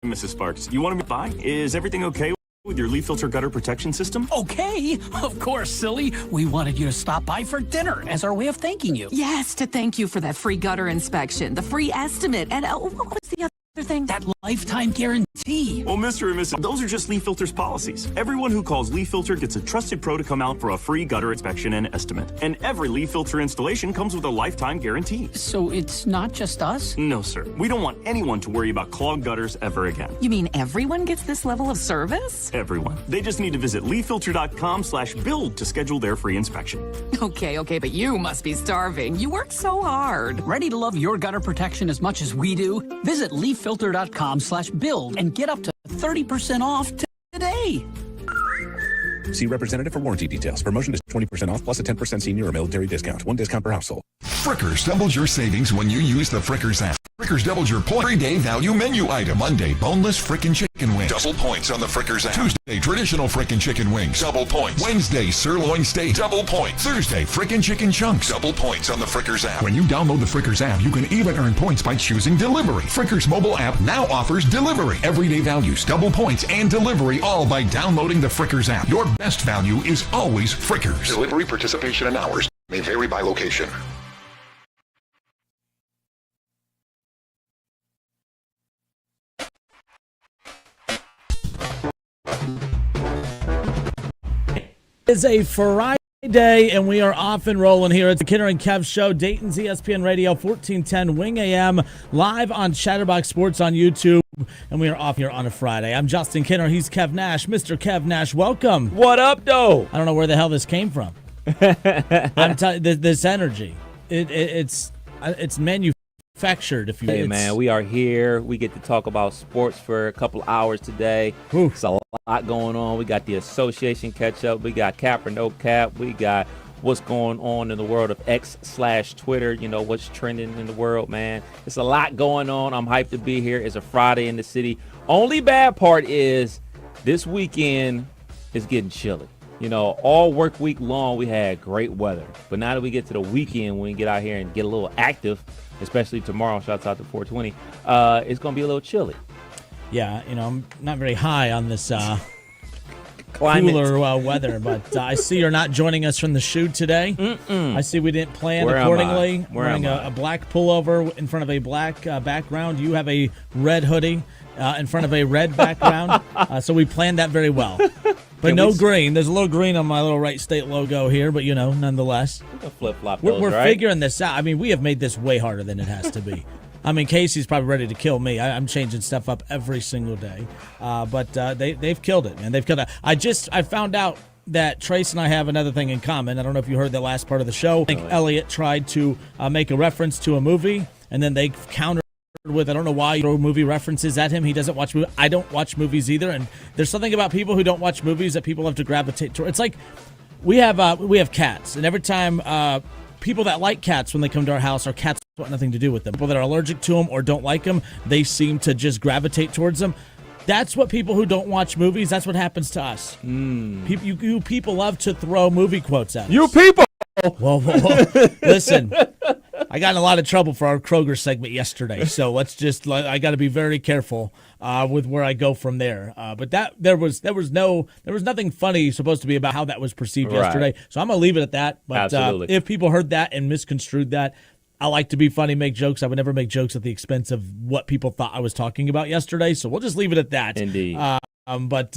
Mrs. Sparks, you want to buy? Is everything okay with your leaf filter gutter protection system? Okay, of course, silly. We wanted you to stop by for dinner as our way of thanking you. Yes, to thank you for that free gutter inspection, the free estimate, and what was the other thing? That lifetime guarantee. Well, Mr. and Mrs., those are just Leaf Filter's policies. Everyone who calls Leaf Filter gets a trusted pro to come out for a free gutter inspection and estimate. And every Leaf Filter installation comes with a lifetime guarantee. So it's not just us? No, sir. We don't want anyone to worry about clogged gutters ever again. You mean everyone gets this level of service? Everyone. They just need to visit leaffilter.com/build to schedule their free inspection. Okay, but you must be starving. You work so hard. Ready to love your gutter protection as much as we do? Visit leaffilter.com/build and get up to 30% off today. See representative for warranty details. Promotion is 20% off plus a 10% senior or military discount. One discount per household. Frickers doubles your savings when you use the Frickers app. Frickers doubles your point everyday value menu item. Monday, boneless frickin' chicken wings. Double points on the Frickers app. Tuesday, traditional frickin' chicken wings. Double points. Wednesday, sirloin steak. Double points. Thursday, frickin' chicken chunks. Double points on the Frickers app. When you download the Frickers app, you can even earn points by choosing delivery. Frickers mobile app now offers delivery. Everyday values, double points, and delivery all by downloading the Frickers app. Your best value is always Frickers. Delivery participation and hours may vary by location. It's a Friday, and we are off and rolling here. It's the Kidder and Kev Show, Dayton's ESPN Radio, 1410 Wing AM, live on Chatterbox Sports on YouTube, and we are off here on a Friday. I'm Justin Kidder. He's Kev Nash. Mr. Kev Nash, welcome. What up, though? I don't know where the hell this came from. I'm telling you, this energy, it's manufactured, if you will. Hey, man, we are here. We get to talk about sports for a couple hours today. Oof. It's a lot going on. We got the association catch-up. We got cap or no cap. We got what's going on in the world of X/Twitter. You know, what's trending in the world, man. It's a lot going on. I'm hyped to be here. It's a Friday in the city. Only bad part is this weekend is getting chilly. You know, all work week long, we had great weather. But now that we get to the weekend, when we get out here and get a little active, especially tomorrow, shouts out to 420, it's going to be a little chilly. Yeah, you know, I'm not very high on this Climate. cooler weather, but I see you're not joining us from the shoot today. I see we didn't plan Where am accordingly. I? Where Wearing am I? a black pullover in front of a black background. You have a red hoodie in front of a red background. So we planned that very well. But no green. There's a little green on my little Wright State logo here, but, you know, nonetheless. We can flip-flop those, We're right? figuring this out. I mean, we have made this way harder than it has to be. I mean, Casey's probably ready to kill me. I'm changing stuff up every single day. But they've killed it, man. They've killed it. I found out that Trace and I have another thing in common. I don't know if you heard the last part of the show. I think Elliot tried to make a reference to a movie, and then they countered with, I don't know why you throw movie references at him. He doesn't watch movies. I don't watch movies either. And there's something about people who don't watch movies that people have to gravitate toward. It's like we have cats, and every time people that like cats, when they come to our house, our cats want nothing to do with them. People that are allergic to them or don't like them, they seem to just gravitate towards them. That's what people who don't watch movies, that's what happens to us. You people love to throw movie quotes at us. You people! Whoa. Listen, I got in a lot of trouble for our Kroger segment yesterday, so I got to be very careful with where I go from there. But there was nothing funny supposed to be about how that was perceived yesterday, so I'm gonna leave it at that. But if people heard that and misconstrued that, I like to be funny, make jokes. I would never make jokes at the expense of what people thought I was talking about yesterday, so we'll just leave it at that. Indeed. But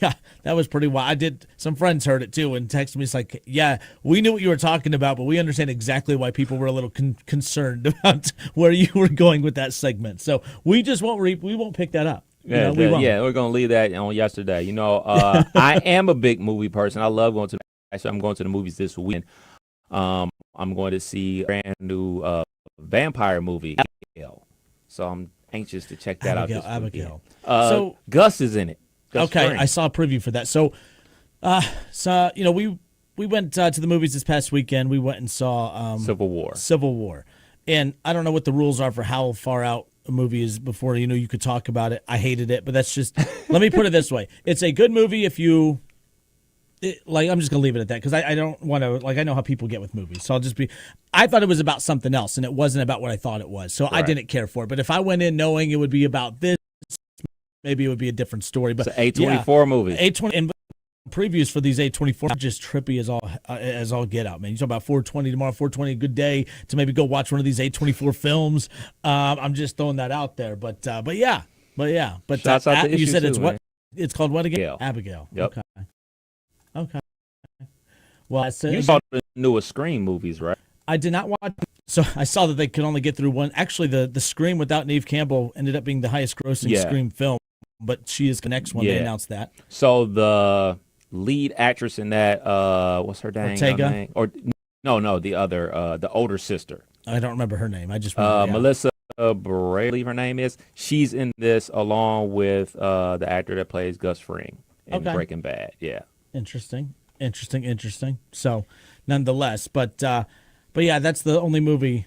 yeah, that was pretty wild. Some friends heard it too and texted me. It's like, yeah, we knew what you were talking about, but we understand exactly why people were a little concerned about where you were going with that segment. So we just won't pick that up. Yeah, we're gonna leave that on yesterday. You know, I am a big movie person. I love going to. Actually, I'm going to the movies this weekend. I'm going to see a brand new vampire movie, Abigail. So I'm anxious to check that out. Abigail. So Gus is in it. Gus okay, Fring. I saw a preview for that. So you know, we went to the movies this past weekend. We went and saw Civil War. And I don't know what the rules are for how far out a movie is before you could talk about it. I hated it, but that's just. Let me put it this way: it's a good movie if you. I'm just gonna leave it at that because I don't want to. I know how people get with movies, so I'll just be. I thought it was about something else, and it wasn't about what I thought it was, so I didn't care for it. But if I went in knowing it would be about this, maybe it would be a different story. But it's an A24 movie. A20 and previews for these A24 are just trippy as all get out, man. You talk about 420 tomorrow, 420, a good day to maybe go watch one of these A24 films. I'm just throwing that out there, but yeah. But Shouts out to you said Issue it's too, what man. it's called? What again? Abigail. Abigail. Yep. Okay. Well, You saw the newest Scream movies, right? I did not watch. So I saw that they could only get through one. Actually, the Scream without Neve Campbell ended up being the highest grossing Scream film, but she is the next one. They announced that. So the lead actress in that, what's her dang Ortega? name? Or no, the other, the older sister. I don't remember her name. I just remember, Melissa Bray, I believe her name is. She's in this along with the actor that plays Gus Fring in Breaking Bad. Yeah. Interesting. So, nonetheless, but yeah, that's the only movie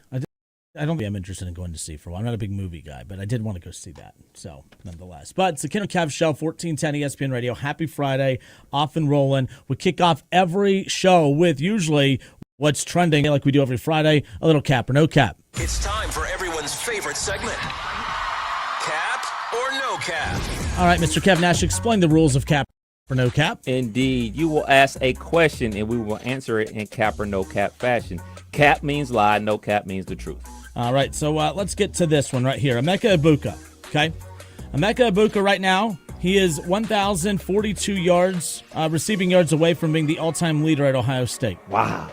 I don't think I'm interested in going to see for a while. I'm not a big movie guy, but I did want to go see that. So, nonetheless. But it's the Ken and Kev Show, 1410 ESPN Radio. Happy Friday, off and rolling. We kick off every show with usually what's trending, like we do every Friday, a little cap or no cap. It's time for everyone's favorite segment, Cap or No Cap. All right, Mr. Kev Nash, explain the rules of cap or no cap. Indeed. You will ask a question, and we will answer it in cap or no cap fashion. Cap means lie. No cap means the truth. All right, so let's get to this one right here. Emeka Egbuka, okay? Emeka Egbuka right now, he is 1,042 yards, receiving yards away from being the all-time leader at Ohio State. Wow.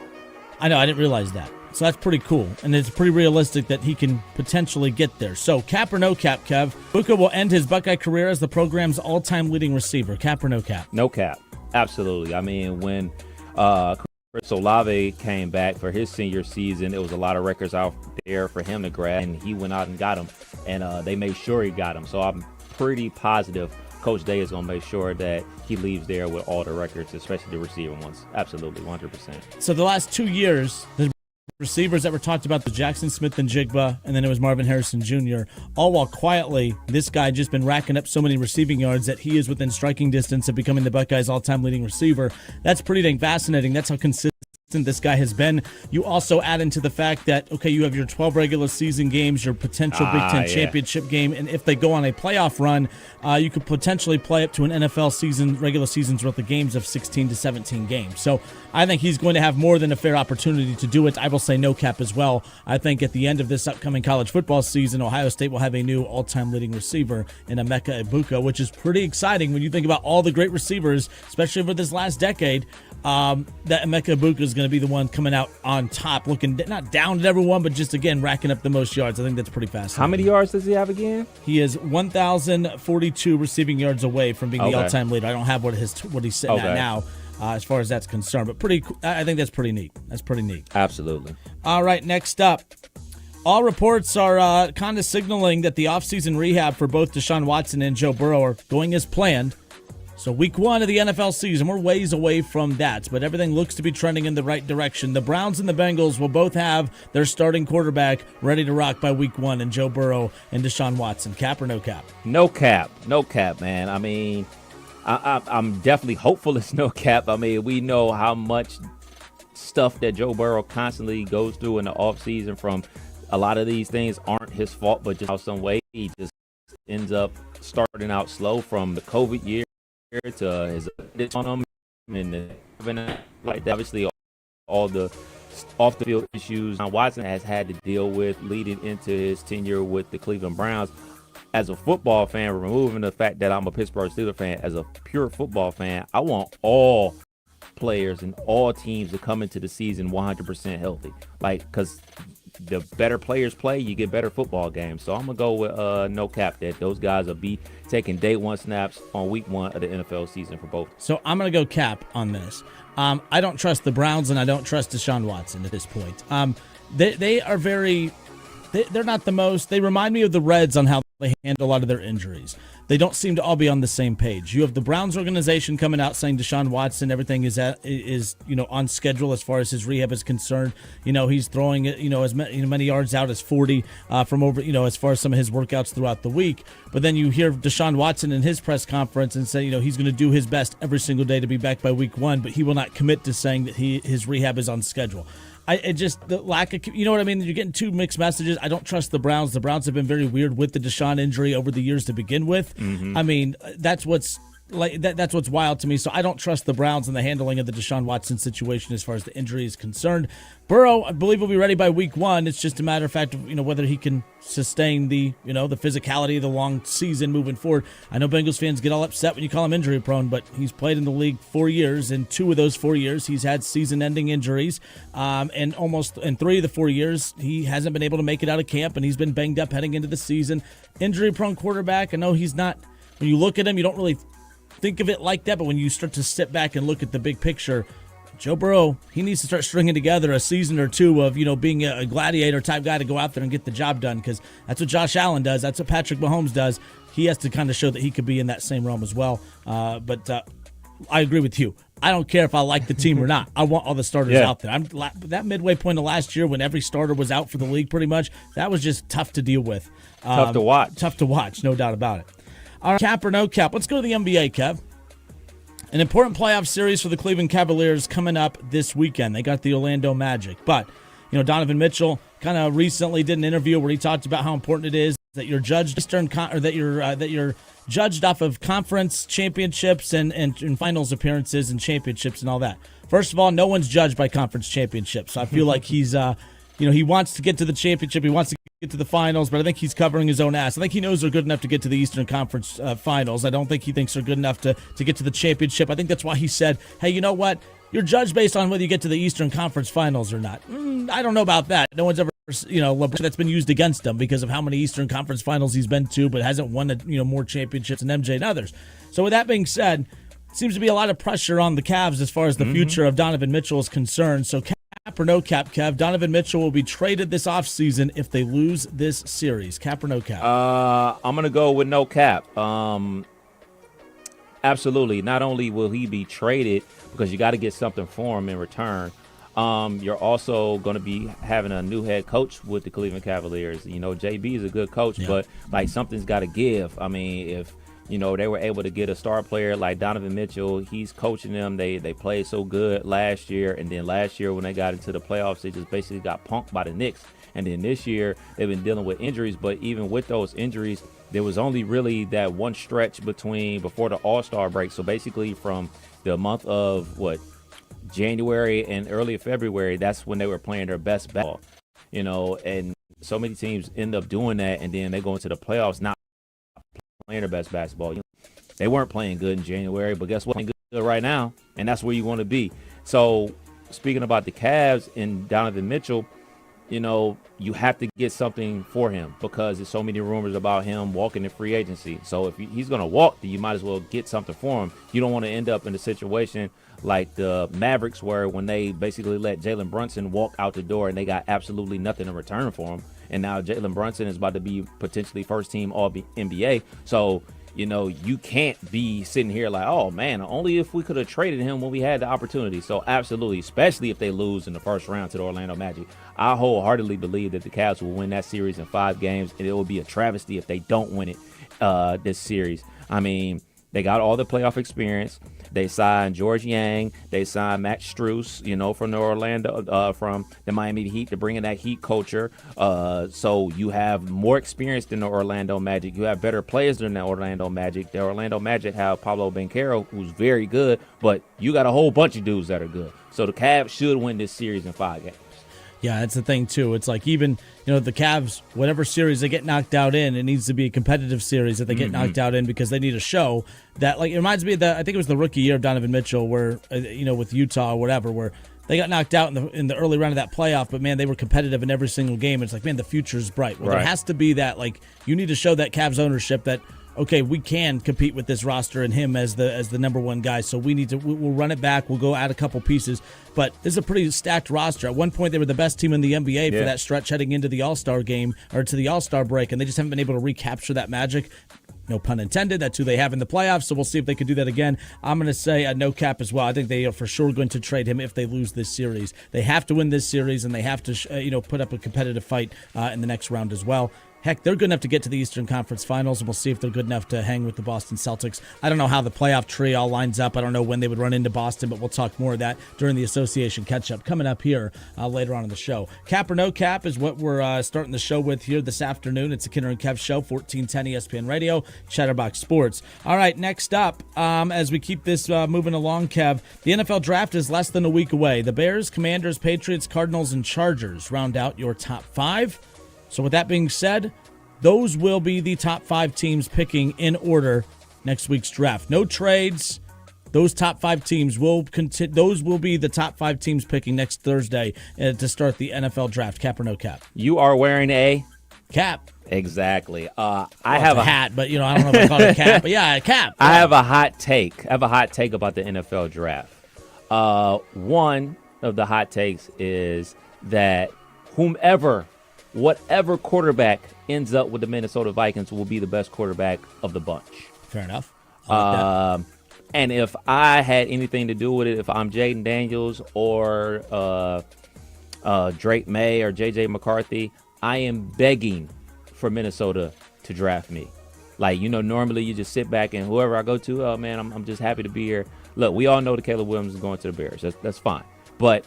I know, I didn't realize that. So that's pretty cool, and it's pretty realistic that he can potentially get there. So cap or no cap, Kev? Egbuka will end his Buckeye career as the program's all-time leading receiver. Cap or no cap? No cap. Absolutely. I mean, when Chris Olave came back for his senior season, it was a lot of records out there for him to grab, and he went out and got them, and they made sure he got them. So I'm pretty positive Coach Day is going to make sure that he leaves there with all the records, especially the receiving ones. Absolutely, 100%. So the last 2 years, the receivers that were talked about, the Jackson Smith and Jigba, and then it was Marvin Harrison Jr., all while quietly, this guy just been racking up so many receiving yards that he is within striking distance of becoming the Buckeyes' all-time leading receiver. That's pretty dang fascinating. That's how consistent this guy has been. You also add into the fact that, okay, you have your 12 regular season games, your potential Big Ten championship game, and if they go on a playoff run, you could potentially play up to an NFL season, regular season's worth of games of 16 to 17 games. So I think he's going to have more than a fair opportunity to do it. I will say no cap as well. I think at the end of this upcoming college football season, Ohio State will have a new all-time leading receiver in Emeka Egbuka, which is pretty exciting when you think about all the great receivers, especially over this last decade. That Emeka Egbuka is going to be the one coming out on top, looking not down at everyone, but just, again, racking up the most yards. I think that's pretty fascinating. How many yards does he have again? He is 1,042 receiving yards away from being the all-time leader. I don't have what he's sitting at now as far as that's concerned, but I think that's pretty neat. That's pretty neat. Absolutely. All right, next up. All reports are kind of signaling that the offseason rehab for both Deshaun Watson and Joe Burrow are going as planned. So week 1 of the NFL season, we're ways away from that, but everything looks to be trending in the right direction. The Browns and the Bengals will both have their starting quarterback ready to rock by week 1, and Joe Burrow and Deshaun Watson. Cap or no cap? No cap. No cap, man. I mean, I'm definitely hopeful it's no cap. I mean, we know how much stuff that Joe Burrow constantly goes through in the offseason. From a lot of these things aren't his fault, but just how some way he just ends up starting out slow, from the COVID year to his on him and like that. Obviously, all the off the field issues Watson has had to deal with leading into his tenure with the Cleveland Browns. As a football fan, removing the fact that I'm a Pittsburgh Steelers fan, as a pure football fan, I want all players and all teams to come into the season 100% healthy. Like, because the better players play, you get better football games. So I'm going to go with no cap, that those guys will be taking day 1 snaps on week 1 of the NFL season for both. So I'm going to go cap on this. I don't trust the Browns, and I don't trust Deshaun Watson at this point. They are very... They're not the most. They remind me of the Reds on how they handle a lot of their injuries. They don't seem to all be on the same page. You have the Browns organization coming out saying Deshaun Watson, everything is on schedule as far as his rehab is concerned. He's throwing as many yards out as 40 from over as far as some of his workouts throughout the week. But then you hear Deshaun Watson in his press conference and say he's going to do his best every single day to be back by week 1, but he will not commit to saying that his rehab is on schedule. The lack of, you know what I mean? You're getting two mixed messages. I don't trust the Browns. The Browns have been very weird with the Deshaun injury over the years to begin with. I mean, that's what's wild to me. So I don't trust the Browns in the handling of the Deshaun Watson situation as far as the injury is concerned. Burrow, I believe, will be ready by week 1. It's just a matter of fact of, whether he can sustain the physicality of the long season moving forward. I know Bengals fans get all upset when you call him injury prone, but he's played in the league 4 years. In 2 of those 4 years, he's had season-ending injuries. And almost in 3 of the 4 years, he hasn't been able to make it out of camp, and he's been banged up heading into the season. Injury-prone quarterback. I know he's not. When you look at him, you don't really think of it like that, but when you start to sit back and look at the big picture, Joe Burrow, he needs to start stringing together a season or 2 of, being a gladiator type guy to go out there and get the job done, because that's what Josh Allen does. That's what Patrick Mahomes does. He has to kind of show that he could be in that same realm as well. But I agree with you. I don't care if I like the team or not. I want all the starters out there. That midway point of last year when every starter was out for the league pretty much, that was just tough to deal with. Tough to watch. Tough to watch, no doubt about it. All right, cap or no cap? Let's go to the NBA, Kev. An important playoff series for the Cleveland Cavaliers coming up this weekend. They got the Orlando Magic. But, Donovan Mitchell kind of recently did an interview where he talked about how important it is that you're judged that you're judged off of conference championships and finals appearances and championships and all that. First of all, no one's judged by conference championships. So I feel like he's he wants to get to the championship. He wants to get to the finals, but I think he's covering his own ass. I think he knows they're good enough to get to the Eastern Conference finals. I don't think he thinks they're good enough to get to the championship. I think that's why he said, hey, you know what? You're judged based on whether you get to the Eastern Conference finals or not. I don't know about that. No one's ever, that's been used against him because of how many Eastern Conference finals he's been to, but hasn't won, more championships than MJ and others. So with that being said, seems to be a lot of pressure on the Cavs as far as the future of Donovan Mitchell is concerned. So cap or no cap, Kev, Donovan Mitchell will be traded this offseason if they lose this series. Cap or no cap? I'm going to go with no cap. Absolutely. Not only will he be traded because you got to get something for him in return, you're also going to be having a new head coach with the Cleveland Cavaliers. JB is a good coach, but something's got to give. I mean, if they were able to get a star player like Donovan Mitchell, he's coaching them. They played so good last year, and then last year when they got into the playoffs, they just basically got punked by the Knicks. And then this year, they've been dealing with injuries, but even with those injuries, there was only really that one stretch before the All-Star break. So basically from the month of, January and early February, that's when they were playing their best basketball. And so many teams end up doing that, and then they go into the playoffs not playing their best basketball. They weren't playing good in January, but guess what? They're good right now, and that's where you want to be. So speaking about the Cavs and Donovan Mitchell, you have to get something for him because there's so many rumors about him walking in free agency. So if he's going to walk, then you might as well get something for him. You don't want to end up in a situation like the Mavericks where when they basically let Jalen Brunson walk out the door and they got absolutely nothing in return for him. And now Jalen Brunson is about to be potentially first team All-NBA. So, you can't be sitting here like, oh, man, only if we could have traded him when we had the opportunity. So, absolutely, especially if they lose in the first round to the Orlando Magic. I wholeheartedly believe that the Cavs will win that series in 5 games, and it will be a travesty if they don't win it this series. I mean, they got all the playoff experience. They signed George Yang. They signed Max Strus, from from the Miami Heat to bring in that Heat culture. So you have more experience than the Orlando Magic. You have better players than the Orlando Magic. The Orlando Magic have Pablo Banchero, who's very good, but you got a whole bunch of dudes that are good. So the Cavs should win this series in 5 games. Yeah, that's the thing, too. It's like even, the Cavs, whatever series they get knocked out in, it needs to be a competitive series that they get knocked out in because they need to show that, it reminds me of I think it was the rookie year of Donovan Mitchell where, with Utah or whatever, where they got knocked out in the early round of that playoff, but, man, they were competitive in every single game. It's like, man, the future's bright. Well, There has to be that, you need to show that Cavs ownership that, okay, we can compete with this roster and him as the number one guy. So we'll run it back. We'll go add a couple pieces. But this is a pretty stacked roster. At one point, they were the best team in the NBA for that stretch heading into the All-Star game or to the All-Star break, and they just haven't been able to recapture that magic. No pun intended. That's who they have in the playoffs, so we'll see if they can do that again. I'm going to say a no cap as well. I think they are for sure going to trade him if they lose this series. They have to win this series, and they have to put up a competitive fight in the next round as well. Heck, they're good enough to get to the Eastern Conference Finals, and we'll see if they're good enough to hang with the Boston Celtics. I don't know how the playoff tree all lines up. I don't know when they would run into Boston, but we'll talk more of that during the association catch-up coming up here later on in the show. Cap or no cap is what we're starting the show with here this afternoon. It's the Kinner and Kev Show, 1410 ESPN Radio, Chatterbox Sports. All right, next up, as we keep this moving along, Kev, the NFL Draft is less than a week away. The Bears, Commanders, Patriots, Cardinals, and Chargers round out your top 5. So with that being said, those will be the top 5 teams picking in order next week's draft. No trades. Those top 5 teams will those will be the top 5 teams picking next Thursday to start the NFL draft. Cap or no cap? You are wearing a cap. Exactly. I have a hat, but I don't know if I call it a cap. But yeah, a cap. Yeah. I have a hot take. About the NFL draft. One of the hot takes is that whatever quarterback ends up with the Minnesota Vikings will be the best quarterback of the bunch. Fair enough. I like that. And if I had anything to do with it, if I'm Jaden Daniels or Drake May or J.J. McCarthy, I am begging for Minnesota to draft me. Like, normally you just sit back and whoever I go to, oh, man, I'm just happy to be here. Look, we all know that Caleb Williams is going to the Bears. That's fine. But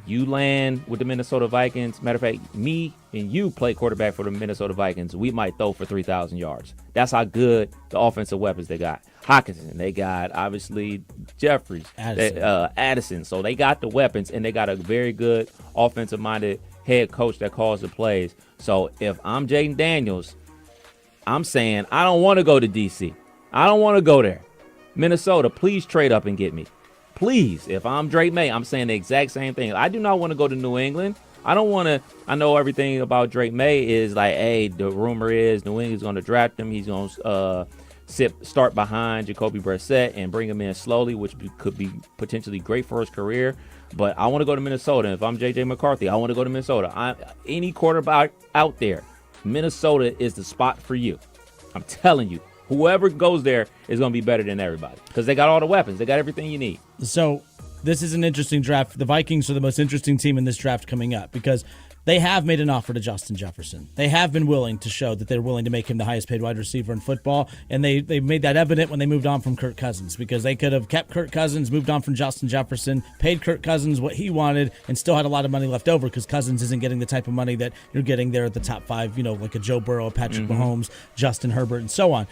you land with the Minnesota Vikings. Matter of fact, me and you play quarterback for the Minnesota Vikings. We might throw for 3,000 yards. That's how good the offensive weapons they got. Hockenson, they got, obviously, Jeffries, Addison. So they got the weapons, and they got a very good offensive-minded head coach that calls the plays. So if I'm Jaden Daniels, I'm saying I don't want to go to D.C. I don't want to go there. Minnesota, please trade up and get me. Please, if I'm Drake May, I'm saying the exact same thing. I do not want to go to New England. I don't want to. I know everything about Drake May is like, hey, the rumor is New England's going to draft him. He's going to start behind Jacoby Brissett and bring him in slowly, which could be potentially great for his career. But I want to go to Minnesota. If I'm J.J. McCarthy, I want to go to Minnesota. Any quarterback out there, Minnesota is the spot for you. I'm telling you. Whoever goes there is going to be better than everybody because they got all the weapons. They got everything you need. So this is an interesting draft. The Vikings are the most interesting team in this draft coming up because they have made an offer to Justin Jefferson. They have been willing to show that they're willing to make him the highest paid wide receiver in football, and they made that evident when they moved on from Kirk Cousins because they could have kept Kirk Cousins, moved on from Justin Jefferson, paid Kirk Cousins what he wanted, and still had a lot of money left over because Cousins isn't getting the type of money that you're getting there at the top 5, like a Joe Burrow, Patrick Mahomes, Justin Herbert, and so on.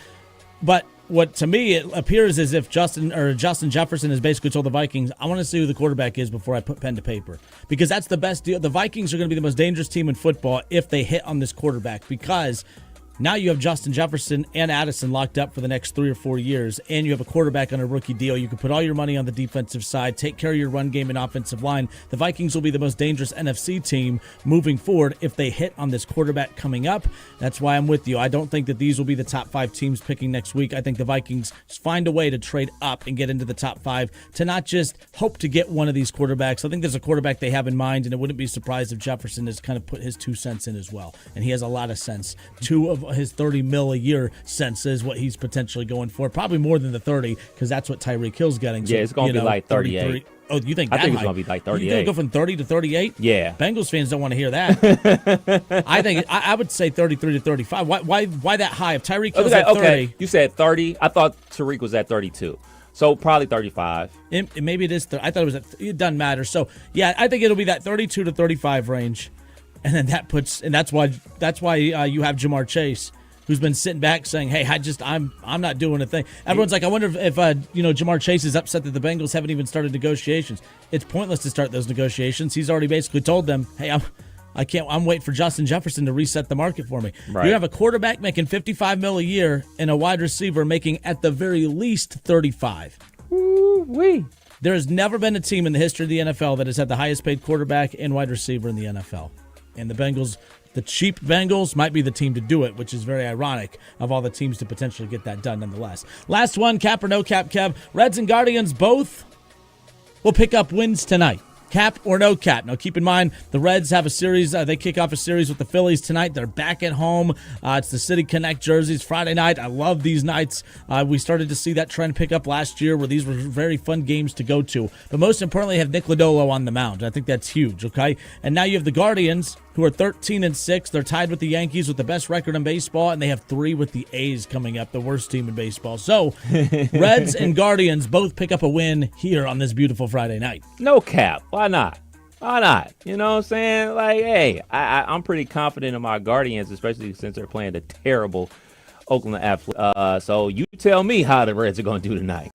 But what to me it appears as if Justin Jefferson has basically told the Vikings, I want to see who the quarterback is before I put pen to paper. Because that's the best deal. The Vikings are going to be the most dangerous team in football if they hit on this quarterback because now you have Justin Jefferson and Addison locked up for the next 3 or 4 years, and you have a quarterback on a rookie deal. You can put all your money on the defensive side, take care of your run game and offensive line. The Vikings will be the most dangerous NFC team moving forward if they hit on this quarterback coming up. That's why I'm with you. I don't think that these will be the top 5 teams picking next week. I think the Vikings find a way to trade up and get into the top 5 to not just hope to get one of these quarterbacks. I think there's a quarterback they have in mind, and it wouldn't be surprised if Jefferson has kind of put his 2 cents in as well. And he has a lot of sense. 2 of his $30 million a year cents is what he's potentially going for. Probably more than the 30 because that's what Tyreek Hill's getting. So, yeah, it's going to be like 38. Oh, you think I that think high? It's going to be like 38. You think it'll go from 30 to 38? Yeah. Bengals fans don't want to hear that. I would say 33 to 35. Why that high? If Tyreek Hill's at 30. Okay, you said 30. I thought Tariq was at 32. So probably 35. Maybe it is. I thought it was it doesn't matter. So, yeah, I think it'll be that 32 to 35 range. And then that's why you have Jamar Chase, who's been sitting back saying, hey, I'm not doing a thing. Everyone's like, I wonder if Jamar Chase is upset that the Bengals haven't even started negotiations. It's pointless to start those negotiations. He's already basically told them, hey, I'm waiting for Justin Jefferson to reset the market for me. Right. You have a quarterback making $55 million a year and a wide receiver making at the very least $35. Woo-wee. There has never been a team in the history of the NFL that has had the highest paid quarterback and wide receiver in the NFL. And the Bengals, the cheap Bengals, might be the team to do it, which is very ironic of all the teams to potentially get that done nonetheless. Last one, cap or no cap, Kev. Reds and Guardians both will pick up wins tonight. Cap or no cap. Now, keep in mind, the Reds have a series. They kick off a series with the Phillies tonight. They're back at home. It's the City Connect jerseys Friday night. I love these nights. We started to see that trend pick up last year where these were very fun games to go to. But most importantly, have Nick Lodolo on the mound. I think that's huge, okay? And now you have the Guardians, who are 13-6. They're tied with the Yankees with the best record in baseball, and they have 3 with the A's coming up, the worst team in baseball. So, Reds and Guardians both pick up a win here on this beautiful Friday night. No cap. Why not? Why not? You know what I'm saying? Like, hey, I'm pretty confident in my Guardians, especially since they're playing the terrible Oakland Athletics. So you tell me how the Reds are going to do tonight.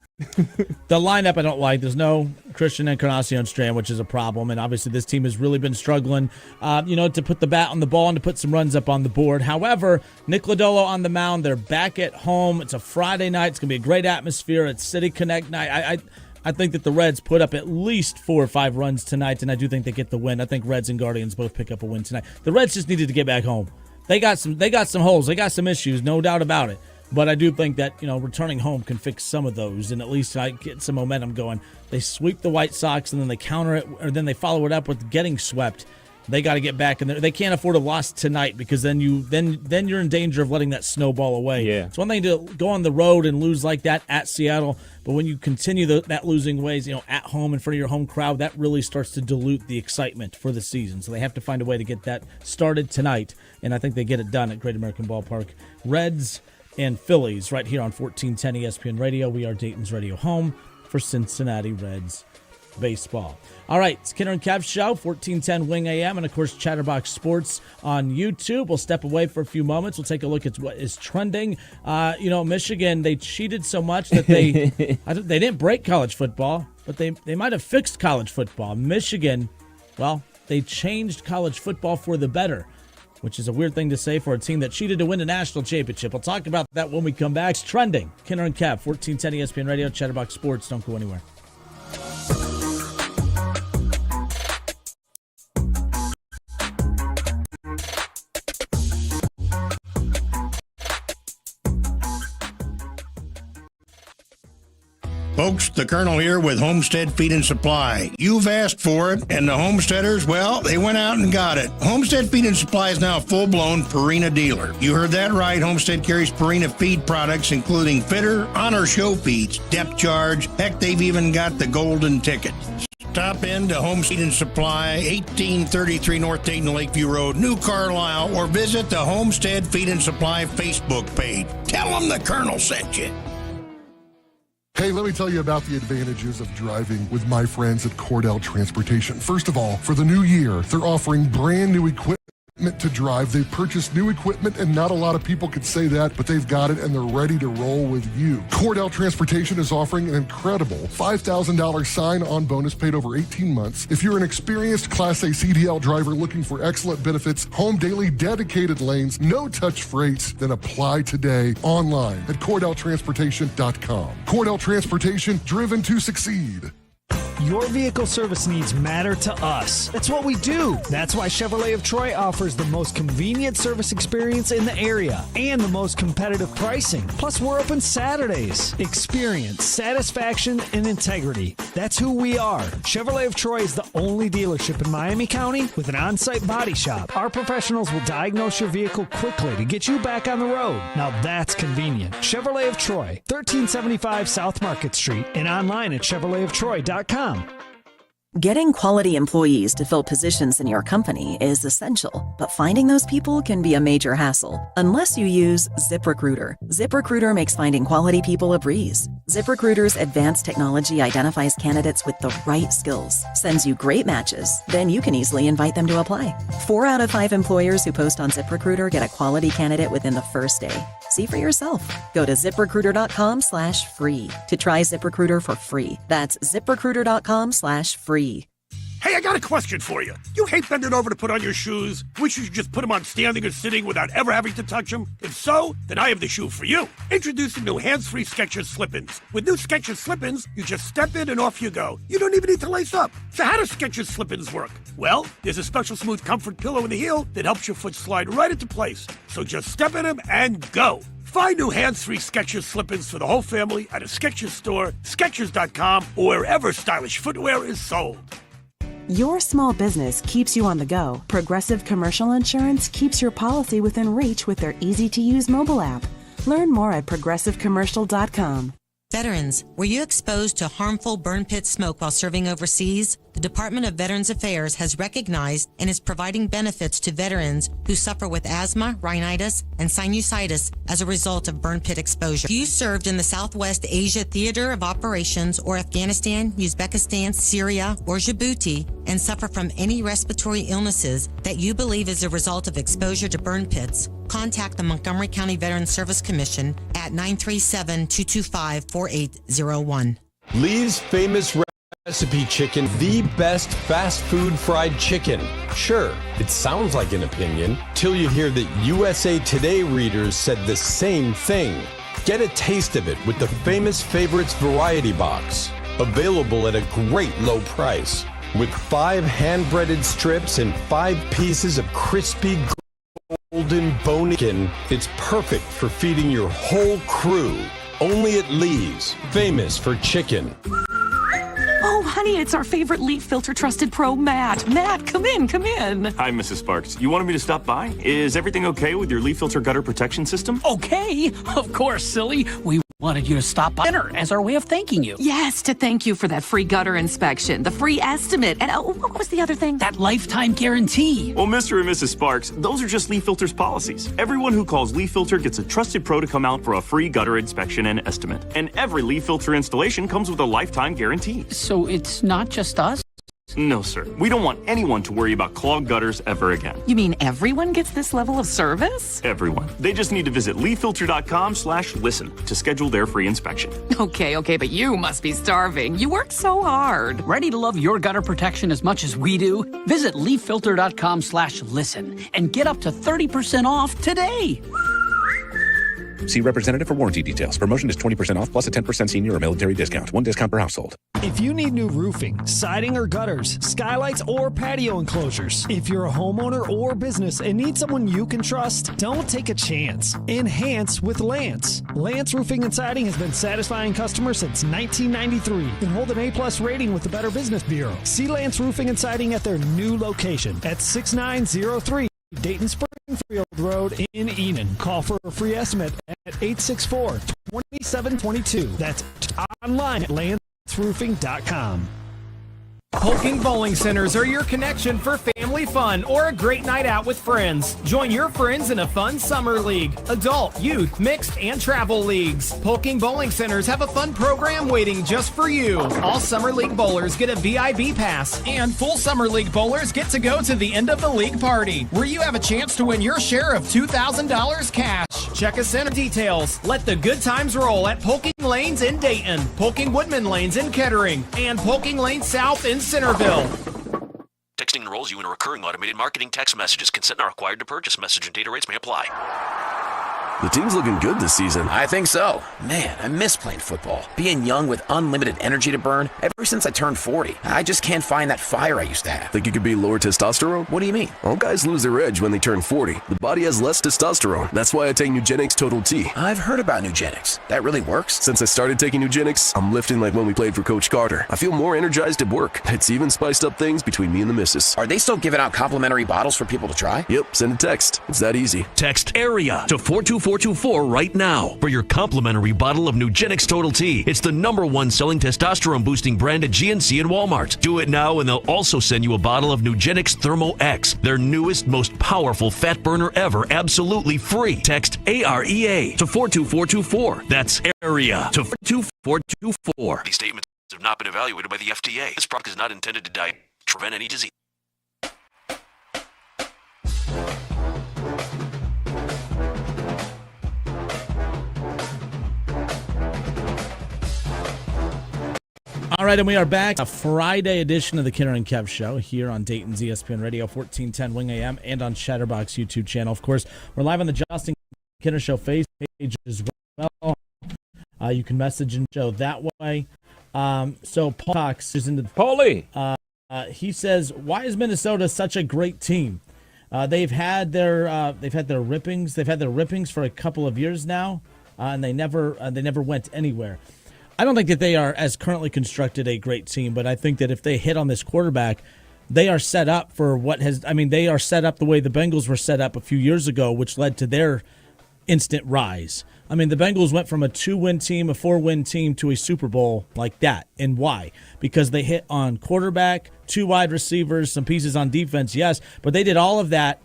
The lineup I don't like. There's no Christian Encarnacion Strand, which is a problem. And obviously this team has really been struggling, to put the bat on the ball and to put some runs up on the board. However, Nick Lodolo on the mound. They're back at home. It's a Friday night. It's going to be a great atmosphere. It's City Connect night. I think that the Reds put up at least 4 or 5 runs tonight, and I do think they get the win. I think Reds and Guardians both pick up a win tonight. The Reds just needed to get back home. They got some holes. They got some issues, no doubt about it. But I do think that, returning home can fix some of those, and at least get some momentum going. They sweep the White Sox, and then they counter it, or then they follow it up with getting swept. They got to get back in there. They can't afford a loss tonight because then you're in danger of letting that snowball away. Yeah. It's one thing to go on the road and lose like that at Seattle, but when you continue that losing ways, at home in front of your home crowd, that really starts to dilute the excitement for the season. So they have to find a way to get that started tonight, and I think they get it done at Great American Ballpark. Reds and Phillies right here on 1410 ESPN Radio. We are Dayton's radio home for Cincinnati Reds baseball. All right, it's Kinner and Kev Show, 1410 Wing AM, and of course Chatterbox Sports on YouTube. We'll step away for a few moments. We'll take a look at what is trending. Michigan, they cheated so much that they didn't break college football, but they might have fixed college football. Michigan, well, they changed college football for the better, which is a weird thing to say for a team that cheated to win a national championship. We'll talk about that when we come back. It's trending. Kinner and Kev, 1410 ESPN Radio, Chatterbox Sports. Don't go anywhere. Folks, the Colonel here with Homestead Feed and Supply. You've asked for it, and the homesteaders, well, they went out and got it. Homestead Feed and Supply is now a full-blown Purina dealer. You heard that right. Homestead carries Purina feed products, including Fitter, Honor Show Feeds, Depth Charge. Heck, they've even got the golden ticket. Stop in to Homestead and Supply, 1833 North Dayton Lakeview Road, New Carlisle, or visit the Homestead Feed and Supply Facebook page. Tell them the Colonel sent you. Hey, let me tell you about the advantages of driving with my friends at Cordell Transportation. First of all, for the new year, they're offering brand new equipment to drive. They've purchased new equipment, and not a lot of people could say that, but they've got it, and they're ready to roll with you. Cordell Transportation is offering an incredible $5,000 sign-on bonus paid over 18 months. If you're an experienced Class A CDL driver looking for excellent benefits, home daily dedicated lanes, no-touch freights, then apply today online at CordellTransportation.com. Cordell Transportation, driven to succeed. Your vehicle service needs matter to us. That's what we do. That's why Chevrolet of Troy offers the most convenient service experience in the area and the most competitive pricing. Plus, we're open Saturdays. Experience, satisfaction, and integrity. That's who we are. Chevrolet of Troy is the only dealership in Miami County with an on-site body shop. Our professionals will diagnose your vehicle quickly to get you back on the road. Now that's convenient. Chevrolet of Troy, 1375 South Market Street, and online at ChevroletofTroy.com. Getting quality employees to fill positions in your company is essential, but finding those people can be a major hassle unless you use ZipRecruiter. ZipRecruiter makes finding quality people a breeze. ZipRecruiter's advanced technology identifies candidates with the right skills, sends you great matches, then you can easily invite them to apply. 4 out of 5 employers who post on ZipRecruiter get a quality candidate within the first day. See for yourself. Go to ZipRecruiter.com/free to try ZipRecruiter for free. That's ZipRecruiter.com/free. Hey, I got a question for you. You hate bending over to put on your shoes? Wish you could just put them on standing or sitting without ever having to touch them? If so, then I have the shoe for you. Introducing new hands-free Skechers Slip-ins. With new Skechers Slip-ins, you just step in and off you go. You don't even need to lace up. So how do Skechers Slip-ins work? Well, there's a special smooth comfort pillow in the heel that helps your foot slide right into place. So just step in them and go. Find new hands-free Skechers Slip-ins for the whole family at a Skechers store, Skechers.com, or wherever stylish footwear is sold. Your small business keeps you on the go. Progressive Commercial Insurance keeps your policy within reach with their easy-to-use mobile app. Learn more at progressivecommercial.com. Veterans, were you exposed to harmful burn pit smoke while serving overseas? The Department of Veterans Affairs has recognized and is providing benefits to veterans who suffer with asthma, rhinitis, and sinusitis as a result of burn pit exposure. If you served in the Southwest Asia Theater of Operations or Afghanistan, Uzbekistan, Syria, or Djibouti and suffer from any respiratory illnesses that you believe is a result of exposure to burn pits, contact the Montgomery County Veterans Service Commission at 937-225-4801. Lee's Famous Recipe Chicken, the best fast food fried chicken. Sure, it sounds like an opinion, till you hear that USA Today readers said the same thing. Get a taste of it with the Famous Favorites Variety Box, available at a great low price. With 5 hand-breaded strips and 5 pieces of crispy golden bone chicken, it's perfect for feeding your whole crew. Only at Lee's, famous for chicken. Oh, honey, it's our favorite leaf filter trusted pro, Matt. Matt, come in. Hi, Mrs. Sparks. You wanted me to stop by? Is everything okay with your leaf filter gutter protection system? Okay, of course, silly. We wanted you to stop by dinner as our way of thanking you. Yes, to thank you for that free gutter inspection, the free estimate, and what was the other thing? That lifetime guarantee. Well, Mr. and Mrs. Sparks, those are just Leaf Filter's policies. Everyone who calls Leaf Filter gets a trusted pro to come out for a free gutter inspection and estimate. And every Leaf Filter installation comes with a lifetime guarantee. So it's not just us? No, sir. We don't want anyone to worry about clogged gutters ever again. You mean everyone gets this level of service? Everyone. They just need to visit leaffilter.com/listen to schedule their free inspection. Okay, but you must be starving. You work so hard. Ready to love your gutter protection as much as we do? Visit leaffilter.com/listen and get up to 30% off today. See representative for warranty details. Promotion is 20% off plus a 10% senior or military discount. 1 discount per household. If you need new roofing, siding or gutters, skylights or patio enclosures, if you're a homeowner or business and need someone you can trust, don't take a chance. Enhance with Lance. Lance Roofing and Siding has been satisfying customers since 1993 and hold an A+ rating with the Better Business Bureau. See Lance Roofing and Siding at their new location at 6903 Dayton Springfield Road in Enid. Call for a free estimate at 864-2722. That's online at lanceroofing.com. Polking Bowling Centers are your connection for family fun or a great night out with friends. Join your friends in a fun summer league, adult, youth, mixed, and travel leagues. Polking Bowling Centers have a fun program waiting just for you. All Summer League bowlers get a VIB pass, and full Summer League bowlers get to go to the end of the league party, where you have a chance to win your share of $2,000 cash. Check us in for details. Let the good times roll at Polking Lanes in Dayton, Polking Woodman Lanes in Kettering, and Polking Lane South in Centerville. Texting enrolls you in a recurring automated marketing text messages. Consent not required to purchase. Message and data rates may apply. The team's looking good this season. I think so. Man, I miss playing football. Being young with unlimited energy to burn. Ever since I turned 40, I just can't find that fire I used to have. Think it could be lower testosterone? What do you mean? All guys lose their edge when they turn 40. The body has less testosterone. That's why I take Nugenix Total T. I've heard about Nugenix. That really works? Since I started taking Nugenix, I'm lifting like when we played for Coach Carter. I feel more energized at work. It's even spiced up things between me and the missus. Are they still giving out complimentary bottles for people to try? Yep, send a text. It's that easy. Text AREA to 42424 right now for your complimentary bottle of Nugenix Total T. It's the #1 selling testosterone boosting brand at GNC and Walmart. Do it now and they'll also send you a bottle of Nugenix Thermo X, their newest, most powerful fat burner ever, absolutely free. Text AREA to 42424. That's AREA to 42424. These statements have not been evaluated by the FDA. This product is not intended to prevent any disease. All right, and we are back. A Friday edition of the Kinner and Kev Show here on Dayton's ESPN Radio, 1410 Wing AM, and on Chatterbox YouTube channel. Of course, we're live on the Justin Kinner Show Facebook page as well. You can message and show that way. So Paul Cox is into the Paulie. He says, "Why is Minnesota such a great team? They've had their rippings. They've had their rippings for a couple of years now, and they never went anywhere." I don't think that they are, as currently constructed, a great team, but I think that if they hit on this quarterback, they are set up for they are set up the way the Bengals were set up a few years ago, which led to their instant rise. I mean, the Bengals went from a 2-win team, a 4-win team, to a Super Bowl like that. And why? Because they hit on quarterback, 2 wide receivers, some pieces on defense, yes, but they did all of that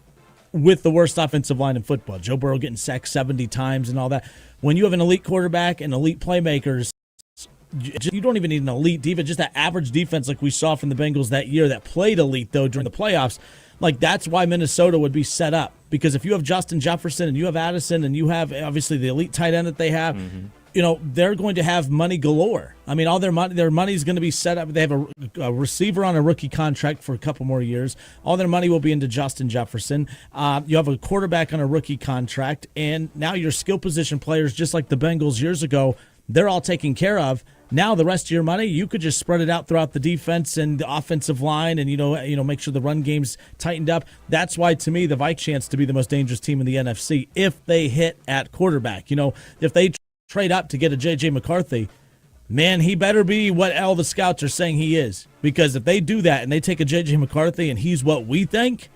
with the worst offensive line in football. Joe Burrow getting sacked 70 times and all that. When you have an elite quarterback and elite playmakers, you don't even need an elite defense, just that average defense like we saw from the Bengals that year that played elite, though, during the playoffs. Like, that's why Minnesota would be set up. Because if you have Justin Jefferson and you have Addison and you have, obviously, the elite tight end that they have, you know, they're going to have money galore. I mean, all their money is going to be set up. They have a receiver on a rookie contract for a couple more years. All their money will be into Justin Jefferson. You have a quarterback on a rookie contract. And now your skill position players, just like the Bengals years ago, they're all taken care of. Now the rest of your money, you could just spread it out throughout the defense and the offensive line, and you know, make sure the run game's tightened up. That's why, to me, the Vikes chance to be the most dangerous team in the NFC if they hit at quarterback. You know, if they trade up to get a J.J. McCarthy, man, he better be what all the scouts are saying he is. Because if they do that and they take a J.J. McCarthy and he's what we think,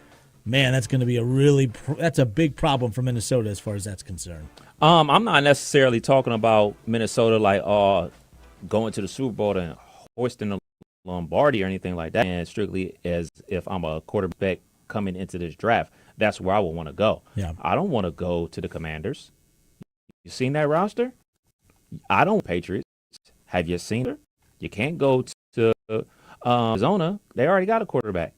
man, that's going to be that's a big problem for Minnesota as far as that's concerned. I'm not necessarily talking about Minnesota like going to the Super Bowl and hoisting the Lombardi or anything like that, and strictly as if I'm a quarterback coming into this draft. That's where I would want to go. Yeah. I don't want to go to the Commanders. You seen that roster? I don't Patriots. Have you seen her? You can't go to Arizona. They already got a quarterback.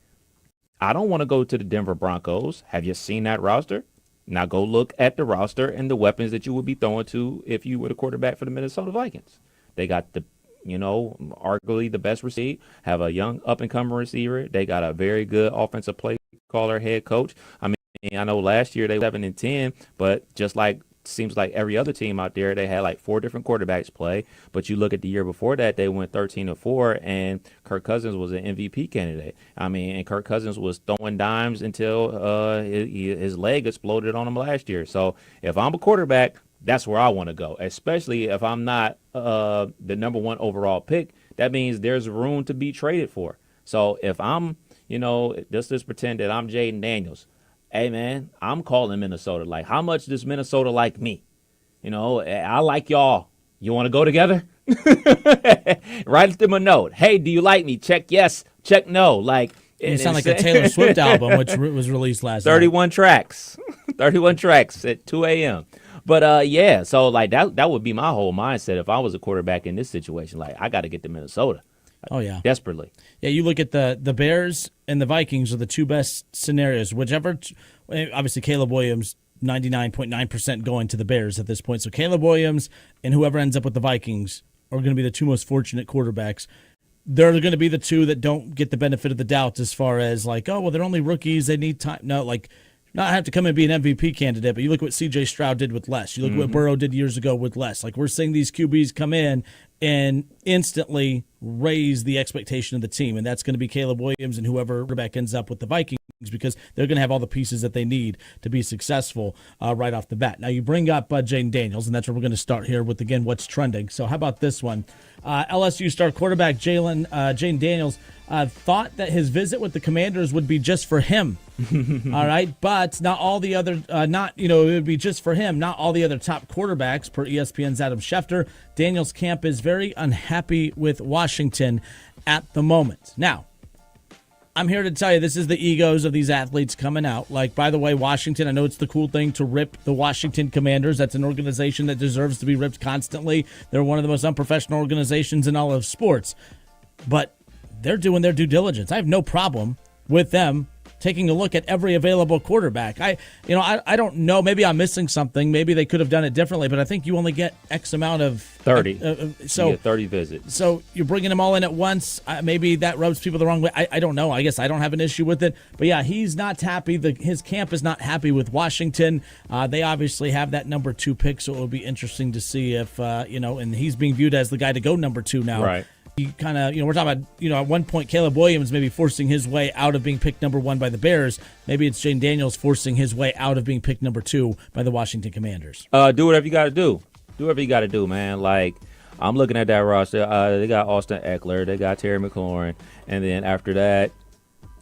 I don't want to go to the Denver Broncos. Have you seen that roster? Now go look at the roster and the weapons that you would be throwing to if you were the quarterback for the Minnesota Vikings. They got arguably the best receiver, have a young up-and-coming receiver. They got a very good offensive play caller, head coach. I mean, I know last year they were 7-10, but just like seems like every other team out there, they had like 4 different quarterbacks play. But you look at the year before that, they went 13-4, and Kirk Cousins was an MVP candidate. I mean, and Kirk Cousins was throwing dimes until his leg exploded on him last year. So if I'm a quarterback, that's where I want to go, especially if I'm not the number 1 overall pick. That means there's room to be traded for. So if I'm, just pretend that I'm Jaden Daniels. Hey, man, I'm calling Minnesota. Like, how much does Minnesota like me? I like y'all. You want to go together? Write them a note. Hey, do you like me? Check yes, check no. Like, you sound like a Taylor Swift album, which was released last 31 tracks. 31 tracks at 2 a.m. But, yeah, so, like, that would be my whole mindset if I was a quarterback in this situation. Like, I got to get to Minnesota. Oh, yeah. Desperately. Yeah, you look at the Bears and the Vikings are the 2 best scenarios. Obviously, Caleb Williams, 99.9% going to the Bears at this point. So Caleb Williams and whoever ends up with the Vikings are going to be the 2 most fortunate quarterbacks. They're going to be the 2 that don't get the benefit of the doubt as far as like, oh, well, they're only rookies. They need time. No, like, not have to come and be an MVP candidate, but you look what C.J. Stroud did with less. You look what Burrow did years ago with less. Like, we're seeing these QBs come in and instantly raise the expectation of the team, and that's going to be Caleb Williams and whoever quarterback ends up with the Vikings, because they're going to have all the pieces that they need to be successful right off the bat. Now, you bring up Jaden Daniels, and that's where we're going to start here with, again, what's trending. So how about this one? LSU star quarterback Jaden Daniels thought that his visit with the Commanders would be just for him. All right, but not all the other, it would be just for him, not all the other top quarterbacks, per ESPN's Adam Schefter. Daniels' camp is very unhappy with Washington at the moment. Now, I'm here to tell you this is the egos of these athletes coming out. Like, by the way, Washington, I know it's the cool thing to rip the Washington Commanders. That's an organization that deserves to be ripped constantly. They're one of the most unprofessional organizations in all of sports. But they're doing their due diligence. I have no problem with them taking a look at every available quarterback. I don't know. Maybe I'm missing something. Maybe they could have done it differently, but I think you only get X amount of 30. So you get 30 visits. So you're bringing them all in at once. Maybe that rubs people the wrong way. I don't know. I guess I don't have an issue with it. But yeah, he's not happy. His camp is not happy with Washington. They obviously have that number 2 pick, so it will be interesting to see if and he's being viewed as the guy to go number 2 now. Right. He kind of, we're talking about, at one point, Caleb Williams maybe forcing his way out of being picked number 1 by the Bears. Maybe it's Jaden Daniels forcing his way out of being picked number 2 by the Washington Commanders. Do whatever you got to do. Do whatever you got to do, man. Like, I'm looking at that roster. They got Austin Eckler. They got Terry McLaurin. And then after that,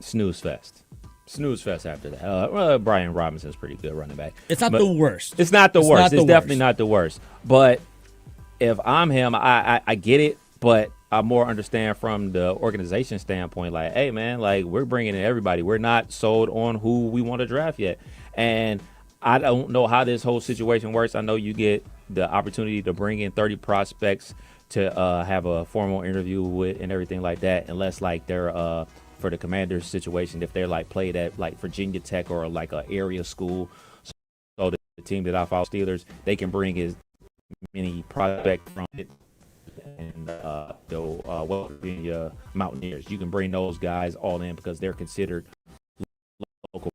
snooze fest. snooze fest after that. Brian Robinson's pretty good running back. It's not the worst. It's not the worst. It's definitely not the worst. But if I'm him, I get it, but I more understand from the organization standpoint, like, hey, man, like, we're bringing in everybody. We're not sold on who we want to draft yet. And I don't know how this whole situation works. I know you get the opportunity to bring in 30 prospects to have a formal interview with and everything like that, unless, like, they're for the Commanders situation, if they're, like, played at, like, Virginia Tech or, like, an area school. So the team that I follow, Steelers, they can bring as many prospects from it. And the West Virginia Mountaineers, you can bring those guys all in because they're considered local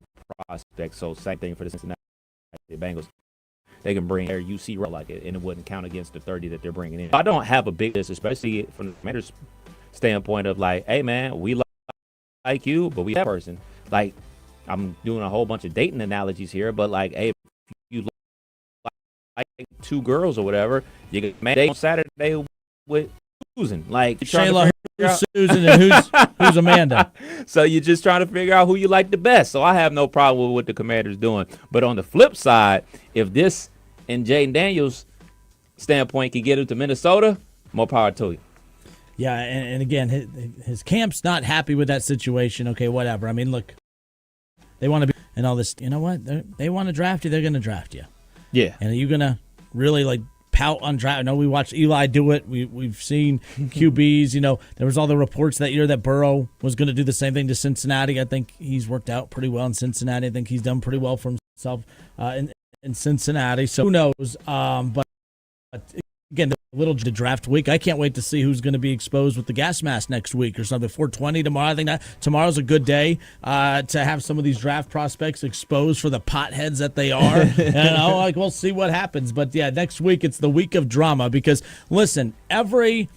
prospects. So same thing for the Cincinnati Bengals. They can bring their UC like it, and it wouldn't count against the 30 that they're bringing in. I don't have a big list, especially from the Commanders' standpoint of like, hey man, we like you, but we that person. Like, I'm doing a whole bunch of dating analogies here, but like, hey, if you like 2 girls or whatever, you get date on Saturday with Susan. Like, Shayla, who's Susan and who's Amanda? So you're just trying to figure out who you like the best. So I have no problem with what the Commanders doing. But on the flip side, if this and Jaden Daniels' standpoint can get him to Minnesota, more power to you. Yeah, and again, his camp's not happy with that situation. Okay, whatever. I mean, look, they want to be and all this. You know what? They want to draft you. They're going to draft you. Yeah. And are you going to really like pout on draft? I know we watched Eli do it. We've seen QBs. You know, there was all the reports that year that Burrow was going to do the same thing to Cincinnati. I think he's worked out pretty well in Cincinnati. I think he's done pretty well for himself in Cincinnati. So who knows? But again, a little to draft week. I can't wait to see who's going to be exposed with the gas mask next week or something. 420 tomorrow. I think that tomorrow's a good day to have some of these draft prospects exposed for the potheads that they are. And we'll see what happens. But yeah, next week it's the week of drama because listen, every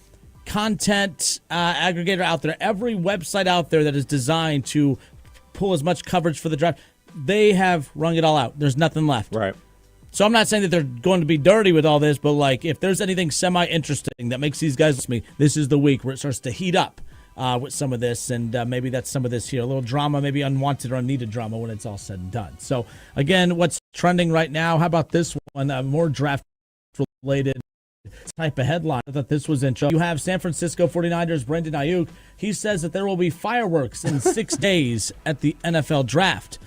content aggregator out there, every website out there that is designed to pull as much coverage for the draft, they have wrung it all out. There's nothing left. Right. So I'm not saying that they're going to be dirty with all this, but like if there's anything semi-interesting that makes these guys me, this is the week where it starts to heat up with some of this, and maybe that's some of this here. A little drama, maybe unwanted or unneeded drama when it's all said and done. So again, what's trending right now? How about this one? More draft-related type of headline. I thought this was interesting. You have San Francisco 49ers, Brandon Ayuk. He says that there will be fireworks in 6 days at the NFL draft.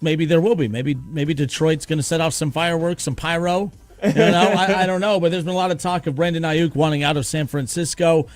Maybe there will be. Maybe Detroit's going to set off some fireworks, some pyro. I don't know. But there's been a lot of talk of Brandon Ayuk wanting out of San Francisco.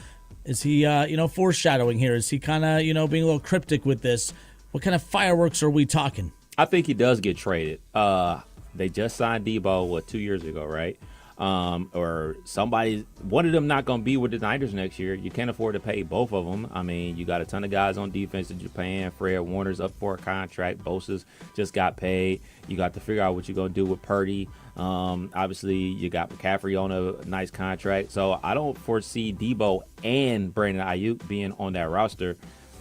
Is he, foreshadowing here? Is he kind of, being a little cryptic with this? What kind of fireworks are we talking? I think he does get traded. They just signed Debo, 2 years ago, right? Or somebody, one of them not going to be with the Niners next year. You can't afford to pay both of them. I mean, you got a ton of guys on defense in Japan. Fred Warner's up for a contract. Bosa's just got paid. You got to figure out what you're going to do with Purdy. Obviously, you got McCaffrey on a nice contract. So I don't foresee Debo and Brandon Ayuk being on that roster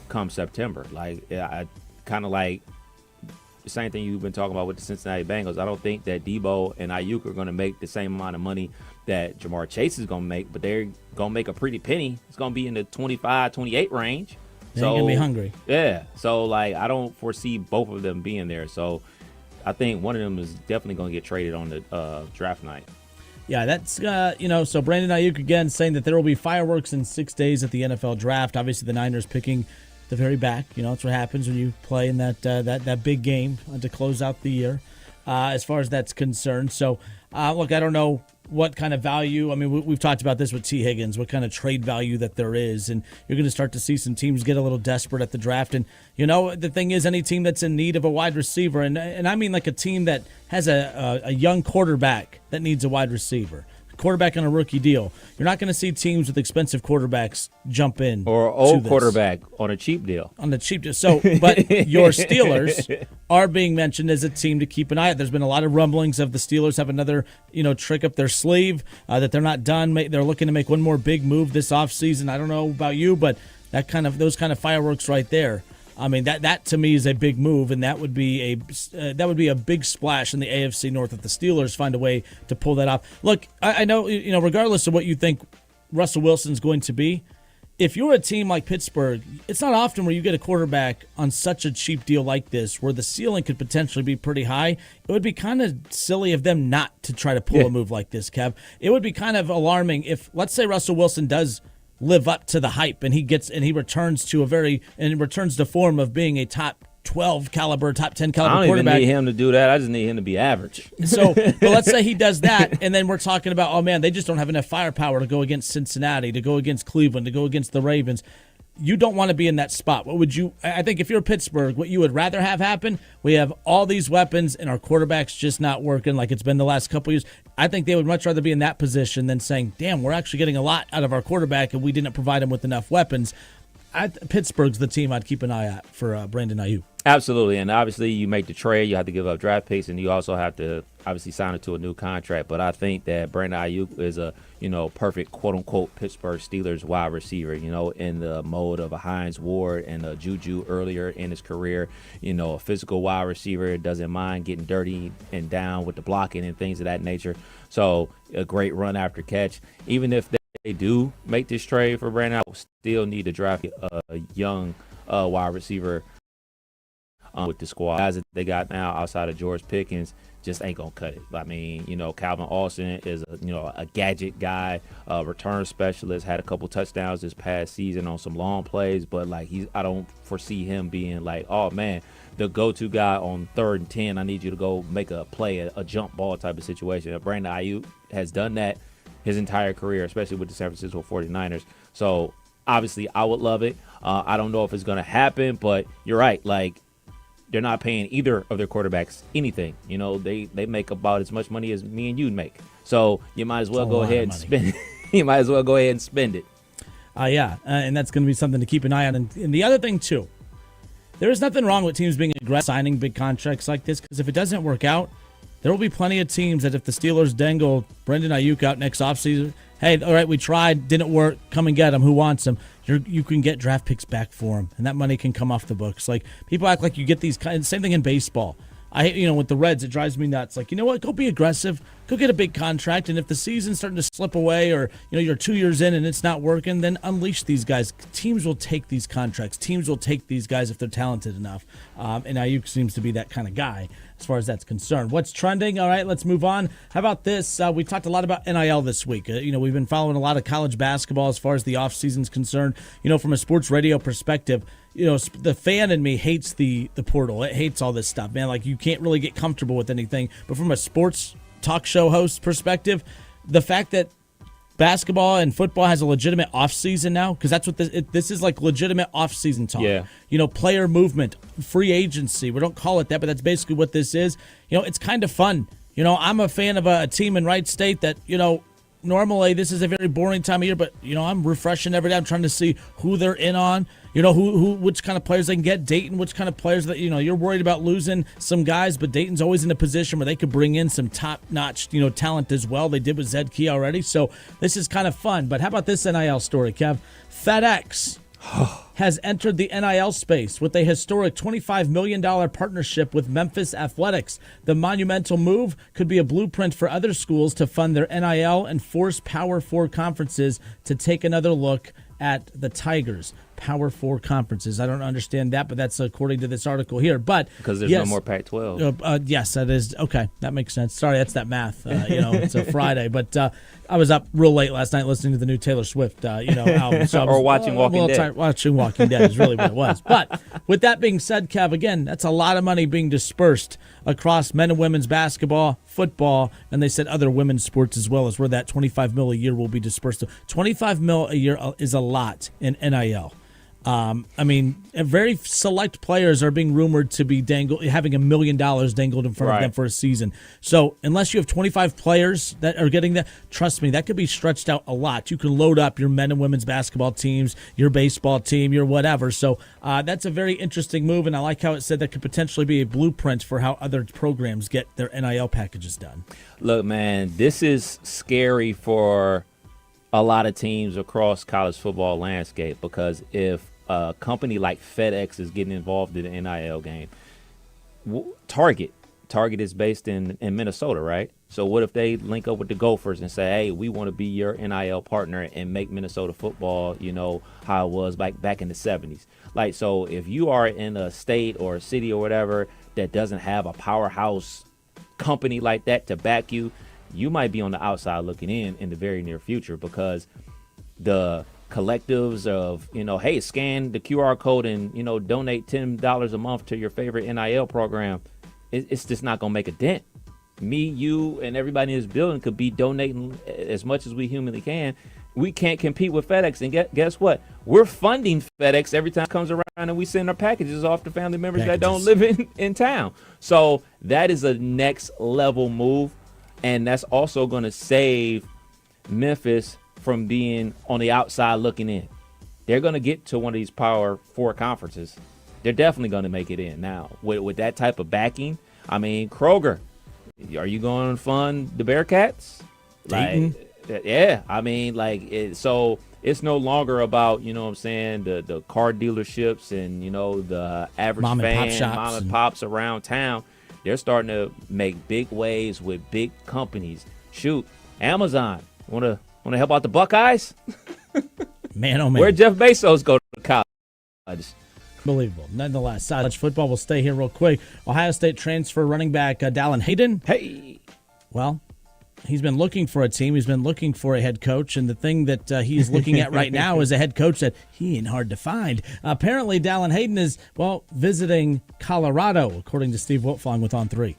come September. Like, I kind of like the same thing you've been talking about with the Cincinnati Bengals. I don't think that Debo and Ayuk are going to make the same amount of money that Jamar Chase is going to make, but they're going to make a pretty penny. It's going to be in the 25, 28 range. They're going to be hungry. Yeah. So, like, I don't foresee both of them being there. So, I think one of them is definitely going to get traded on the draft night. Yeah, that's, so Brandon Ayuk again saying that there will be fireworks in 6 days at the NFL draft. Obviously, the Niners picking the very back. That's what happens when you play in that big game to close out the year as far as that's concerned. So, look, I don't know what kind of value. I mean, we've talked about this with T. Higgins, what kind of trade value that there is. And you're going to start to see some teams get a little desperate at the draft. And, the thing is, any team that's in need of a wide receiver, and I mean like a team that has a young quarterback that needs a wide receiver, quarterback on a rookie deal. You're not going to see teams with expensive quarterbacks jump in. Or old quarterback on a cheap deal. On the cheap deal. So, but your Steelers are being mentioned as a team to keep an eye on. There's been a lot of rumblings of the Steelers have another, trick up their sleeve, that they're not done. They're looking to make one more big move this offseason. I don't know about you, but those kind of fireworks right there. I mean, that to me is a big move, and that would be a big splash in the AFC North if the Steelers find a way to pull that off. Look, I know, regardless of what you think Russell Wilson's going to be, if you're a team like Pittsburgh, it's not often where you get a quarterback on such a cheap deal like this where the ceiling could potentially be pretty high. It would be kind of silly of them not to try to pull a move like this, Kev. It would be kind of alarming if, let's say, Russell Wilson does live up to the hype and he returns to form of being a top 12 caliber, top 10 caliber quarterback. I don't quarterback. even need him to do that. I just need him to be average. So, but let's say he does that, and then we're talking about, oh man, they just don't have enough firepower to go against Cincinnati, to go against Cleveland, to go against the Ravens. You don't want to be in that spot. What would you? I think if you're Pittsburgh, what you would rather have happen, we have all these weapons and our quarterback's just not working like it's been the last couple of years. I think they would much rather be in that position than saying, damn, we're actually getting a lot out of our quarterback and we didn't provide him with enough weapons. Pittsburgh's the team I'd keep an eye out for Brandon Ayuk. Absolutely, and obviously you make the trade, you have to give up draft picks, and you also have to obviously sign it to a new contract. But I think that Brandon Ayuk is a perfect quote unquote Pittsburgh Steelers wide receiver. In the mode of a Hines Ward and a Juju earlier in his career. A physical wide receiver, doesn't mind getting dirty and down with the blocking and things of that nature. So a great run after catch. Even if they do make this trade for Brandon, I still need to draft a young wide receiver. With the squad guys that they got now outside of George Pickens just ain't gonna cut it. I mean, Calvin Austin is a gadget guy, return specialist, had a couple touchdowns this past season on some long plays, but I don't foresee him being like, oh man, the go-to guy on 3rd and 10. I need you to go make a play, a jump ball type of situation. Brandon Ayuk has done that his entire career, especially with the San Francisco 49ers. So obviously I would love it. I don't know if it's gonna happen, but you're right. They're not paying either of their quarterbacks anything. They make about as much money as me and you make. So you might as well go ahead and spend it. You might as well go ahead and spend it. And that's going to be something to keep an eye on. And the other thing, too, there is nothing wrong with teams being aggressive signing big contracts like this, because if it doesn't work out, there will be plenty of teams that if the Steelers dangle Brandon Ayuk out next offseason, hey, all right, we tried, didn't work, come and get him. Who wants him? You can get draft picks back for him, and that money can come off the books. People act like you get these same thing in baseball. With the Reds, it drives me nuts. You know what? Go be aggressive. Go get a big contract, and if the season's starting to slip away or, you're 2 years in and it's not working, then unleash these guys. Teams will take these contracts. Teams will take these guys if they're talented enough. And Ayuk seems to be that kind of guy as far as that's concerned. What's trending? All right, let's move on. How about this? We talked a lot about NIL this week. We've been following a lot of college basketball as far as the offseason's concerned. From a sports radio perspective, the fan in me hates the portal. It hates all this stuff, man. You can't really get comfortable with anything. But from a sports talk show host perspective, the fact that basketball and football has a legitimate offseason now, because that's what this is, legitimate offseason talk. Yeah. Player movement, free agency. We don't call it that, but that's basically what this is. It's kind of fun. I'm a fan of a team in Wright State that, normally this is a very boring time of year, but I'm refreshing every day. I'm trying to see who they're in on, which kind of players they can get. Dayton, which kind of players that you're worried about losing some guys, but Dayton's always in a position where they could bring in some top-notch talent as well. They did with Zed Key already, so this is kind of fun. But how about this NIL story, Kev? FedEx has entered the NIL space with a historic $25 million partnership with Memphis Athletics. The monumental move could be a blueprint for other schools to fund their NIL and force Power 4 conferences to take another look at the Tigers. Power 4 conferences. I don't understand that, but that's according to this article here. But because there's no more Pac-12. Yes, that is okay. That makes sense. Sorry, that's that math. It's a Friday, but I was up real late last night listening to the new Taylor Swift, album. So or watching Walking Dead. Watching Walking Dead is really what it was. But with that being said, Kev, again, that's a lot of money being dispersed across men and women's basketball, football, and they said other women's sports as well, as where that $25 million a year will be dispersed to. $25 million a year is a lot in NIL. Very select players are being rumored to be having $1 million dangled in front of them for a season. So unless you have 25 players that are getting that, trust me, that could be stretched out a lot. You can load up your men and women's basketball teams, your baseball team, your whatever. So that's a very interesting move, and I like how it said that could potentially be a blueprint for how other programs get their NIL packages done. Look, man, this is scary for a lot of teams across college football landscape, because if a company like FedEx is getting involved in the NIL game, Target Target is based in Minnesota, right? So what if they link up with the Gophers and say, hey, we want to be your NIL partner and make Minnesota football, how it was back in the 70s. Like, so if you are in a state or a city or whatever that doesn't have a powerhouse company like that to back you, you might be on the outside looking in the very near future, because the collectives of, hey, scan the QR code and, donate $10 a month to your favorite NIL program. It's just not going to make a dent. Me, you, and everybody in this building could be donating as much as we humanly can. We can't compete with FedEx. And guess what? We're funding FedEx every time it comes around, and we send our packages off to family members that don't live in town. So that is a next level move. And that's also going to save Memphis from being on the outside looking in. They're going to get to one of these Power 4 conferences. They're definitely going to make it in. Now, with that type of backing, I mean, Kroger, are you going to fund the Bearcats? Yeah, I mean, so it's no longer about, the car dealerships and, the average mom and pops around town. They're starting to make big waves with big companies. Shoot, Amazon, want to help out the Buckeyes? Man, oh man. Where'd Jeff Bezos go to college? Unbelievable. Nonetheless, college football will stay here real quick. Ohio State transfer running back Dallin Hayden. Hey. Well, he's been looking for a team. He's been looking for a head coach, and the thing that he's looking at right now is a head coach that he ain't hard to find. Apparently, Dallin Hayden is, visiting Colorado, according to Steve Wiltfong with On3.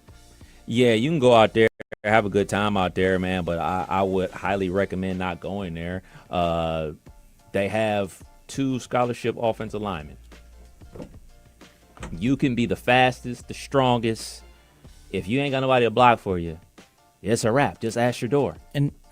Yeah, you can go out there, have a good time out there, man, but I would highly recommend not going there. They have 2 scholarship offensive linemen. You can be the fastest, the strongest. If you ain't got nobody to block for you, it's a wrap. Just ask your door.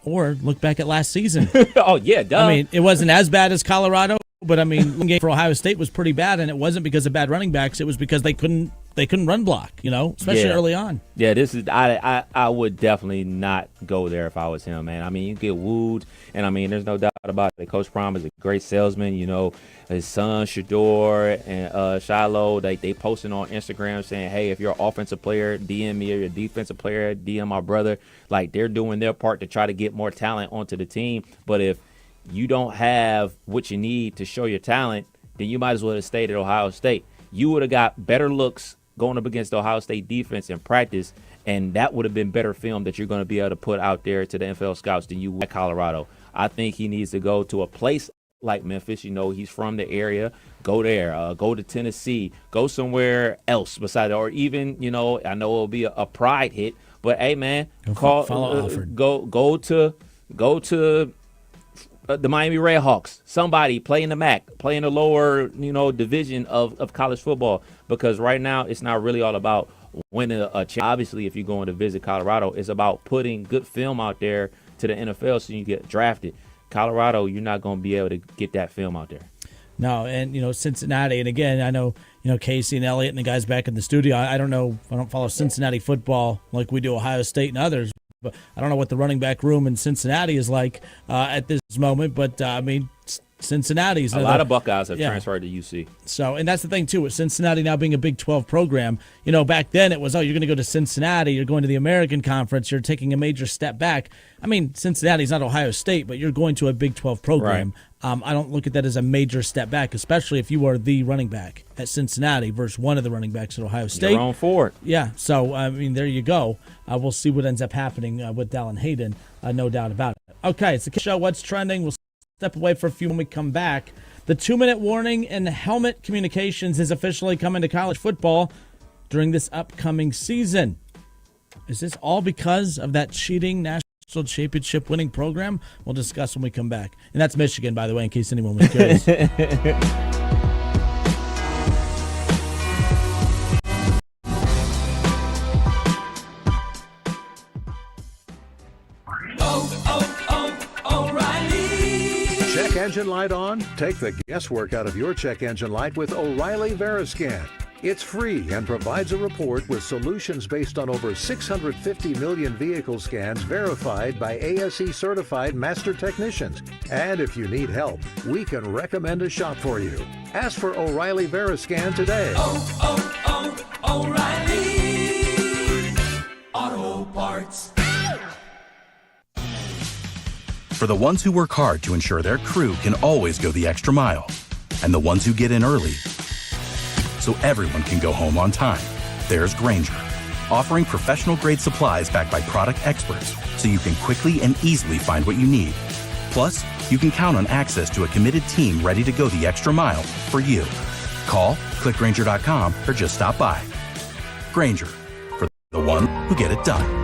Or look back at last season. Oh, yeah, duh. I mean, it wasn't as bad as Colorado, but I mean, the game for Ohio State was pretty bad, and it wasn't because of bad running backs. It was because they couldn't run block, especially early on. Yeah, I would definitely not go there if I was him, man. I mean, you get wooed, and I mean, there's no doubt about it. Coach Prime is a great salesman. His son Shador and Shiloh, they posting on Instagram saying, hey, if you're an offensive player, DM me, or you're a defensive player, DM my brother. Like, they're doing their part to try to get more talent onto the team. But if you don't have what you need to show your talent, then you might as well have stayed at Ohio State. You would have got better looks going up against the Ohio State defense in practice, and that would have been better film that you're going to be able to put out there to the NFL scouts than you would at Colorado. I think he needs to go to a place like Memphis. He's from the area. Go there. Go to Tennessee. Go somewhere else beside it. Or even, I know it'll be a pride hit, but hey, man, go to the Miami Redhawks. Somebody play in the MAC, play in the lower, division of college football, because right now it's not really all about winning a championship. Obviously, if you're going to visit Colorado, it's about putting good film out there to the NFL so you get drafted. Colorado, you're not going to be able to get that film out there. No, and, Cincinnati, and again, I know, Casey and Elliott and the guys back in the studio, I don't know, I don't follow Cincinnati football like we do Ohio State and others, but I don't know what the running back room in Cincinnati is like at this moment, but, Cincinnati's a lot of Buckeyes have transferred to UC. So, and that's the thing, too, with Cincinnati now being a Big 12 program. Back then it was, you're going to go to Cincinnati, you're going to the American Conference, you're taking a major step back. I mean, Cincinnati's not Ohio State, but you're going to a Big 12 program. Right. I don't look at that as a major step back, especially if you are the running back at Cincinnati versus one of the running backs at Ohio State. You're on for it. Yeah, so, there you go. We'll see what ends up happening with Dallin Hayden, no doubt about it. Okay, it's the show. What's trending? We'll step away for a few when we come back. The 2-minute warning and helmet communications is officially coming to college football during this upcoming season. Is this all because of that cheating national championship winning program? We'll discuss when we come back. And that's Michigan, by the way, in case anyone was curious. Check engine light on? Take the guesswork out of your check engine light with O'Reilly Veriscan. It's free and provides a report with solutions based on over 650 million vehicle scans verified by ASE certified master technicians. And if you need help, we can recommend a shop for you. Ask for O'Reilly Veriscan today. O'Reilly Auto Parts. For the ones who work hard to ensure their crew can always go the extra mile, and the ones who get in early so everyone can go home on time, there's Grainger, offering professional-grade supplies backed by product experts so you can quickly and easily find what you need. Plus, you can count on access to a committed team ready to go the extra mile for you. Call, click Grainger.com, or just stop by. Grainger, for the one who get it done.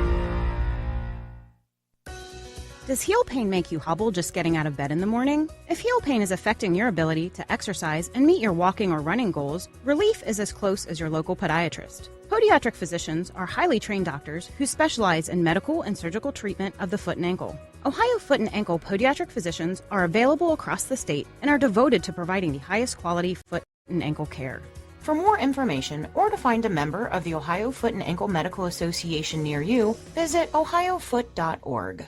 Does heel pain make you hobble just getting out of bed in the morning? If heel pain is affecting your ability to exercise and meet your walking or running goals, relief is as close as your local podiatrist. Podiatric physicians are highly trained doctors who specialize in medical and surgical treatment of the foot and ankle. Ohio Foot and Ankle podiatric physicians are available across the state and are devoted to providing the highest quality foot and ankle care. For more information or to find a member of the Ohio Foot and Ankle Medical Association near you, visit ohiofoot.org.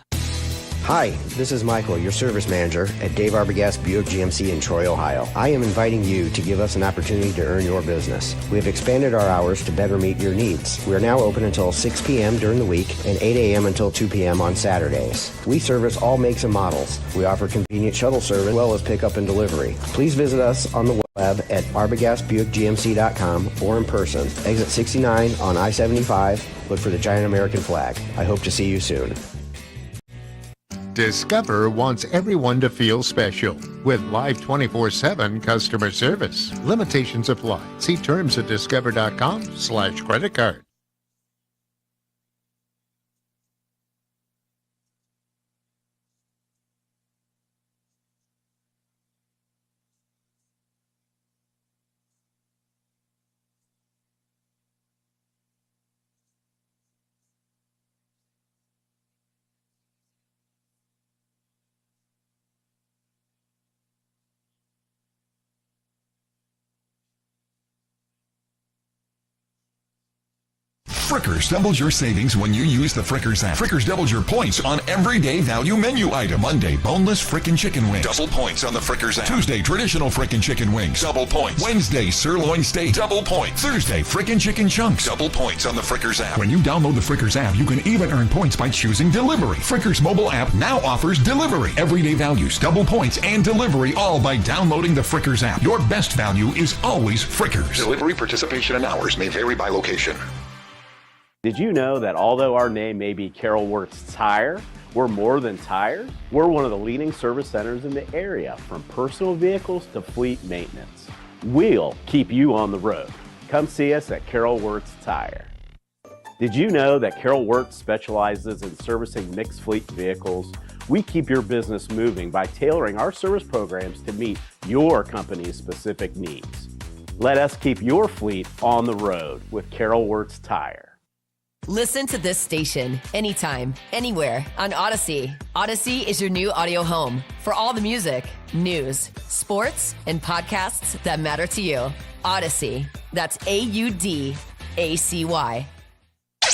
Hi, this is Michael, your service manager at Dave Arbogast Buick GMC in Troy, Ohio. I am inviting you to give us an opportunity to earn your business. We have expanded our hours to better meet your needs. We are now open until 6 p.m. during the week and 8 a.m. until 2 p.m. on Saturdays. We service all makes and models. We offer convenient shuttle service as well as pickup and delivery. Please visit us on the web at arbogastbuickgmc.com or in person. Exit 69 on I-75. Look for the giant American flag. I hope to see you soon. Discover wants everyone to feel special with live 24/7 customer service. Limitations apply. See terms at discover.com/credit card. Frickers doubles your savings when you use the Frickers app. Frickers doubles your points on everyday value menu item. Monday, boneless frickin' chicken wings. Double points on the Frickers app. Tuesday, traditional frickin' chicken wings. Double points. Wednesday, sirloin steak. Double points. Thursday, frickin' chicken chunks. Double points on the Frickers app. When you download the Frickers app, you can even earn points by choosing delivery. Frickers mobile app now offers delivery. Everyday values, double points, and delivery all by downloading the Frickers app. Your best value is always Frickers. Delivery participation and hours may vary by location. Did you know that although our name may be Carol Works Tire, we're more than tires? We're one of the leading service centers in the area, from personal vehicles to fleet maintenance. We'll keep you on the road. Come see us at Carol Works Tire. Did you know that Carol Works specializes in servicing mixed fleet vehicles? We keep your business moving by tailoring our service programs to meet your company's specific needs. Let us keep your fleet on the road with Carol Works Tire. Listen to this station anytime, anywhere on Odyssey. Odyssey is your new audio home for all the music, news, sports, and podcasts that matter to you. Odyssey. That's AUDACY.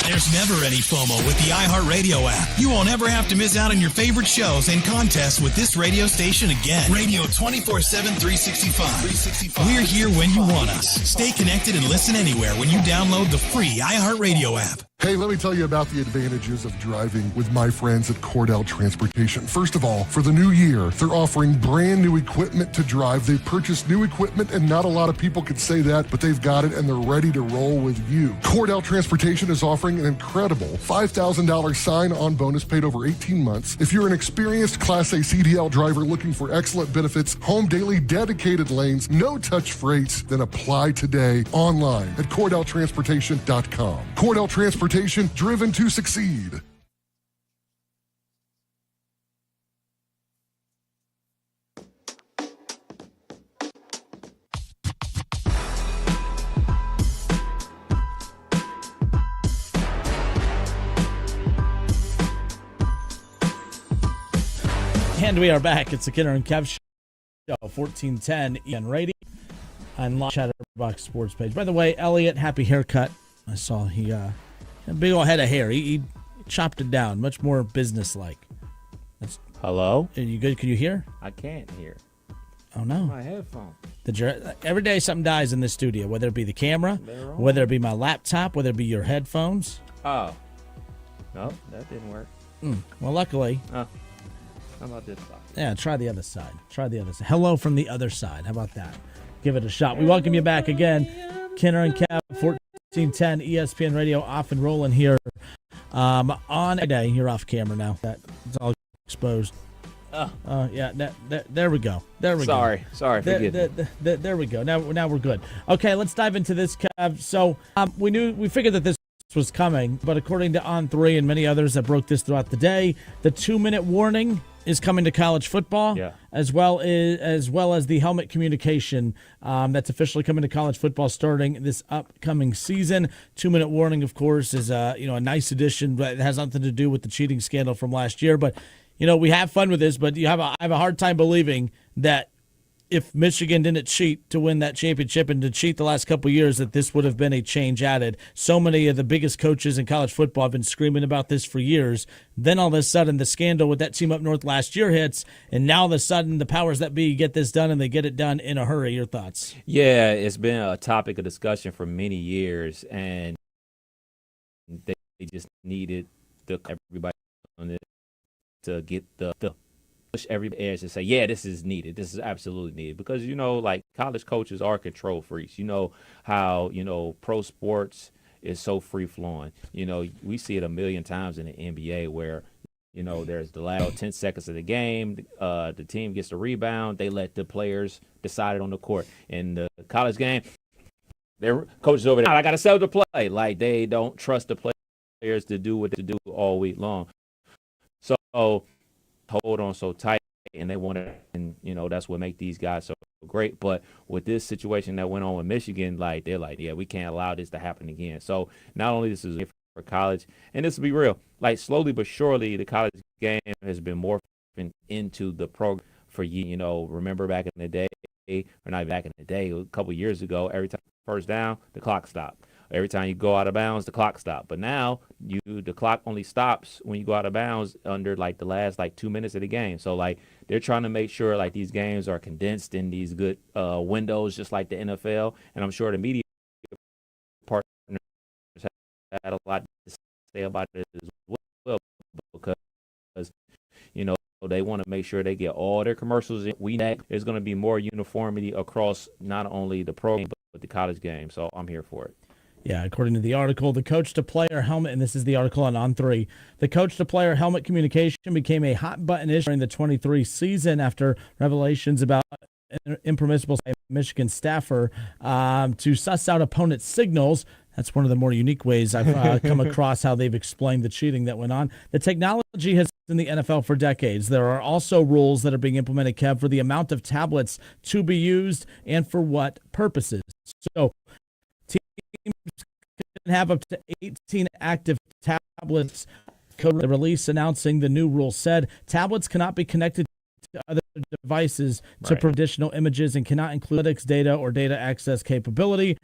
There's never any FOMO with the iHeartRadio app. You won't ever have to miss out on your favorite shows and contests with this radio station again. Radio 24/7, 365. We're here when you want us. Stay connected and listen anywhere when you download the free iHeartRadio app. Hey, let me tell you about the advantages of driving with my friends at Cordell Transportation. First of all, for the new year, they're offering brand new equipment to drive. They've purchased new equipment, and not a lot of people can say that, but they've got it, and they're ready to roll with you. Cordell Transportation is offering an incredible $5,000 sign-on bonus paid over 18 months. If you're an experienced Class A CDL driver looking for excellent benefits, home daily dedicated lanes, no-touch freights, then apply today online at CordellTransportation.com. Cordell Transportation, driven to succeed. And we are back. It's the Kidder and Kev Show, 1410 EN Radio on Chatterbox Sports page. By the way, Elliot, happy haircut. I saw he had a big old head of hair. He chopped it down, much more business-like. Hello? Are you good? Can you hear? I can't hear. Oh, no. My headphones. Every day something dies in this studio, whether it be the camera, whether it be my laptop, whether it be your headphones. Oh. Nope, that didn't work. Well, luckily. How about this side? Yeah, try the other side. Try the other side. Hello from the other side. How about that? Give it a shot. We welcome you back again. Kenner and Kev, 1410 ESPN Radio, off and rolling here. On a day, you're off camera now. That's all exposed. Yeah, there we go. There we go. Sorry. There we go. Now we're good. Okay, let's dive into this, Kev. So we figured that this was coming, but according to On3 and many others that broke this throughout the day, the 2-minute warning is coming to college football, as well as the helmet communication that's officially coming to college football starting this upcoming season. 2-minute warning, of course, is a nice addition, but it has nothing to do with the cheating scandal from last year. But we have fun with this, but I have a hard time believing that if Michigan didn't cheat to win that championship and to cheat the last couple of years, that this would have been a change added. So many of the biggest coaches in college football have been screaming about this for years. Then all of a sudden, the scandal with that team up north last year hits, and now all of a sudden, the powers that be get this done, and they get it done in a hurry. Your thoughts? Yeah, it's been a topic of discussion for many years, and they just needed everybody on it to get the push every edge to say, yeah, this is needed. This is absolutely needed because, like college coaches are control freaks. You know how, pro sports is so free flowing. We see it a million times in the NBA where, there's the last 10 seconds of the game. The team gets the rebound. They let the players decide it on the court. In the college game, their coaches over there, I got to sell the play. Like they don't trust the players to do what they do all week long. So hold on so tight, and they want to, and that's what make these guys so great. But with this situation that went on with Michigan, like they're like, yeah, we can't allow this to happen again. So not only this is for college, and this will be real, like slowly but surely, the college game has been morphing into the program for you. Remember back in the day, or not back in the day, a couple years ago, every time first down, the clock stopped. Every time you go out of bounds, the clock stops. But now the clock only stops when you go out of bounds under like the last 2 minutes of the game. So like they're trying to make sure like these games are condensed in these good windows, just like the NFL. And I'm sure the media partners had a lot to say about it as well because they want to make sure they get all their commercials in. There's going to be more uniformity across not only the program but the college game. So I'm here for it. Yeah, according to the article, the coach-to-player helmet, and this is the article on 3, the coach-to-player helmet communication became a hot-button issue during the 23 season after revelations about impermissible Michigan staffer to suss out opponent signals. That's one of the more unique ways I've come across how they've explained the cheating that went on. The technology has been in the NFL for decades. There are also rules that are being implemented, Kev, for the amount of tablets to be used and for what purposes. So teams can have up to 18 active tablets. The release announcing the new rule said tablets cannot be connected to other devices to provide additional images and cannot include analytics data or data access capability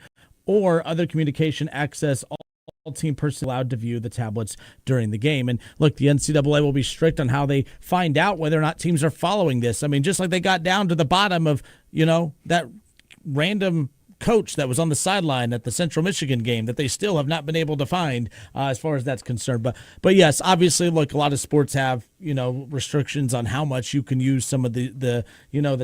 or other communication access. All team personnel allowed to view the tablets during the game. And look, the NCAA will be strict on how they find out whether or not teams are following this. I mean, just like they got down to the bottom of, that random coach that was on the sideline at the Central Michigan game that they still have not been able to find as far as that's concerned. But yes, obviously, look, a lot of sports have, restrictions on how much you can use some of the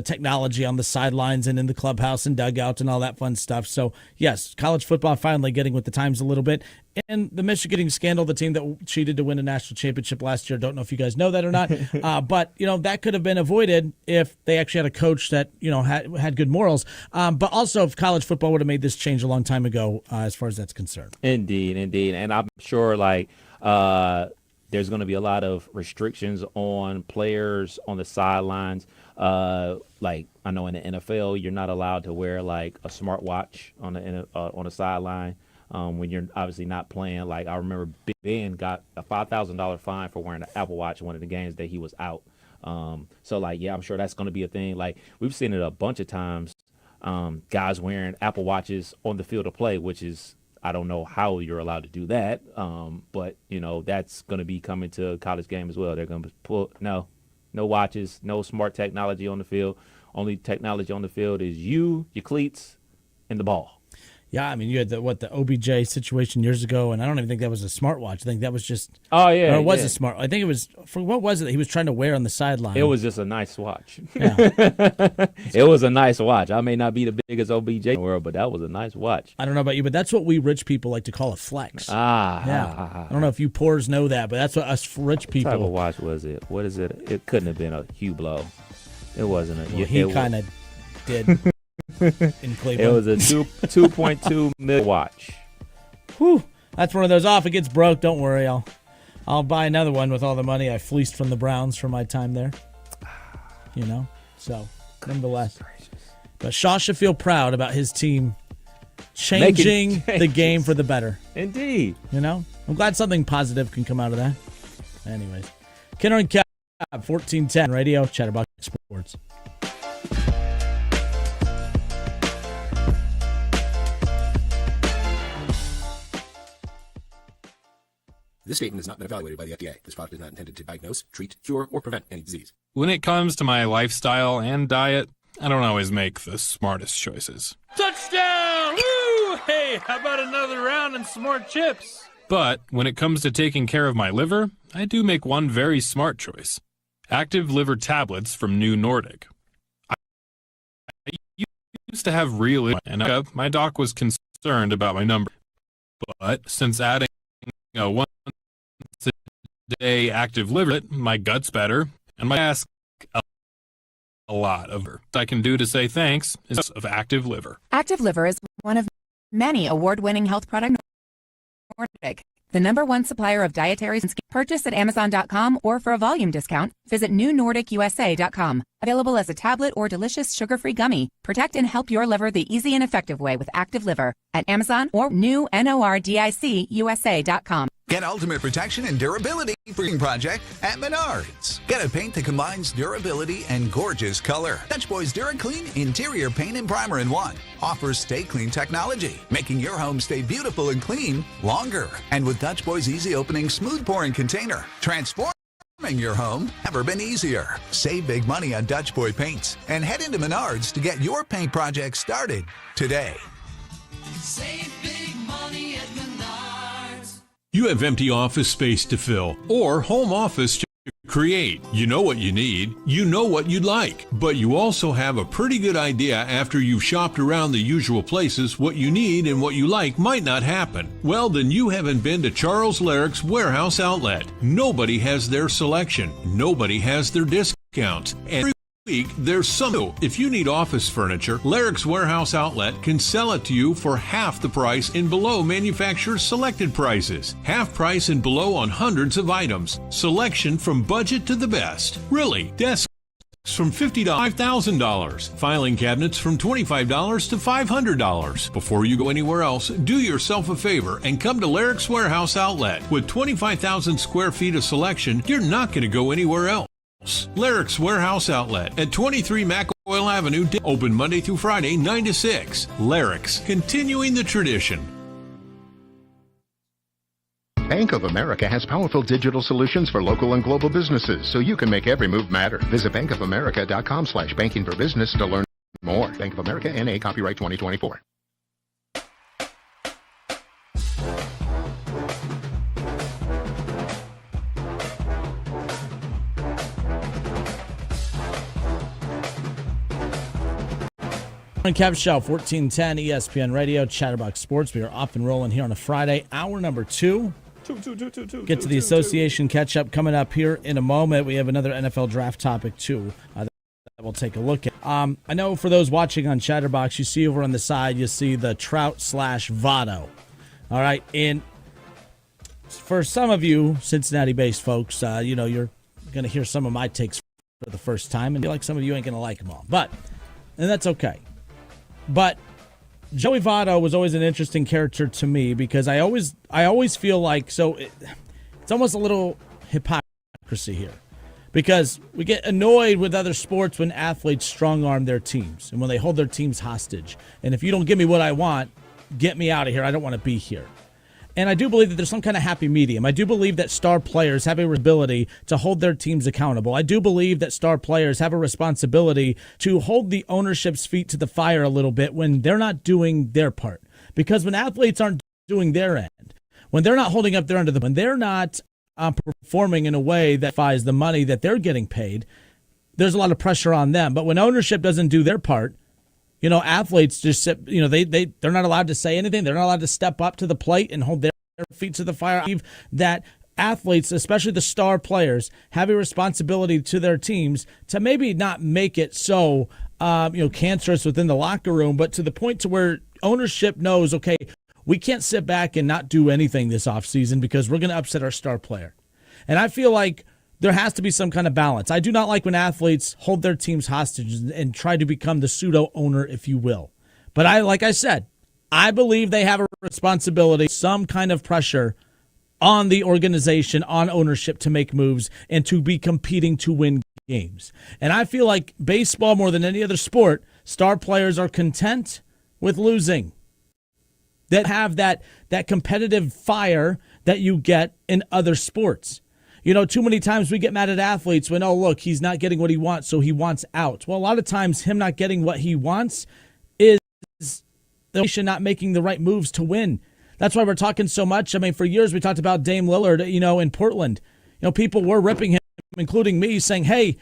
technology on the sidelines and in the clubhouse and dugouts and all that fun stuff. So yes, college football finally getting with the times a little bit. And the Michigan scandal, the team that cheated to win a national championship last year, don't know if you guys know that or not, but that could have been avoided if they actually had a coach that had good morals. But also, if college football would have made this change a long time ago, as far as that's concerned. Indeed, and I'm sure there's going to be a lot of restrictions on players on the sidelines. Like I know in the NFL, you're not allowed to wear like a smartwatch on the sideline. When you're obviously not playing. Like I remember Big Ben got a $5,000 fine for wearing an Apple Watch in one of the games that he was out. So I'm sure that's going to be a thing. Like we've seen it a bunch of times. Guys wearing Apple Watches on the field of play, which is, I don't know how you're allowed to do that. But that's going to be coming to a college game as well. They're going to pull no watches, no smart technology on the field. Only technology on the field is your cleats, and the ball. Yeah, I mean, you had the OBJ situation years ago, and I don't even think that was a smartwatch. I think that was just Oh yeah, or it was yeah. a smart. I think it was for what was it that he was trying to wear on the sideline? It was just a nice watch. Yeah. It was a nice watch. I may not be the biggest OBJ in the world, but that was a nice watch. I don't know about you, but that's what we rich people like to call a flex. Yeah. I don't know if you poors know that, but that's what us rich people. What type of watch was it? What is it? It couldn't have been a Hublot. It wasn't a. Well, he kind of did in Cleveland. It was a 2.2 million watch. Whew. That's one of those. If it gets broke, don't worry. I'll buy another one with all the money I fleeced from the Browns for my time there. You know, so nonetheless. But Shaw should feel proud about his team changing the game for the better. Indeed. You know, I'm glad something positive can come out of that. Anyways, Kenner and Cap, 1410 Radio, Chatterbox Sports. This statement has not been evaluated by the FDA. This product is not intended to diagnose, treat, cure, or prevent any disease. When it comes to my lifestyle and diet, I don't always make the smartest choices. Touchdown! Woo! Hey, how about another round and some more chips? But when it comes to taking care of my liver, I do make one very smart choice. Active liver tablets from New Nordic. I used to have real and my doc was concerned about my number. But since adding a once-a-day active liver, my gut's better, and my ask a lot of her. I can do to say thanks is of Active Liver. Active Liver is one of many award-winning health products. Nordic, the #1 supplier of dietary and skin. Purchase at Amazon.com or for a volume discount, visit NewNordicUSA.com. Available as a tablet or delicious sugar-free gummy. Protect and help your liver the easy and effective way with Active Liver at Amazon or NewNordicUSA.com. Get ultimate protection and durability for your project at Menards. Get a paint that combines durability and gorgeous color. Dutch Boy's DuraClean Interior Paint and Primer in one offers Stay Clean technology, making your home stay beautiful and clean longer. And with Dutch Boy's easy opening, smooth pouring container, transforming your home never been easier. Save big money on Dutch Boy paints and head into Menards to get your paint project started today. Save big money at Menards. You have empty office space to fill or home office to create. You know what you need. You know what you'd like. But you also have a pretty good idea after you've shopped around the usual places what you need and what you like might not happen. Well, then you haven't been to Charles Larrick's Warehouse Outlet. Nobody has their selection. Nobody has their discounts. And week, there's some. If you need office furniture, Larrick's Warehouse Outlet can sell it to you for half the price and below manufacturer's selected prices. Half price and below on hundreds of items. Selection from budget to the best. Really, desks from $50 to $5,000. Filing cabinets from $25 to $500. Before you go anywhere else, do yourself a favor and come to Larrick's Warehouse Outlet. With 25,000 square feet of selection, you're not going to go anywhere else. Larrick's Warehouse Outlet at 23 McOil Avenue, open Monday through Friday, 9 to 6. Larrick's, continuing the tradition. Bank of America has powerful digital solutions for local and global businesses, so you can make every move matter. Visit bankofamerica.com/banking for business to learn more. Bank of America, N.A., copyright 2024. Cap Show, 1410 ESPN Radio, Chatterbox Sports. We are off and rolling here on a Friday. Hour number 2. Get to the association catch-up coming up here in a moment. We have another NFL draft topic, too, that we'll take a look at. I know for those watching on Chatterbox, you see over on the side, you see the Trout / Votto. All right, and for some of you Cincinnati-based folks, you're going to hear some of my takes for the first time, and like some of you ain't going to like them all. And that's okay. But Joey Votto was always an interesting character to me because I always feel like it's almost a little hypocrisy here because we get annoyed with other sports when athletes strong-arm their teams and when they hold their teams hostage. And if you don't give me what I want, get me out of here. I don't want to be here. And I do believe that there's some kind of happy medium. I do believe that star players have a ability to hold their teams accountable. I do believe that star players have a responsibility to hold the ownership's feet to the fire a little bit when they're not doing their part. Because when athletes aren't doing their end, when they're not holding up their end of when they're not performing in a way that defies the money that they're getting paid, there's a lot of pressure on them. But when ownership doesn't do their part, athletes just sit, they're not allowed to say anything. They're not allowed to step up to the plate and hold their feet to the fire. That athletes, especially the star players, have a responsibility to their teams to maybe not make it so cancerous within the locker room, but to the point to where ownership knows, okay, we can't sit back and not do anything this offseason because we're going to upset our star player. And I feel like there has to be some kind of balance. I do not like when athletes hold their teams hostage and try to become the pseudo owner, if you will. But like I said, I believe they have a responsibility, some kind of pressure on the organization, on ownership to make moves and to be competing to win games. And I feel like baseball, more than any other sport, star players are content with losing. That have that competitive fire that you get in other sports. Too many times we get mad at athletes when, oh, look, he's not getting what he wants, so he wants out. Well, a lot of times him not getting what he wants is the nation not making the right moves to win. That's why we're talking so much. I mean, for years we talked about Dame Lillard, in Portland. People were ripping him, including me, saying, hey,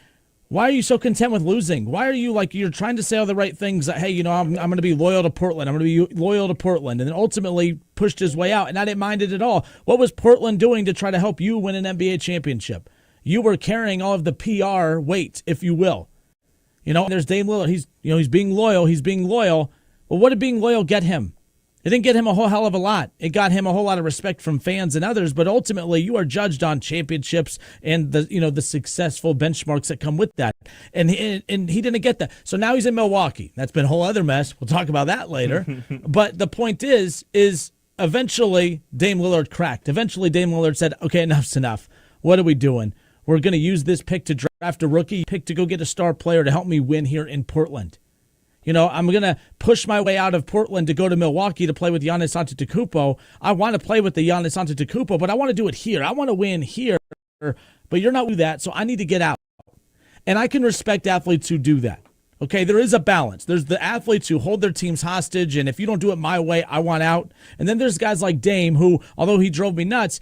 why are you so content with losing? Why are you you're trying to say all the right things that, hey, I'm going to be loyal to Portland. I'm going to be loyal to Portland. And then ultimately pushed his way out. And I didn't mind it at all. What was Portland doing to try to help you win an NBA championship? You were carrying all of the PR weight, if you will. There's Dame Lillard. He's being loyal. He's being loyal. Well, what did being loyal get him? It didn't get him a whole hell of a lot. It got him a whole lot of respect from fans and others, but ultimately you are judged on championships and the successful benchmarks that come with that. And he didn't get that. So now he's in Milwaukee. That's been a whole other mess. We'll talk about that later. But the point is eventually Dame Lillard cracked. Eventually Dame Lillard said, okay, enough's enough. What are we doing? We're going to use this pick to draft a rookie, pick to go get a star player to help me win here in Portland. I'm going to push my way out of Portland to go to Milwaukee to play with Giannis Antetokounmpo. I want to play with the Giannis Antetokounmpo, but I want to do it here. I want to win here, but you're not doing that, so I need to get out. And I can respect athletes who do that. Okay, there is a balance. There's the athletes who hold their teams hostage, and if you don't do it my way, I want out. And then there's guys like Dame who, although he drove me nuts,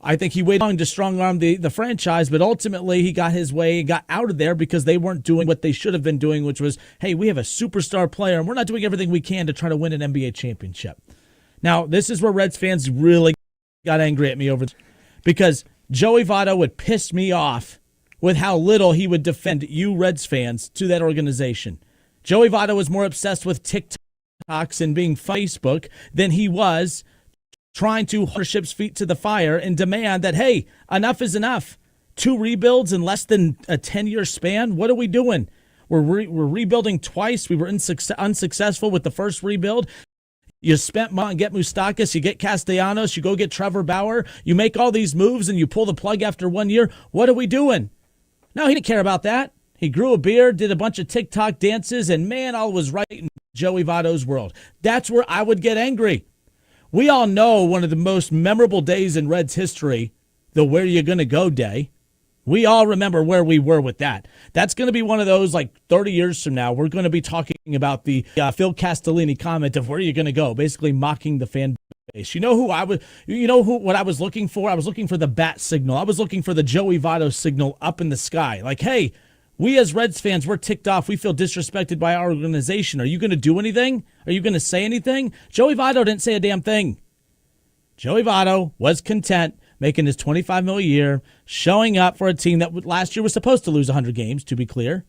I think he waited long to strong-arm the franchise, but ultimately he got his way and got out of there because they weren't doing what they should have been doing, which was, hey, we have a superstar player, and we're not doing everything we can to try to win an NBA championship. Now, this is where Reds fans really got angry at me over this, because Joey Votto would piss me off with how little he would defend you Reds fans to that organization. Joey Votto was more obsessed with TikToks and being Facebook than he was trying to hold ownership's feet to the fire and demand that, hey, enough is enough. 2 rebuilds in less than a 10-year span? What are we doing? We're rebuilding twice. We were unsuccessful with the first rebuild. You spent money and get Moustakas, you get Castellanos, you go get Trevor Bauer. You make all these moves and you pull the plug after 1 year. What are we doing? No, he didn't care about that. He grew a beard, did a bunch of TikTok dances, and man, all was right in Joey Votto's world. That's where I would get angry. We all know one of the most memorable days in Reds history, the Where You Gonna Go day. We all remember where we were with that. That's going to be one of those, 30 years from now, we're going to be talking about the Phil Castellini comment of where you're going to go, basically mocking the fan base. What I was looking for? I was looking for the bat signal. I was looking for the Joey Votto signal up in the sky. Hey, we as Reds fans, we're ticked off. We feel disrespected by our organization. Are you going to do anything? Are you going to say anything? Joey Votto didn't say a damn thing. Joey Votto was content making his $25 million a year, showing up for a team that last year was supposed to lose 100 games, to be clear.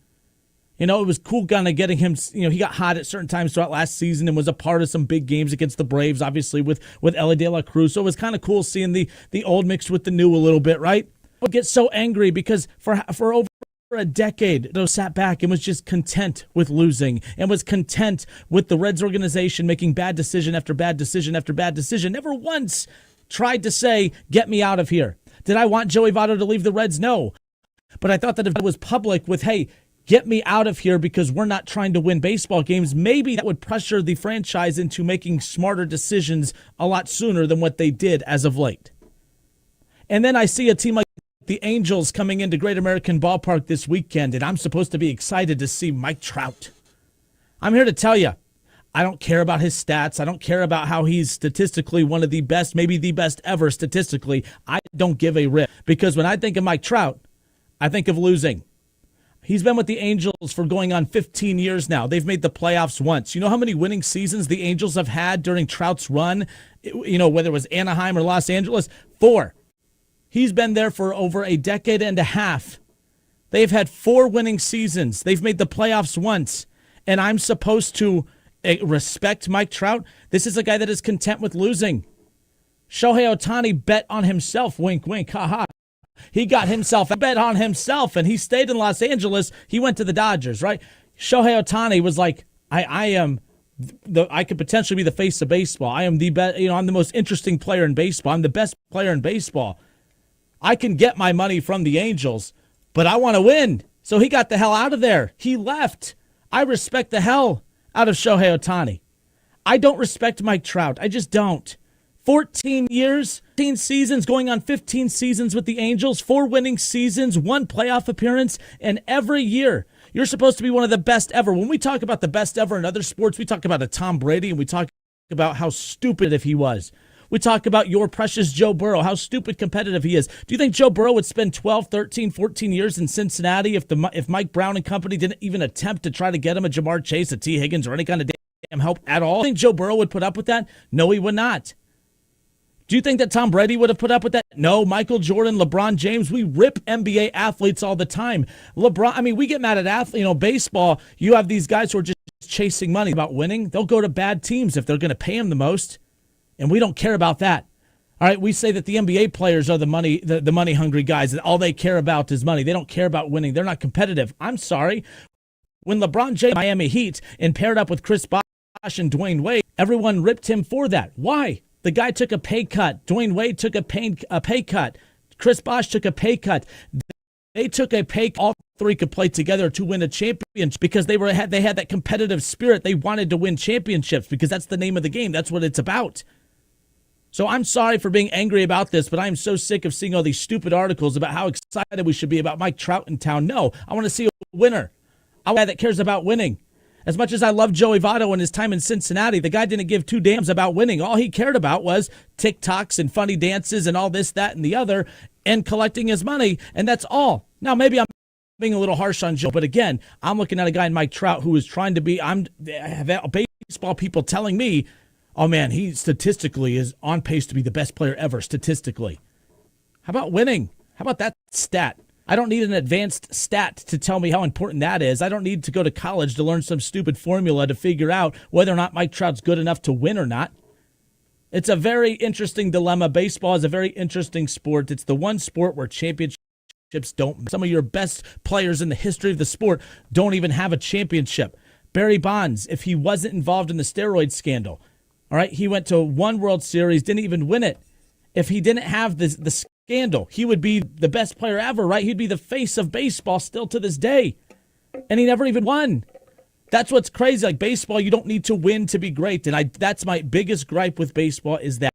It was cool kind of getting him, he got hot at certain times throughout last season and was a part of some big games against the Braves, obviously, with Elly De La Cruz. So it was kind of cool seeing the old mixed with the new a little bit, right? I get so angry because for over a decade, they sat back and was just content with losing and was content with the Reds organization making bad decision after bad decision after bad decision. Never once tried to say, get me out of here. Did I want Joey Votto to leave the Reds? No. But I thought that if it was public with, hey, get me out of here because we're not trying to win baseball games, maybe that would pressure the franchise into making smarter decisions a lot sooner than what they did as of late. And then I see a team like the Angels coming into Great American Ballpark this weekend, and I'm supposed to be excited to see Mike Trout. I'm here to tell you, I don't care about his stats. I don't care about how he's statistically one of the best, maybe the best ever statistically. I don't give a rip. Because when I think of Mike Trout, I think of losing. He's been with the Angels for going on 15 years now. They've made the playoffs once. You know how many winning seasons the Angels have had during Trout's run? You know, whether it was Anaheim or Los Angeles? 4. He's been there for over a decade and a half. They've had 4 winning seasons. They've made the playoffs once. And I'm supposed to respect Mike Trout? This is a guy that is content with losing. Shohei Ohtani bet on himself. Wink, wink, haha. He got himself a bet on himself, and he stayed in Los Angeles. He went to the Dodgers, right? Shohei Ohtani was like, I could potentially be the face of baseball. I am the best. You know, I'm the most interesting player in baseball. I'm the best player in baseball. I can get my money from the Angels, but I want to win. So he got the hell out of there. He left. I respect the hell out of Shohei Ohtani. I don't respect Mike Trout. I just don't. 14 years, 15 seasons, going on 15 seasons with the Angels, 4 winning seasons, 1 playoff appearance, and every year you're supposed to be one of the best ever. When we talk about the best ever in other sports, we talk about a Tom Brady, and we talk about how stupid if he was. We talk about your precious Joe Burrow, how stupid competitive he is. Do you think Joe Burrow would spend 12, 13, 14 years in Cincinnati if Mike Brown and company didn't even attempt to try to get him a Jamar Chase, a T. Higgins, or any kind of damn help at all? Do you think Joe Burrow would put up with that? No, he would not. Do you think that Tom Brady would have put up with that? No. Michael Jordan, LeBron James, we rip NBA athletes all the time. We get mad at baseball. You have these guys who are just chasing money about winning. They'll go to bad teams if they're going to pay them the most. And we don't care about that. All right, we say that the NBA players are the money-hungry guys, that all they care about is money. They don't care about winning. They're not competitive. I'm sorry. When LeBron James Miami Heat and paired up with Chris Bosh and Dwayne Wade, everyone ripped him for that. Why? The guy took a pay cut. Dwayne Wade took a pay cut. Chris Bosh took a pay cut. They took a pay cut. All 3 could play together to win a championship because they had that competitive spirit. They wanted to win championships because that's the name of the game. That's what it's about. So I'm sorry for being angry about this, but I'm so sick of seeing all these stupid articles about how excited we should be about Mike Trout in town. No, I want to see a winner. A guy that cares about winning. As much as I love Joey Votto and his time in Cincinnati, the guy didn't give 2 damns about winning. All he cared about was TikToks and funny dances and all this, that, and the other, and collecting his money, and that's all. Now, maybe I'm being a little harsh on Joe, but again, I'm looking at a guy in Mike Trout who is trying to be, I have baseball people telling me, oh man, he statistically is on pace to be the best player ever, statistically. How about winning? How about that stat? I don't need an advanced stat to tell me how important that is. I don't need to go to college to learn some stupid formula to figure out whether or not Mike Trout's good enough to win or not. It's a very interesting dilemma. Baseball is a very interesting sport. It's the one sport where championships don't. Some of your best players in the history of the sport don't even have a championship. Barry Bonds, if he wasn't involved in the steroid scandal, all right, he went to 1 World Series, didn't even win it. If he didn't have the scandal, he would be the best player ever, right? He'd be the face of baseball still to this day. And he never even won. That's what's crazy. Like baseball, you don't need to win to be great. And that's my biggest gripe with baseball is that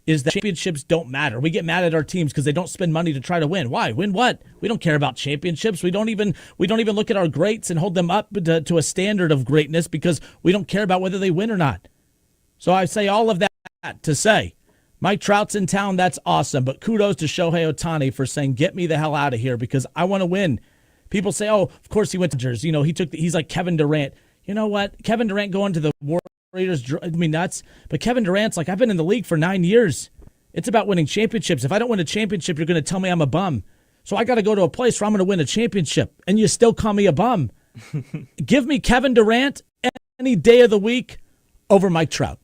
championships don't matter. We get mad at our teams because they don't spend money to try to win. Why? Win what? We don't care about championships. We don't even look at our greats and hold them up to a standard of greatness because we don't care about whether they win or not. So I say all of that to say, Mike Trout's in town, that's awesome. But kudos to Shohei Ohtani for saying, get me the hell out of here because I want to win. People say, oh, of course he went to Dodgers. You know, he's like Kevin Durant. You know what? Kevin Durant going to the Warriors drives me nuts. But Kevin Durant's like, I've been in the league for 9 years. It's about winning championships. If I don't win a championship, you're going to tell me I'm a bum. So I got to go to a place where I'm going to win a championship. And you still call me a bum. Give me Kevin Durant any day of the week over Mike Trout.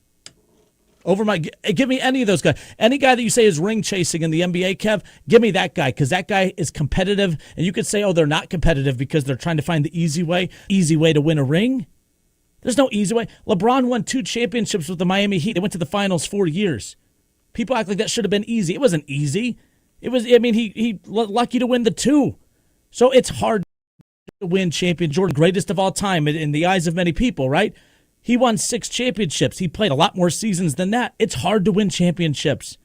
Give me any of those guys. Any guy that you say is ring chasing in the NBA, Kev, give me that guy because that guy is competitive. And you could say, oh, they're not competitive because they're trying to find the easy way to win a ring. There's no easy way. LeBron won 2 championships with the Miami Heat. They went to the finals 4 years. People act like that should have been easy. It wasn't easy. It was. I mean, he lucky to win the 2. So it's hard to win champion. Jordan, greatest of all time in the eyes of many people, right? He won 6 championships. He played a lot more seasons than that. It's hard to win championships.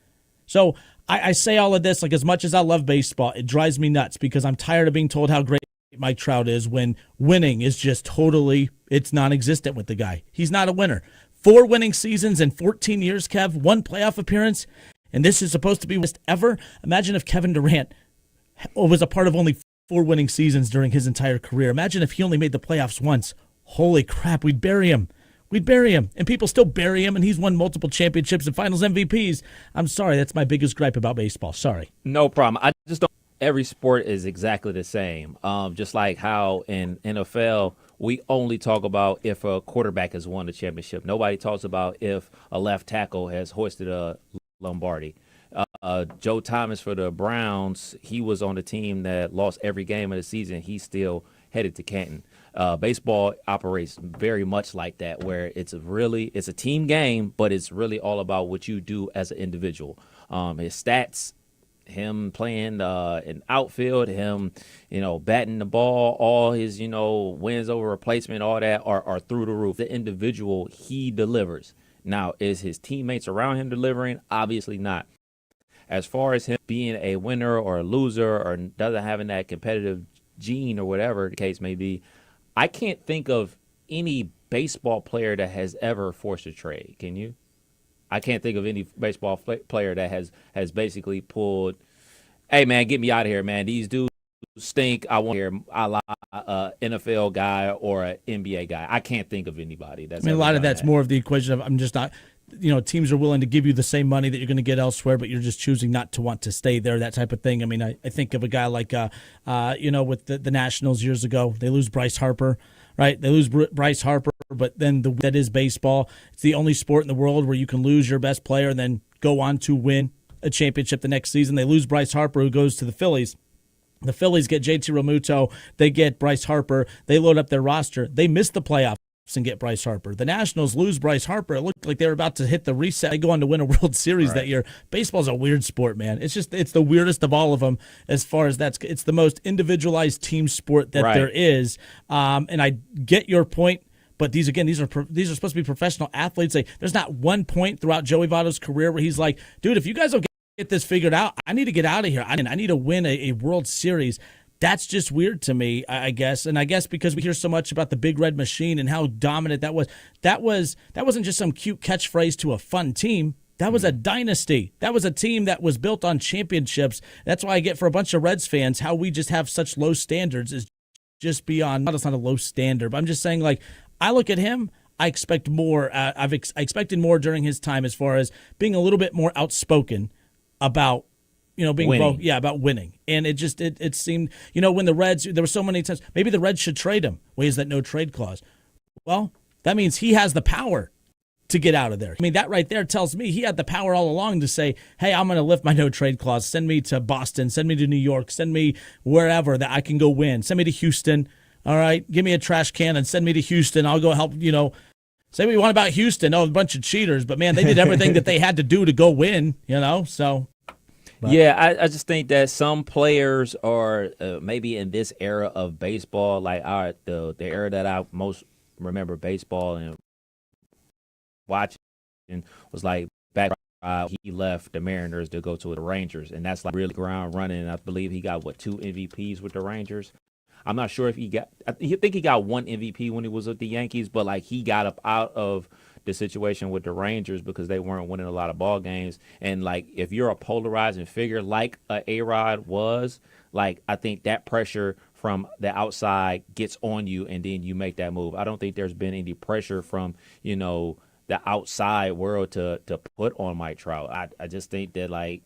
So I say all of this, like as much as I love baseball, it drives me nuts because I'm tired of being told how great Mike Trout is when winning is just totally, it's non-existent with the guy. He's not a winner. 4 winning seasons in 14 years, Kev, 1 playoff appearance, and this is supposed to be best ever. Imagine if Kevin Durant was a part of only 4 winning seasons during his entire career. Imagine if he only made the playoffs once. Holy crap, we'd bury him. We'd bury him, and people still bury him, and he's won multiple championships and finals MVPs. I'm sorry, that's my biggest gripe about baseball. Sorry. No problem. I just don't. Every sport is exactly the same. Just like how in NFL, we only talk about if a quarterback has won a championship. Nobody talks about if a left tackle has hoisted a Lombardi. Joe Thomas for the Browns, he was on the team that lost every game of the season. He's still headed to Canton. Baseball operates very much like that, where it's a team game, but it's really all about what you do as an individual. His stats, him playing in outfield, him, batting the ball, all his, wins over replacement, all that are through the roof. The individual, he delivers. Now, is his teammates around him delivering? Obviously not. As far as him being a winner or a loser or doesn't having that competitive gene or whatever the case may be, I can't think of any baseball player that has ever forced a trade. Can you? I can't think of any baseball player that has basically pulled, hey, man, get me out of here, man. These dudes stink. I want to hear a NFL guy or an NBA guy. I can't think of anybody. A lot of that's more of the equation of I'm just not, teams are willing to give you the same money that you're going to get elsewhere, but you're just choosing not to want to stay there, that type of thing. I think of a guy like, with the Nationals years ago, they lose Bryce Harper. Right, they lose Bryce Harper, but then that is baseball. It's the only sport in the world where you can lose your best player and then go on to win a championship the next season. They lose Bryce Harper, who goes to the Phillies. The Phillies get JT Realmuto. They get Bryce Harper. They load up their roster. They miss the playoffs and get Bryce Harper. The Nationals lose Bryce Harper. It looked like they were about to hit the reset. They go on to win a World Series that year. Baseball's a weird sport, man. It's the weirdest of all of them as far as it's the most individualized team sport that there is. And I get your point, but these are supposed to be professional athletes. There's not one point throughout Joey Votto's career where he's like, dude, if you guys don't get this figured out, I need to get out of here. I need to win a World Series. That's just weird to me, I guess. And I guess because we hear so much about the Big Red Machine and how dominant that was. That wasn't just some cute catchphrase to a fun team. That was a dynasty. That was a team that was built on championships. That's why I get for a bunch of Reds fans how we just have such low standards is just beyond. It's not a low standard, but I'm just saying, I look at him, I expect more. I expected more during his time as far as being a little bit more outspoken about being winning. About winning. And it seemed, when the Reds, there were so many times, maybe the Reds should trade him. Ways that no trade clause. Well, that means he has the power to get out of there. That right there tells me he had the power all along to say, hey, I'm going to lift my no trade clause. Send me to Boston. Send me to New York. Send me wherever that I can go win. Send me to Houston. All right, give me a trash can and send me to Houston. I'll go help, say what you want about Houston. Oh, a bunch of cheaters. But, man, they did everything that they had to do to go win, so. But. Yeah, I just think that some players are maybe in this era of baseball, the era that I most remember baseball and watching was back he left the Mariners to go to the Rangers, and that's really ground running. I believe he got 2 MVPs with the Rangers. I'm not sure if he got. I think he got 1 MVP when he was with the Yankees, but he got up out of the situation with the Rangers because they weren't winning a lot of ball games. And if you're a polarizing figure like A-Rod was, I think that pressure from the outside gets on you, and then you make that move. I don't think there's been any pressure from the outside world to put on Mike Trout. I just think that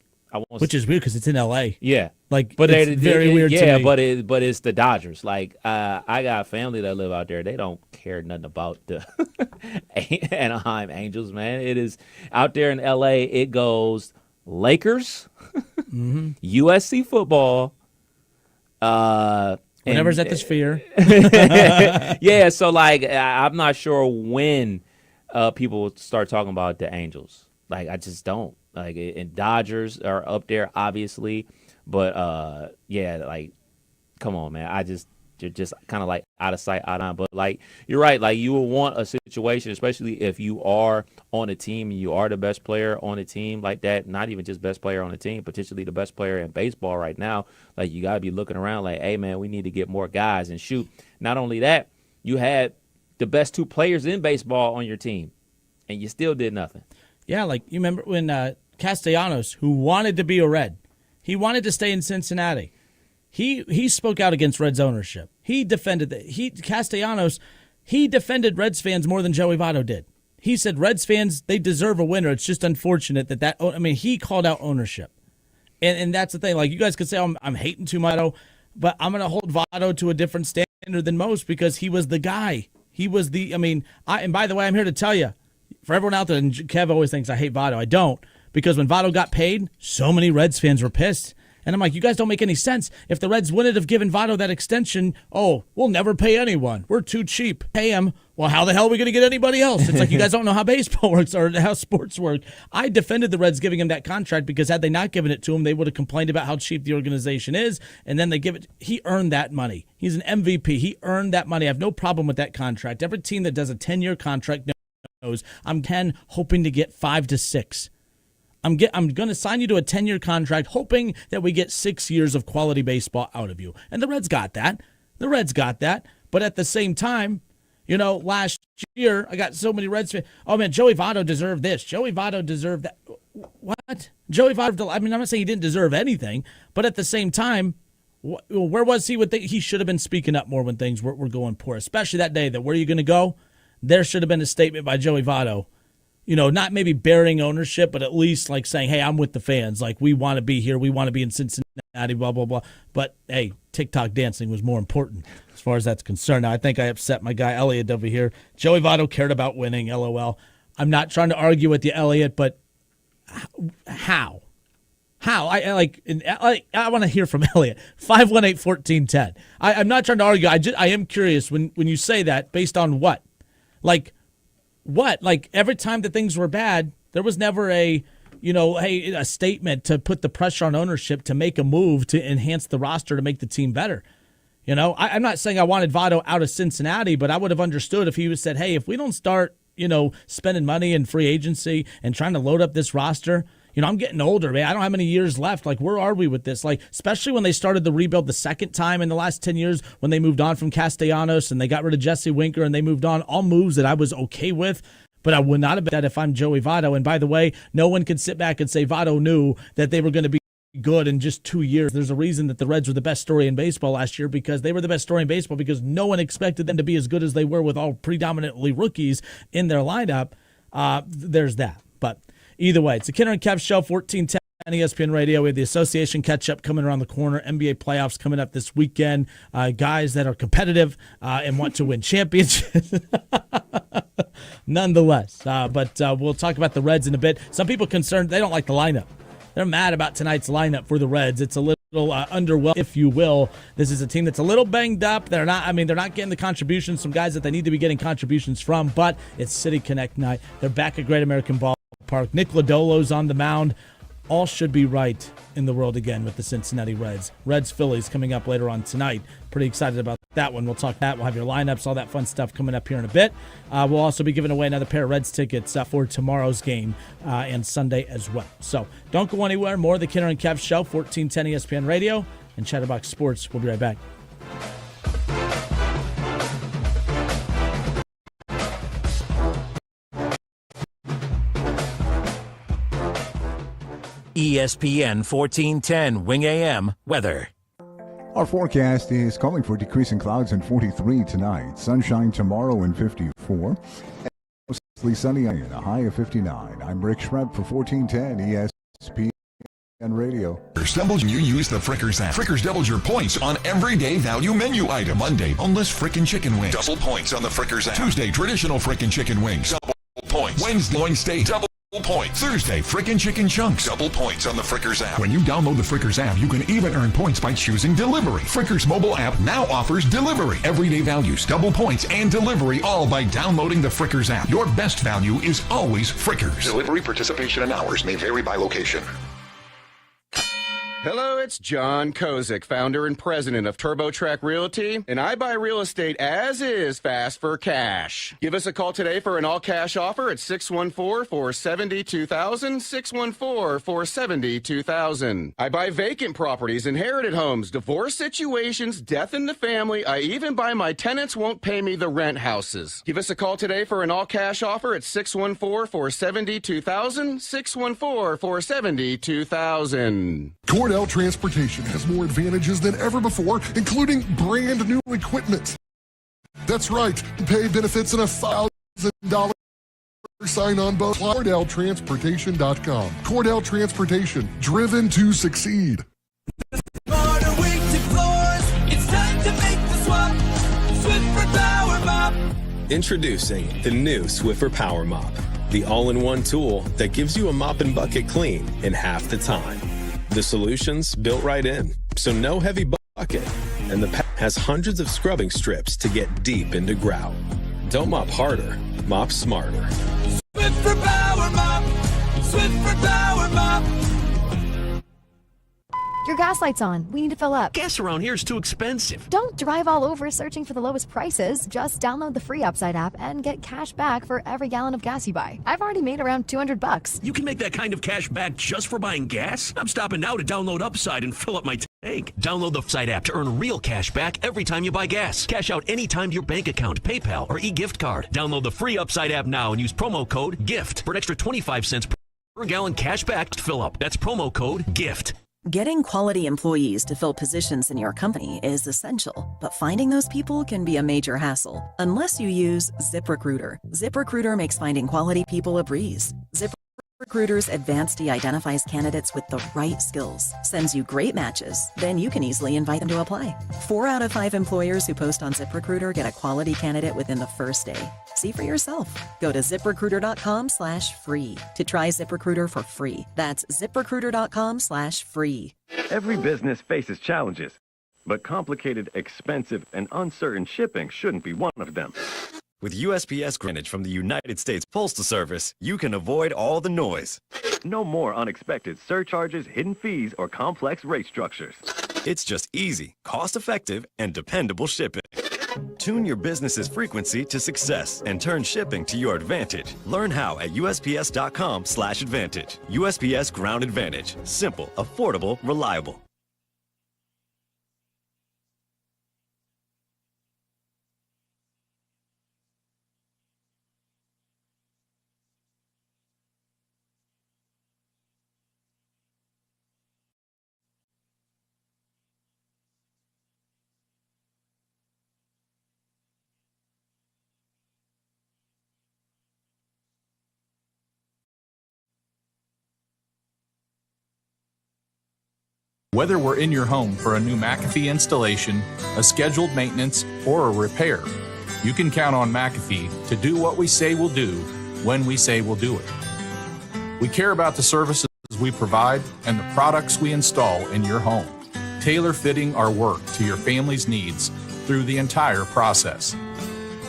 which is weird because it's in L.A. Yeah, but it's very weird. Yeah, to me. but it's the Dodgers. I got family that live out there. They don't care nothing about the Anaheim Angels, man. It is out there in L.A. It goes Lakers, USC football. Whenever's at the Sphere. Yeah, so I'm not sure when people will start talking about the Angels. I just don't. And Dodgers are up there, obviously. But, come on, man. You're just kind of out of sight, out of mind. But like you're right, like you will want a situation, especially if you are on a team and you are the best player on a team like that, not even just best player on a team, potentially the best player in baseball right now. Like you got to be looking around like, hey man, we need to get more guys and shoot. Not only that, you had the best 2 players in baseball on your team and you still did nothing. Yeah, like you remember when Castellanos, who wanted to be a Red, he wanted to stay in Cincinnati. He spoke out against Reds ownership. He defended Castellanos. He defended Reds fans more than Joey Votto did. He said Reds fans, they deserve a winner. It's just unfortunate he called out ownership, and that's the thing. Like you guys could say, I'm hating too much, but I'm gonna hold Votto to a different standard than most because he was the guy. He was the. And by the way, I'm here to tell you, for everyone out there, and Kev always thinks I hate Votto. I don't, because when Votto got paid, so many Reds fans were pissed. And I'm like, you guys don't make any sense. If the Reds wouldn't have given Votto that extension, we'll never pay anyone. We're too cheap. Pay him. Well, how the hell are we going to get anybody else? It's like you guys don't know how baseball works or how sports work. I defended the Reds giving him that contract because had they not given it to him, they would have complained about how cheap the organization is, and then they give it. He earned that money. He's an MVP. He earned that money. I have no problem with that contract. Every team that does a 10-year contract knows I'm hoping to get 5 to 6. I'm going to sign you to a 10-year contract hoping that we get 6 years of quality baseball out of you. And the Reds got that. But at the same time, last year I got so many Reds fans. Oh, man, Joey Votto deserved this. Joey Votto deserved that. What? Joey Votto, I'm not saying he didn't deserve anything, but at the same time, where was he? He should have been speaking up more when things were going poor, especially that day that where are you going to go? There should have been a statement by Joey Votto. Not maybe bearing ownership, but at least like saying, hey, I'm with the fans. Like, we want to be here. We want to be in Cincinnati, blah, blah, blah. But, hey, TikTok dancing was more important as far as that's concerned. Now, I think I upset my guy Elliot over here. Joey Votto cared about winning, LOL. I'm not trying to argue with you, Elliot, but how? I want to hear from Elliot. 518-1410. I'm not trying to argue. I am curious when you say that, based on what? What? Like every time that things were bad, there was never a statement to put the pressure on ownership to make a move to enhance the roster to make the team better. I'm not saying I wanted Votto out of Cincinnati, but I would have understood if he was said, hey, if we don't start, spending money in free agency and trying to load up this roster, I'm getting older, man. I don't have many years left. Like, where are we with this? Like, especially when they started the rebuild the second time in the last 10 years when they moved on from Castellanos and they got rid of Jesse Winker and they moved on. All moves that I was okay with, but I would not have bet that if I'm Joey Votto. And by the way, no one can sit back and say Votto knew that they were going to be good in just 2 years. There's a reason that the Reds were the best story in baseball last year, because they were the best story in baseball because no one expected them to be as good as they were with all predominantly rookies in their lineup. There's that. But either way, it's the Kinner and Kev Show, 1410 ESPN Radio. We have the association catch-up coming around the corner. NBA playoffs coming up this weekend. Guys that are competitive and want to win championships. Nonetheless. But we'll talk about the Reds in a bit. Some people concerned they don't like the lineup. They're mad about tonight's lineup for the Reds. It's a little underwhelming, if you will. This is a team that's a little banged up. They're not getting the contributions from guys that they need to be getting contributions from, but it's City Connect night. They're back at Great American Ballpark. Nick Lodolo's on the mound. All should be right in the world again with the Cincinnati Reds. Reds-Phillies coming up later on tonight. Pretty excited about that one. We'll talk that. We'll have your lineups, all that fun stuff coming up here in a bit. We'll also be giving away another pair of Reds tickets for tomorrow's game and Sunday as well. So don't go anywhere. More of the Kinner and Kev Show, 1410 ESPN Radio and Chatterbox Sports. We'll be right back. ESPN 1410 Wing AM weather. Our forecast is calling for decreasing clouds and 43 tonight. Sunshine tomorrow and 54. Mostly sunny and a high of 59. I'm Rick Schrepp for 1410 ESPN Radio. You use the Frickers app. Frickers doubles your points on everyday value menu item. Monday, boneless frickin' chicken wings. Double points on the Frickers app. Tuesday, traditional frickin' chicken wings. Double points. Wednesday, loin steak. Double points. Thursday, frickin' chicken chunks. Double points on the Frickers app. When you download the Frickers app, you can even earn points by choosing delivery. Frickers mobile app now offers delivery. Everyday values, double points, and delivery, all by downloading the Frickers app. Your best value is always Frickers. Delivery participation and hours may vary by location. Hello, it's John Kozik, founder and president of TurboTrack Realty, and I buy real estate as is fast for cash. Give us a call today for an all-cash offer at 614-470-2000, 614-470-2000. I buy vacant properties, inherited homes, divorce situations, death in the family. I even buy my tenants won't pay me the rent houses. Give us a call today for an all-cash offer at 614-470-2000, 614-470-2000. Cordell Transportation has more advantages than ever before, including brand new equipment. That's right, pay benefits and a $1,000 sign-on bonus. CordellTransportation.com. Cordell Transportation, driven to succeed. Smarter weighted floors. It's time to make the swap. Swiffer Power Mop. Introducing the new Swiffer Power Mop, the all-in-one tool that gives you a mop and bucket clean in half the time. The solution's built right in, so no heavy bucket, and the pack has hundreds of scrubbing strips to get deep into grout. Don't mop harder, mop smarter. Swiffer Power Mop. Swiffer Power Mop. Your gas light's on. We need to fill up. Gas around here is too expensive. Don't drive all over searching for the lowest prices. Just download the free Upside app and get cash back for every gallon of gas you buy. I've already made around $200. You can make that kind of cash back just for buying gas? I'm stopping now to download Upside and fill up my tank. Download the Upside app to earn real cash back every time you buy gas. Cash out anytime to your bank account, PayPal, or e-gift card. Download the free Upside app now and use promo code GIFT for an extra 25 cents per gallon cash back to fill up. That's promo code GIFT. Getting quality employees to fill positions in your company is essential, but finding those people can be a major hassle unless you use ZipRecruiter. ZipRecruiter makes finding quality people a breeze. ZipRecruiter's advanced identifies candidates with the right skills, sends you great matches, then you can easily invite them to apply. 4 out of 5 employers who post on ZipRecruiter get a quality candidate within the first day. See for yourself. Go to ZipRecruiter.com/free to try ZipRecruiter for free. That's ZipRecruiter.com/free. Every business faces challenges, but complicated, expensive, and uncertain shipping shouldn't be one of them. With USPS Greenwich from the United States Postal Service, you can avoid all the noise. No more unexpected surcharges, hidden fees, or complex rate structures. It's just easy, cost-effective, and dependable shipping. Tune your business's frequency to success and turn shipping to your advantage. Learn how at USPS.com/advantage. USPS Ground Advantage. Simple, affordable, reliable. Whether we're in your home for a new McAfee installation, a scheduled maintenance, or a repair, you can count on McAfee to do what we say we'll do when we say we'll do it. We care about the services we provide and the products we install in your home, tailor-fitting our work to your family's needs through the entire process.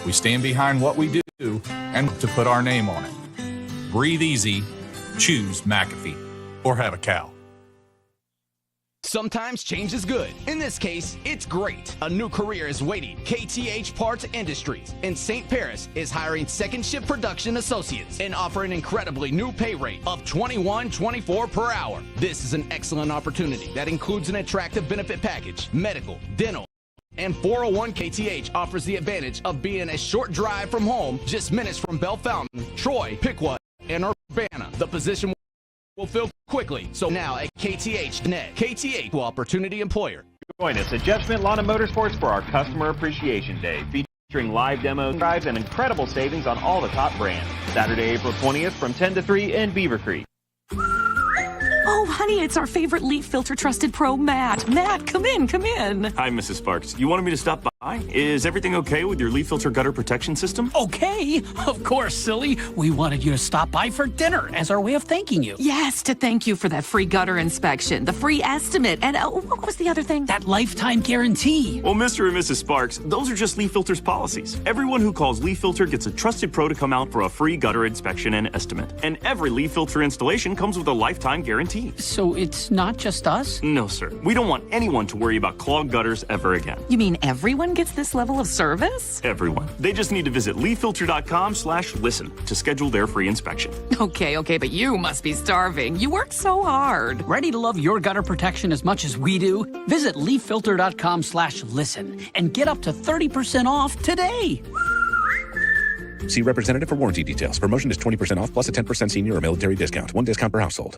We stand behind what we do and to put our name on it. Breathe easy, choose McAfee, or have a cow. Sometimes change is good. In this case, it's great. A new career is waiting. KTH Parts Industries in St. Paris is hiring second shift production associates and offering an incredibly new pay rate of $21.24 per hour. This is an excellent opportunity that includes an attractive benefit package, medical, dental, and 401 KTH offers the advantage of being a short drive from home, just minutes from Bell Fountain, Troy, Piqua, and Urbana. The position will fill quickly. So now at KTH.net, KTH Equal Opportunity Employer. Join us at Judgment Lawn and Motorsports for our Customer Appreciation Day, featuring live demos, drives, and incredible savings on all the top brands. Saturday, April 20th from 10 to 3 in Beaver Creek. Oh, honey, it's our favorite leaf filter trusted pro, Matt. Matt, come in, come in. Hi, Mrs. Sparks. You wanted me to stop by? Hi, is everything okay with your leaf filter gutter protection system? Okay, of course, silly. We wanted you to stop by for dinner as our way of thanking you. Yes, to thank you for that free gutter inspection, the free estimate, and what was the other thing? That lifetime guarantee. Well, Mr. and Mrs. Sparks, those are just Leaf Filter's policies. Everyone who calls Leaf Filter gets a trusted pro to come out for a free gutter inspection and estimate. And every Leaf Filter installation comes with a lifetime guarantee. So it's not just us? No, sir. We don't want anyone to worry about clogged gutters ever again. You mean everyone gets this level of service? Everyone. They just need to visit leaffilter.com/listen to schedule their free inspection. Okay, but you must be starving. You work so hard. Ready to love your gutter protection as much as we do? Visit leaffilter.com/listen and get up to 30% off today. See representative for warranty details. Promotion is 20% off plus a 10% senior or military discount. One discount per household.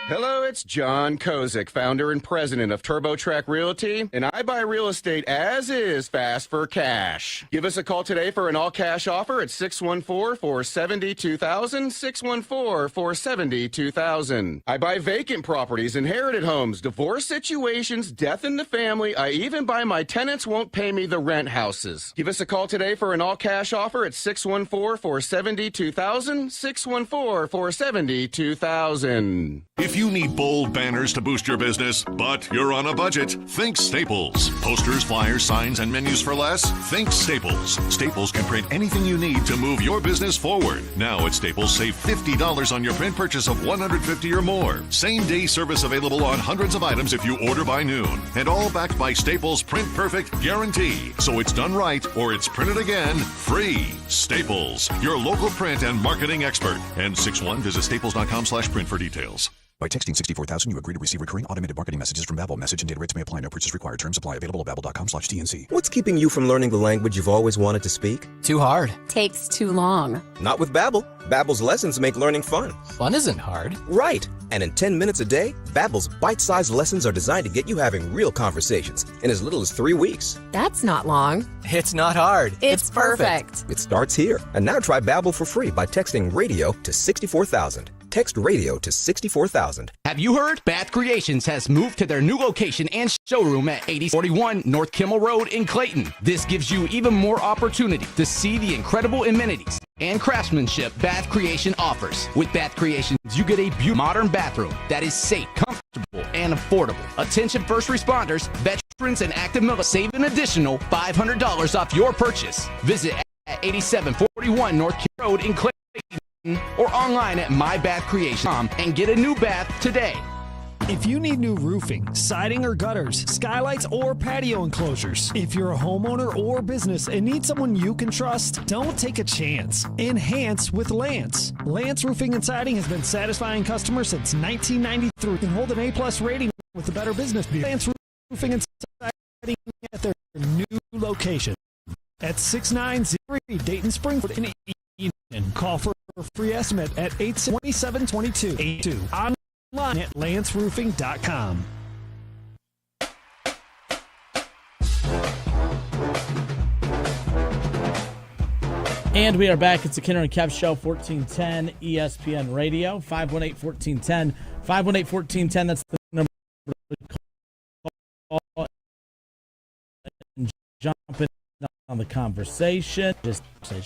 Hello, it's John Kozik, founder and president of TurboTrack Realty, and I buy real estate as is fast for cash. Give us a call today for an all-cash offer at 614-470-2000, 614-470-2000. I buy vacant properties, inherited homes, divorce situations, death in the family. I even buy my tenants won't pay me the rent houses. Give us a call today for an all-cash offer at 614-470-2000, 614-470-2000. If you need bold banners to boost your business, but you're on a budget, think Staples. Posters, flyers, signs, and menus for less? Think Staples. Staples can print anything you need to move your business forward. Now at Staples, save $50 on your print purchase of $150 or more. Same-day service available on hundreds of items if you order by noon. And all backed by Staples' Print Perfect guarantee. So it's done right or it's printed again free. Staples, your local print and marketing expert. And 61, visit staples.com/print for details. By texting 64,000, you agree to receive recurring automated marketing messages from Babbel. Message and data rates may apply. No purchase required. Terms apply. Available at babbel.com/TNC. What's keeping you from learning the language you've always wanted to speak? Too hard. Takes too long. Not with Babbel. Babbel's lessons make learning fun. Fun isn't hard. Right. And in 10 minutes a day, Babbel's bite-sized lessons are designed to get you having real conversations in as little as 3 weeks. That's not long. It's not hard. It's perfect. It starts here. And now try Babbel for free by texting radio to 64,000. Text radio to 64,000. Have you heard? Bath Creations has moved to their new location and showroom at 8041 North Kimmel Road in Clayton. This gives you even more opportunity to see the incredible amenities and craftsmanship Bath Creation offers. With Bath Creations, you get a beautiful modern bathroom that is safe, comfortable, and affordable. Attention first responders, veterans, and active military. Save an additional $500 off your purchase. Visit at 8741 North Kimmel Road in Clayton or online at mybathcreation.com and get a new bath today. If you need new roofing, siding or gutters, skylights or patio enclosures, if you're a homeowner or business and need someone you can trust, don't take a chance. Enhance with Lance. Lance Roofing and Siding has been satisfying customers since 1993 and hold an A+ rating with the Better Business Bureau. Lance Roofing and Siding at their new location at 690 Dayton Springfield in Eden. Call for a free estimate at 827-2282. Online at lanceroofing.com. And we are back. It's the Kinner and Kev Show, 1410 ESPN Radio, 518-1410. 518-1410, that's the number to call and jump in on the conversation. But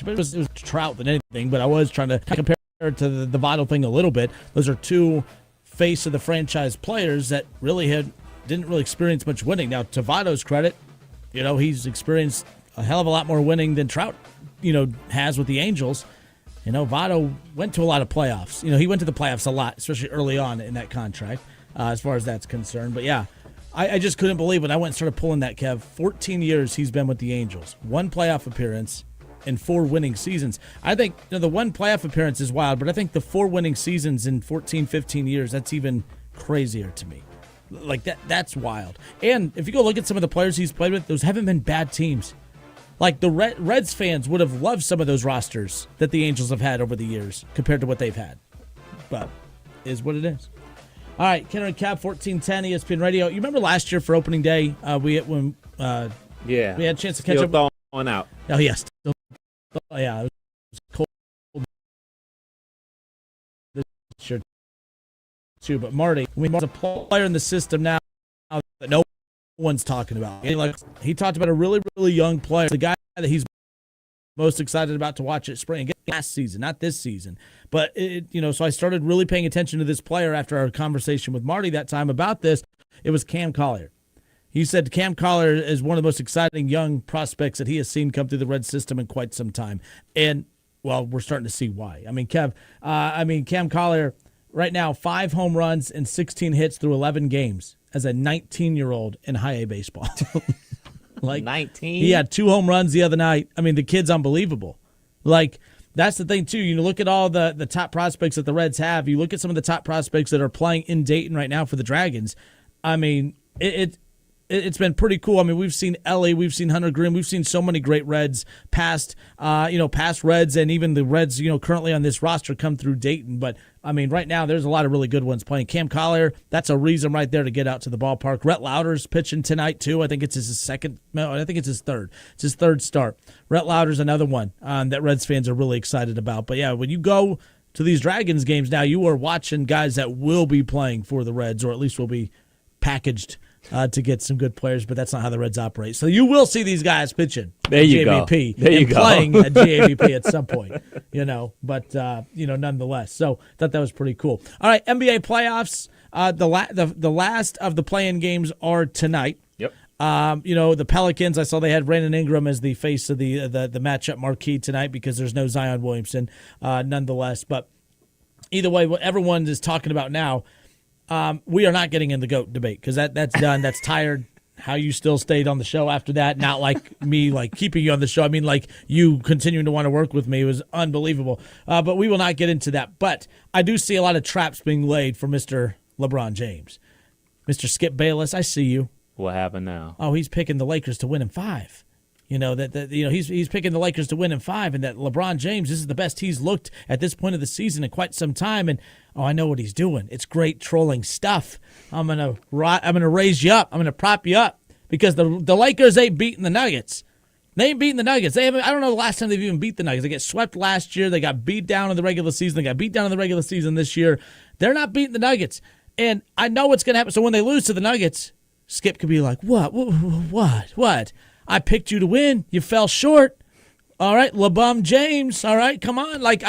it was Trout than anything, but I was trying to compare it to the Votto thing a little bit. Those are two face of the franchise players that really didn't really experience much winning. Now, to Votto's credit, he's experienced a hell of a lot more winning than Trout, has with the Angels. Votto went to a lot of playoffs. He went to the playoffs a lot, especially early on in that contract, as far as that's concerned. But yeah, I just couldn't believe when I went and started pulling that, Kev. 14 years he's been with the Angels. 1 playoff appearance and 4 winning seasons. I think the 1 playoff appearance is wild, but I think the 4 winning seasons in 14, 15 years, that's even crazier to me. Like that's wild. And if you go look at some of the players he's played with, those haven't been bad teams. Like the Reds fans would have loved some of those rosters that the Angels have had over the years compared to what they've had. But it is what it is. All right, Kenner and Cap, 1410 ESPN Radio. You remember last year for opening day, we had a chance to catch up. On out. Oh yes. Yeah, it was cold this year too. But Marty, there's a player in the system now that one's talking about. And like he talked about a really, really young player, the guy that he's most excited about to watch at spring. Last season, not this season. But, so I started really paying attention to this player after our conversation with Marty that time about this. It was Cam Collier. He said Cam Collier is one of the most exciting young prospects that he has seen come through the Red system in quite some time. And, well, we're starting to see why. I mean, Cam Collier, right now, 5 home runs and 16 hits through 11 games as a 19-year-old in high A baseball. Like 19? He had 2 home runs the other night. I mean, the kid's unbelievable. Like, that's the thing, too. You look at all the top prospects that the Reds have. You look at some of the top prospects that are playing in Dayton right now for the Dragons. I mean, it's been pretty cool. I mean, we've seen Ellie, we've seen Hunter Green, we've seen so many great Reds past Reds, and even the Reds, currently on this roster come through Dayton. But I mean, right now there's a lot of really good ones playing. Cam Collier, that's a reason right there to get out to the ballpark. Rhett Lauder's pitching tonight too. I think it's his second. No, I think it's his third. It's his third start. Rhett Lauder's another one that Reds fans are really excited about. But yeah, when you go to these Dragons games now, you are watching guys that will be playing for the Reds, or at least will be packaged to get some good players, but that's not how the Reds operate. So you will see these guys pitching there at you GABP go. There you and go. playing at GABP at some point, but nonetheless. So I thought that was pretty cool. All right, NBA playoffs. The last of the play-in games are tonight. Yep. The Pelicans, I saw they had Brandon Ingram as the face of the matchup marquee tonight because there's no Zion Williamson nonetheless. But either way, what everyone is talking about now, we are not getting in the GOAT debate because that's done. That's tired. How you still stayed on the show after that, not like me keeping you on the show. I mean, like you continuing to want to work with me. It was unbelievable. But we will not get into that. But I do see a lot of traps being laid for Mr. LeBron James. Mr. Skip Bayless, I see you. What happened now? Oh, he's picking the Lakers to win in 5. He's picking the Lakers to win in 5, and that LeBron James, this is the best he's looked at this point of the season in quite some time. And I know what he's doing. It's great trolling stuff. I'm gonna raise you up. I'm gonna prop you up because the Lakers ain't beating the Nuggets. They ain't beating the Nuggets. I don't know the last time they've even beat the Nuggets. They get swept last year. They got beat down in the regular season. They got beat down in the regular season this year. They're not beating the Nuggets, and I know what's gonna happen. So when they lose to the Nuggets, Skip could be like, What? I picked you to win. You fell short. All right, LeBron James. All right, come on. Like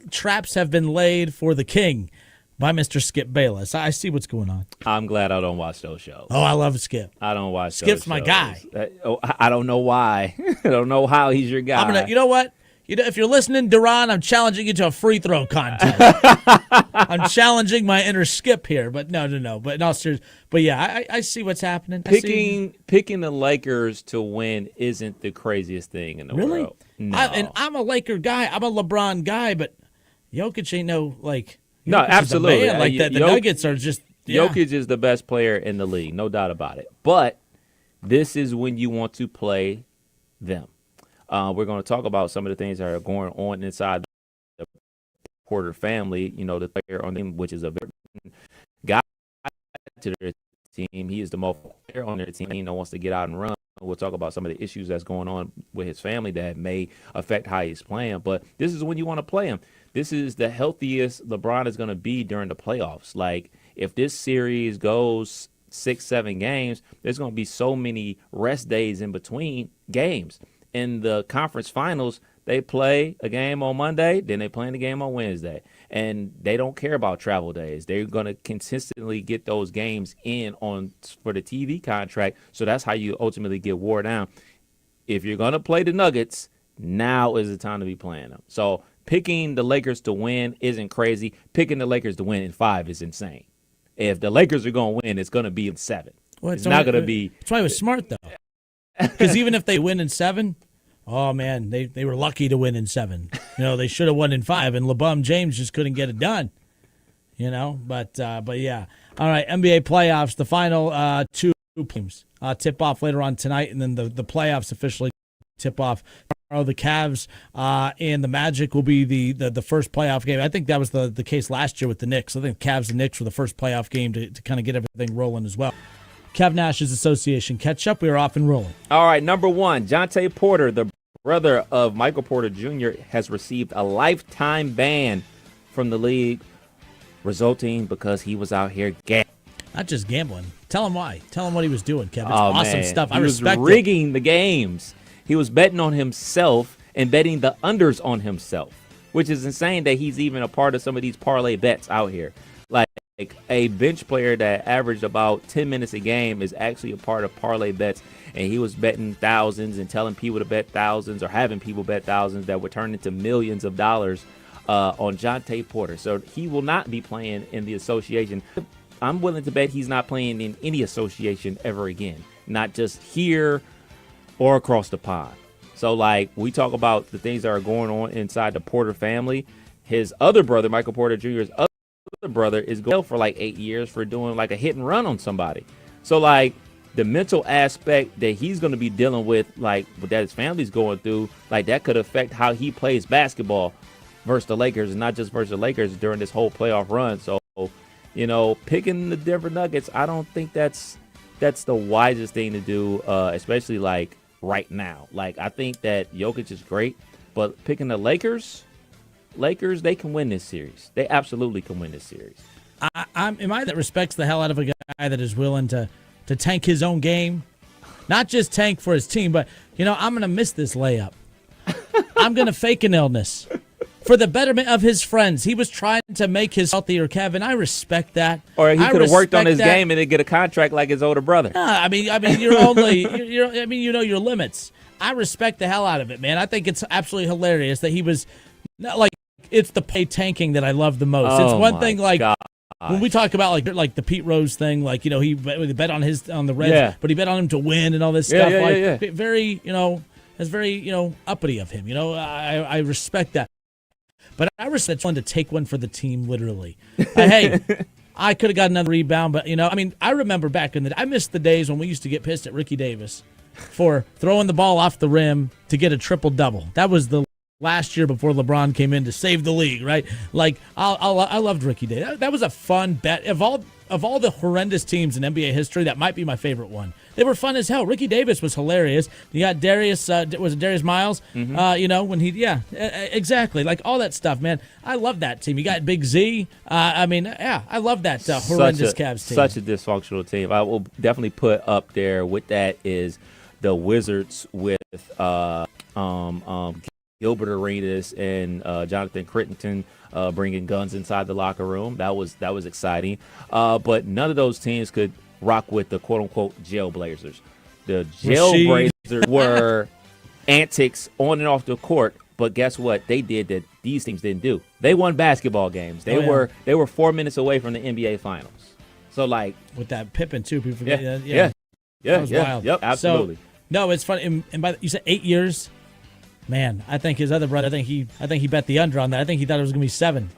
traps have been laid for the king by Mr. Skip Bayless. I see what's going on. I'm glad I don't watch those shows. Oh, I love Skip. I don't watch Skip's those my shows. guy. I don't know why. I don't know how he's your guy. You know what? If you're listening, Duran, I'm challenging you to a free throw contest. I'm challenging my inner Skip here, but no. But no, seriously. But yeah, I see what's happening. Picking the Lakers to win isn't the craziest thing in the world. No. I'm a Laker guy. I'm a LeBron guy, but Jokic ain't no No, absolutely. The Nuggets are just. Yeah. Jokic is the best player in the league, no doubt about it. But this is when you want to play them. We're going to talk about some of the things that are going on inside the Porter family. The player on them, which is a very guy to their team. He is the most player on their team. Wants to get out and run. We'll talk about some of the issues that's going on with his family that may affect how he's playing. But this is when you want to play him. This is the healthiest LeBron is going to be during the playoffs. Like, if this series goes 6-7 games, there's going to be so many rest days in between games. In the conference finals, they play a game on Monday, then they play the game on Wednesday. And they don't care about travel days. They're going to consistently get those games in for the TV contract. So that's how you ultimately get wore down. If you're going to play the Nuggets, now is the time to be playing them. So picking the Lakers to win isn't crazy. Picking the Lakers to win in 5 is insane. If the Lakers are going to win, it's going to be in 7. Well, it's not going to be. That's why it was smart, though. Because even if they win in 7, oh, man, they were lucky to win in 7. They should have won in 5, and LeBron James just couldn't get it done. But yeah. All right, NBA playoffs, the final 2 games tip off later on tonight, and then the playoffs officially tip off tomorrow. The Cavs and the Magic will be the first playoff game. I think that was the case last year with the Knicks. I think Cavs and Knicks were the first playoff game to kind of get everything rolling as well. Kev Nash's Association catch up. We are off and rolling. All right, number 1, Jontay Porter, the brother of Michael Porter Jr., has received a lifetime ban from the league, resulting because he was out here gay. Not just gambling. Tell him why. Tell him what he was doing, Kevin. It's Oh, awesome man. stuff. I He was respect it. rigging the games. He was betting on himself and betting the unders on himself, which is insane that he's even a part of some of these parlay bets out here. Like a bench player that averaged about 10 minutes a game is actually a part of parlay bets, and he was betting thousands and telling people to bet thousands or having people bet thousands that would turn into millions of dollars on Jonte Porter. So he will not be playing in the association. I'm willing to bet he's not playing in any association ever again, not just here or across the pond. So, like, we talk about the things that are going on inside the Porter family. His other brother, Michael Porter Jr.'s other brother, is going for like 8 years for doing like a hit and run on somebody. So, like, the mental aspect that he's going to be dealing with, like, that his family's going through, like, that could affect how he plays basketball versus the Lakers, and not just versus the Lakers during this whole playoff run. So, you know, picking the Denver Nuggets, I don't think that's the wisest thing to do, especially like right now. Like, I think that Jokic is great, but picking the Lakers, they can win this series. They absolutely can win this series. Am I that respects the hell out of a guy that is willing to tank his own game? Not just tank for his team, but, you know, I'm going to miss this layup. I'm going to fake an illness. For the betterment of his friends. He was trying to make his healthier, Kevin. I respect that. Or he could have worked on his that. game and then get a contract like his older brother. I mean, you're only, you know your limits. I respect the hell out of it, man. I think it's absolutely hilarious that he was not like, it's the pay tanking that I love the most. Oh, it's one thing, like, gosh. when we talk about like the Pete Rose thing, like, you know, he bet on the Reds, but he bet on him to win and all this stuff. Very, you know, it's very, you know, uppity of him. You know, I respect that. But I respect one to take one for the team, literally. Hey, I could have got another rebound, but, you know, I mean, I remember back in I missed the days when we used to get pissed at Ricky Davis for throwing the ball off the rim to get a triple-double. That was the last year before LeBron came in to save the league, right? Like, I loved Ricky Davis. That was a fun bet. Of all the horrendous teams in NBA history, that might be my favorite one. They were fun as hell. Ricky Davis was hilarious. You got Darius, was it Darius Miles? Mm-hmm. You know, when exactly. Like, all that stuff, man. I love that team. You got Big Z. I love that horrendous Cavs team. Such a dysfunctional team. I will definitely put up there with that is the Wizards with Gilbert Arenas and Jonathan Crittenton bringing guns inside the locker room. That was exciting. But none of those teams could rock with the quote-unquote Jailblazers. The Jailblazers were antics on and off the court, but guess what? They did that these teams didn't do. They won basketball games. They were 4 minutes away from the NBA Finals. So, like, with that Pippen too, people forget. Yeah. That was wild. Yep, absolutely. So, no, it's funny. And you said 8 years. Man, I think his other brother. I think he bet the under on that. I think he thought it was gonna be 7.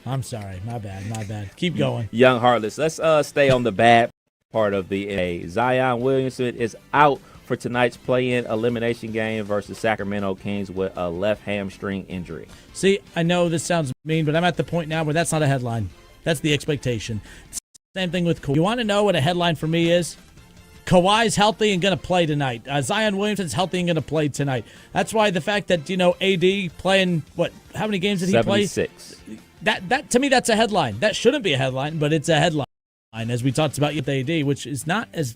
I'm sorry, my bad. Keep going. Young Heartless. Let's stay on the bad part of the NBA. Zion Williamson is out for tonight's play-in elimination game versus Sacramento Kings with a left hamstring injury. See, I know this sounds mean, but I'm at the point now where that's not a headline. That's the expectation. Same thing with Kawhi. You want to know what a headline for me is? Kawhi's healthy and going to play tonight. Zion Williamson's healthy and going to play tonight. That's why the fact that, you know, AD playing, how many games did he play? 76. That to me, that's a headline. That shouldn't be a headline, but it's a headline, as we talked about with AD, which is not as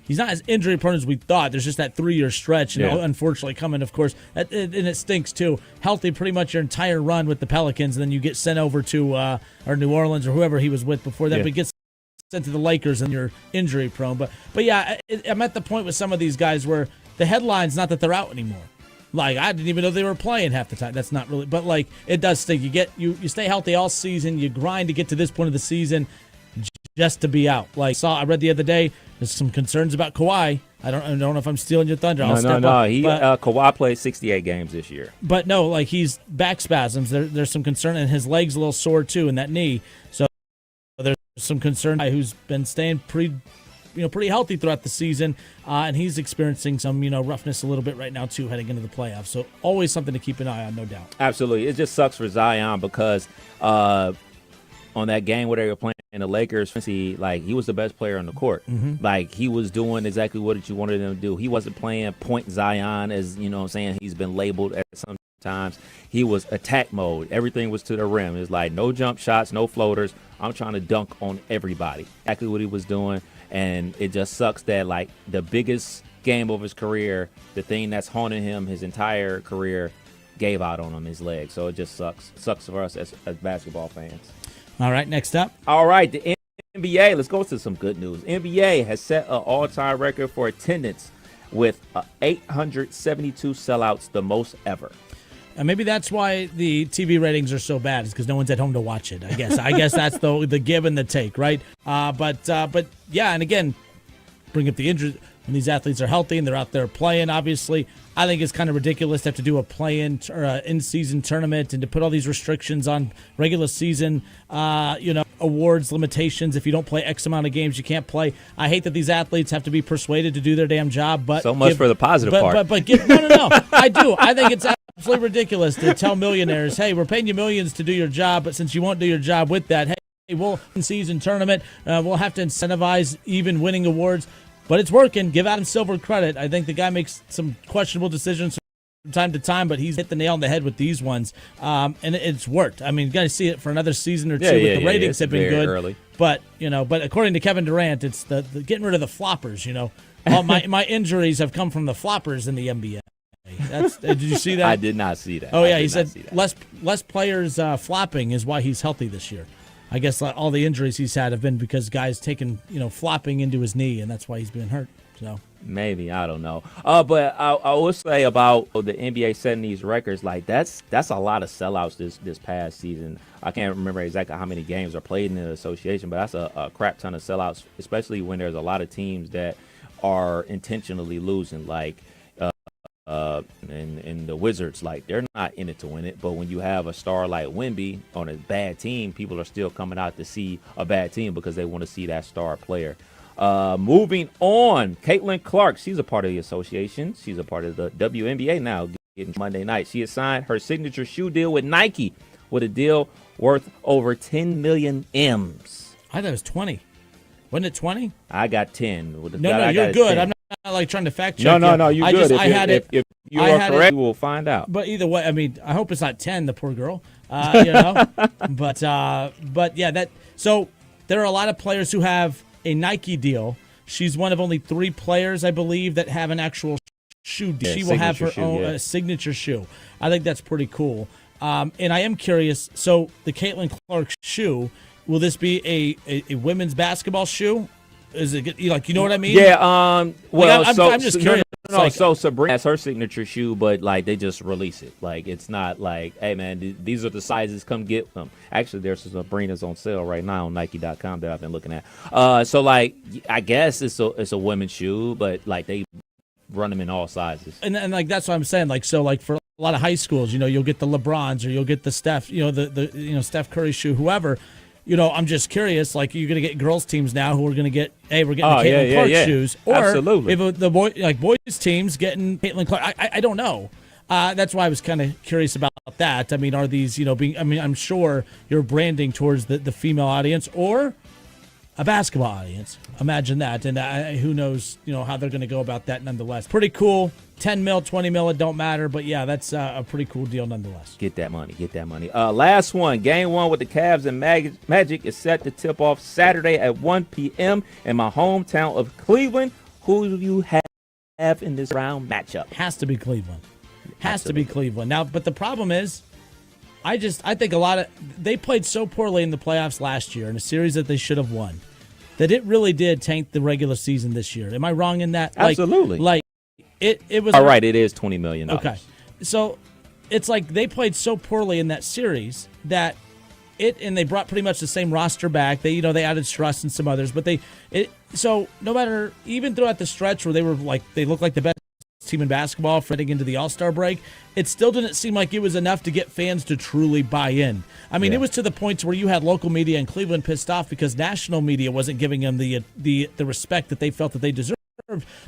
he's not as injury prone as we thought. There's just that 3-year stretch, unfortunately coming, of course, and it stinks too. Healthy pretty much your entire run with the Pelicans, and then you get sent over to or New Orleans or whoever he was with before that, but gets sent to the Lakers and you're injury prone. But yeah, I'm at the point with some of these guys where the headline's not that they're out anymore. Like, I didn't even know they were playing half the time. That's not really, but like, it does stink. You stay healthy all season. You grind to get to this point of the season just to be out. Like, I read the other day, there's some concerns about Kawhi. I don't know if I'm stealing your thunder. No. Kawhi played 68 games this year. But no, like, he's back spasms. There's some concern, and his leg's a little sore too in that knee. So there's some concern. Who's been staying pretty healthy throughout the season, and he's experiencing some, roughness a little bit right now too, heading into the playoffs. So always something to keep an eye on, no doubt. Absolutely, it just sucks for Zion because on that game where they were playing the Lakers, he was the best player on the court. Mm-hmm. Like, he was doing exactly what you wanted him to do. He wasn't playing point Zion, as saying he's been labeled at some times. He was attack mode. Everything was to the rim. It was like no jump shots, no floaters. I'm trying to dunk on everybody. Exactly what he was doing. And it just sucks that, like, the biggest game of his career, the thing that's haunting him his entire career, gave out on him, his leg. So it just sucks. It sucks for us as basketball fans. All right, next up. All right, the NBA. Let's go to some good news. NBA has set an all-time record for attendance with 872 sellouts, the most ever. And maybe that's why the TV ratings are so bad, is because no one's at home to watch it. I guess that's the give and the take, right? But yeah, and again, bring up the injuries. When these athletes are healthy and they're out there playing, obviously, I think it's kind of ridiculous to have to do a play-in or in-season tournament and to put all these restrictions on regular season, awards, limitations. If you don't play X amount of games, you can't play. I hate that these athletes have to be persuaded to do their damn job. But so much for the positive part. No. I do. I think it's absolutely ridiculous to tell millionaires, hey, we're paying you millions to do your job, but since you won't do your job with that, hey, we'll in-season tournament. We'll have to incentivize even winning awards. But it's working. Give Adam Silver credit. I think the guy makes some questionable decisions from time to time, but he's hit the nail on the head with these ones. And it's worked. I mean, you got to see it for another season or two. The ratings have been good. Early. But according to Kevin Durant, it's the getting rid of the floppers, All my injuries have come from the floppers in the NBA. Did you see that? I did not see that. Oh, yeah. He said less players flopping is why he's healthy this year. I guess all the injuries he's had have been because guys taking, flopping into his knee, and that's why he's been hurt. So maybe, I don't know. But I will say about the NBA setting these records, like that's a lot of sellouts this past season. I can't remember exactly how many games are played in the association, but that's a crap ton of sellouts, especially when there's a lot of teams that are intentionally losing, like and the Wizards, like they're not in it to win it, but when you have a star like Wemby on a bad team, people are still coming out to see a bad team because they want to see that star player. Moving on, Caitlin Clark, she's a part of the association. She's a part of the WNBA now, getting Monday night. She has signed her signature shoe deal with Nike with a deal worth over 10 million M's. I thought it was 20. Wasn't it 20? I got 10. No, you're good. I'm not like trying to fact check. No, you're good. If you are correct, you will find out. But either way, I mean, I hope it's not 10. The poor girl, But yeah, so there are a lot of players who have a Nike deal. She's one of only 3 players, I believe, that have an actual shoe deal. She will have her own signature shoe. I think that's pretty cool. And I am curious. So the Caitlin Clark shoe, will this be a women's basketball shoe? Is it like, you know what I mean? Yeah. I'm just curious. So Sabrina has her signature shoe, but like they just release it. Like it's not like, hey man, these are the sizes. Come get them. Actually, there's some Sabrina's on sale right now on Nike.com that I've been looking at. So like, I guess it's a women's shoe, but like they run them in all sizes. And like that's what I'm saying. Like so, like for a lot of high schools, you'll get the LeBrons or you'll get the Steph, the Steph Curry shoe, whoever. I'm just curious, like, you're going to get girls' teams now who are going to get, hey, we're getting the Caitlin Clark shoes. Or absolutely. If the boys' teams getting Caitlin Clark. I don't know. That's why I was kind of curious about that. I mean, are these, I'm sure you're branding towards the female audience or a basketball audience. Imagine that. And who knows, how they're going to go about that nonetheless. Pretty cool. 10 mil, 20 mil, it don't matter. But, yeah, that's a pretty cool deal nonetheless. Get that money. Last one. Game 1 with the Cavs and Magic is set to tip off Saturday at 1 p.m. in my hometown of Cleveland. Who do you have in this round matchup? Has to be Cleveland. Has to be Cleveland. Now, but the problem is, I think they played so poorly in the playoffs last year in a series that they should have won that it really did tank the regular season this year. Am I wrong in that? Absolutely. It was all right. It is $20 million. Okay, so it's like they played so poorly in that series that and they brought pretty much the same roster back. They added Struss and some others, but so no matter, even throughout the stretch where they looked like the best team in basketball fitting into the All-Star break, it still didn't seem like it was enough to get fans to truly buy in. I mean, It was to the point where you had local media in Cleveland pissed off because national media wasn't giving them the respect that they felt that they deserved,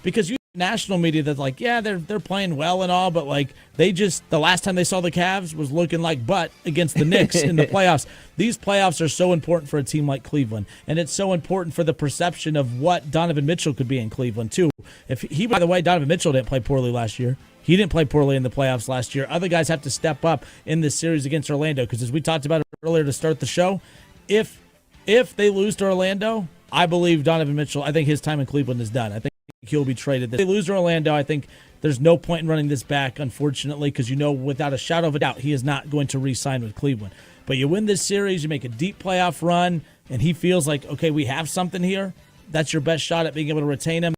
because you national media that's like, yeah, they're playing well and all, but like the last time they saw the Cavs was looking like butt against the Knicks in the playoffs. These playoffs are so important for a team like Cleveland, and it's so important for the perception of what Donovan Mitchell could be in Cleveland too. By the way, Donovan Mitchell didn't play poorly last year. He didn't play poorly in the playoffs last year. Other guys have to step up in this series against Orlando because, as we talked about earlier to start the show, if they lose to Orlando, I believe Donovan Mitchell, I think his time in Cleveland is done. I think he'll be traded. If they lose to Orlando, I think there's no point in running this back, unfortunately, because without a shadow of a doubt, he is not going to re-sign with Cleveland. But you win this series, you make a deep playoff run, and he feels like, okay, we have something here. That's your best shot at being able to retain him.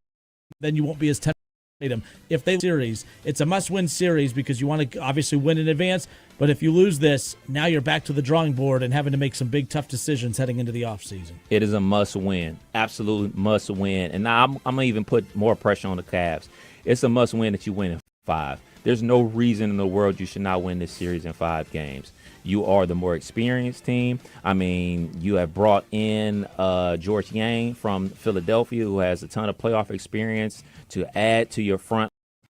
Then you won't be as tempted to trade him. If they series, it's a must-win series because you want to obviously win in advance. But if you lose this, now you're back to the drawing board and having to make some big, tough decisions heading into the offseason. It is a must-win, absolute must-win. And now I'm going to even put more pressure on the Cavs. It's a must-win that you win in 5. There's no reason in the world you should not win this series in 5 games. You are the more experienced team. I mean, you have brought in George Yang from Philadelphia, who has a ton of playoff experience to add to your front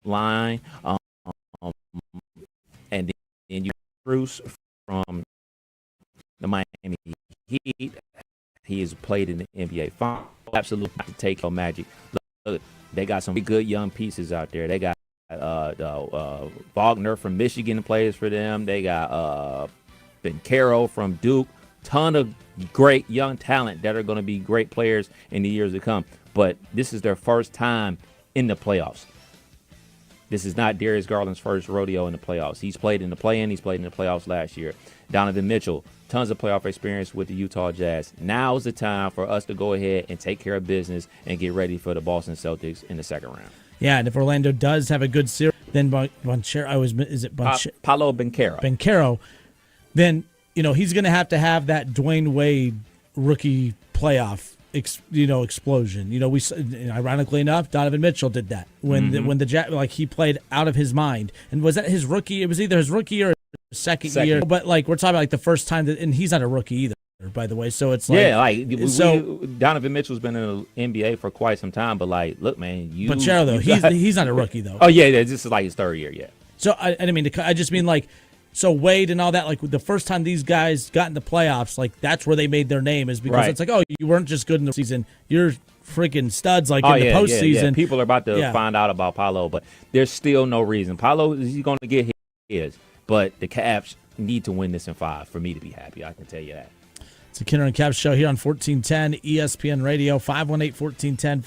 line. And then you Bruce from the Miami Heat. He has played in the NBA Finals. Absolutely to take on Magic. Look, they got some good young pieces out there. They got Wagner from Michigan plays for them. They got Bencaro from Duke. Ton of great young talent that are going to be great players in the years to come. But this is their first time in the playoffs. This is not Darius Garland's first rodeo in the playoffs. He's played in the play-in. He's played in the playoffs last year. Donovan Mitchell, tons of playoff experience with the Utah Jazz. Now's the time for us to go ahead and take care of business and get ready for the Boston Celtics in the second round. Yeah, and if Orlando does have a good series, then Paolo Bencaro, then he's going to have that Dwayne Wade rookie playoff explosion. We ironically enough, Donovan Mitchell did that when he played out of his mind. And was that his rookie? It was either his rookie or his second year. But we're talking about the first time and he's not a rookie either, by the way. So it's Donovan Mitchell's been in the NBA for quite some time. But look, man, Charo though, he's not a rookie though. Oh yeah, this is his third year. Yeah. So I didn't mean to. I just mean So Wade and all that, the first time these guys got in the playoffs, that's where they made their name is because It's you weren't just good in the season, you're freaking studs in the postseason. Yeah. People are about to find out about Paolo, but there's still no reason. Paolo is going to get his, but the Cavs need to win this in 5 for me to be happy. I can tell you that. It's a Kenner and Cavs show here on 1410 ESPN Radio, 518-1410,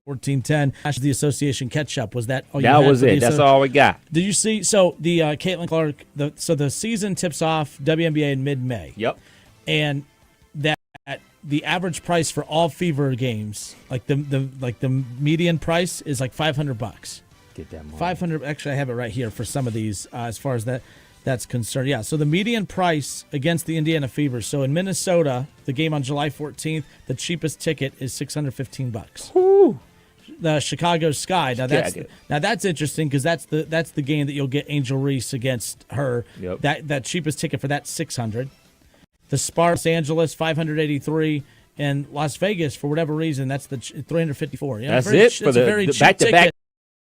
518-1410. The association catch-up. Was that all you had? That was it. That's all we got. Did you see? So the Caitlin Clark, the season tips off WNBA in mid-May. Yep. And that the average price for all Fever games, the median price is $500. Get that money. 500. Actually, I have it right here for some of these as far as that's concerned. Yeah, so the median price against the Indiana Fever. So in Minnesota, the game on July 14th, the cheapest ticket is $615. Woo. The Chicago Sky. Now that's interesting because that's the game that you'll get Angel Reese against her. Yep. That cheapest ticket for that $600. The Spar Los Angeles $583, and Las Vegas for whatever reason that's the $354. That's it for the back-to-back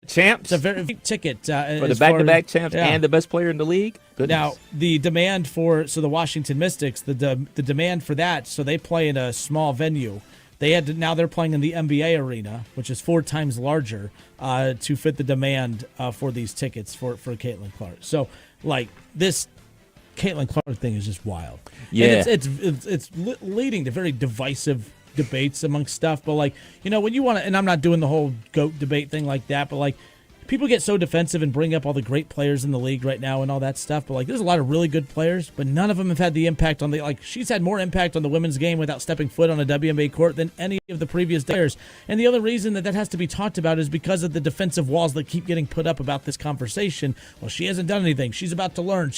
champs. It's a very cheap ticket for the back-to-back champs and the best player in the league. Goodness. Now the demand the Washington Mystics, the demand for that, so they play in a small venue. Now they're playing in the NBA arena, which is 4 times larger, to fit the demand for these tickets for Caitlin Clark. So this Caitlin Clark thing is just wild. Yeah, and it's leading to very divisive debates amongst stuff. But when you want to, and I'm not doing the whole GOAT debate thing like that, but people get so defensive and bring up all the great players in the league right now and all that stuff. But there's a lot of really good players, but none of them have had the impact on she's had more impact on the women's game without stepping foot on a WNBA court than any of the previous players. And the other reason that has to be talked about is because of the defensive walls that keep getting put up about this conversation. Well, she hasn't done anything. She's about to learn.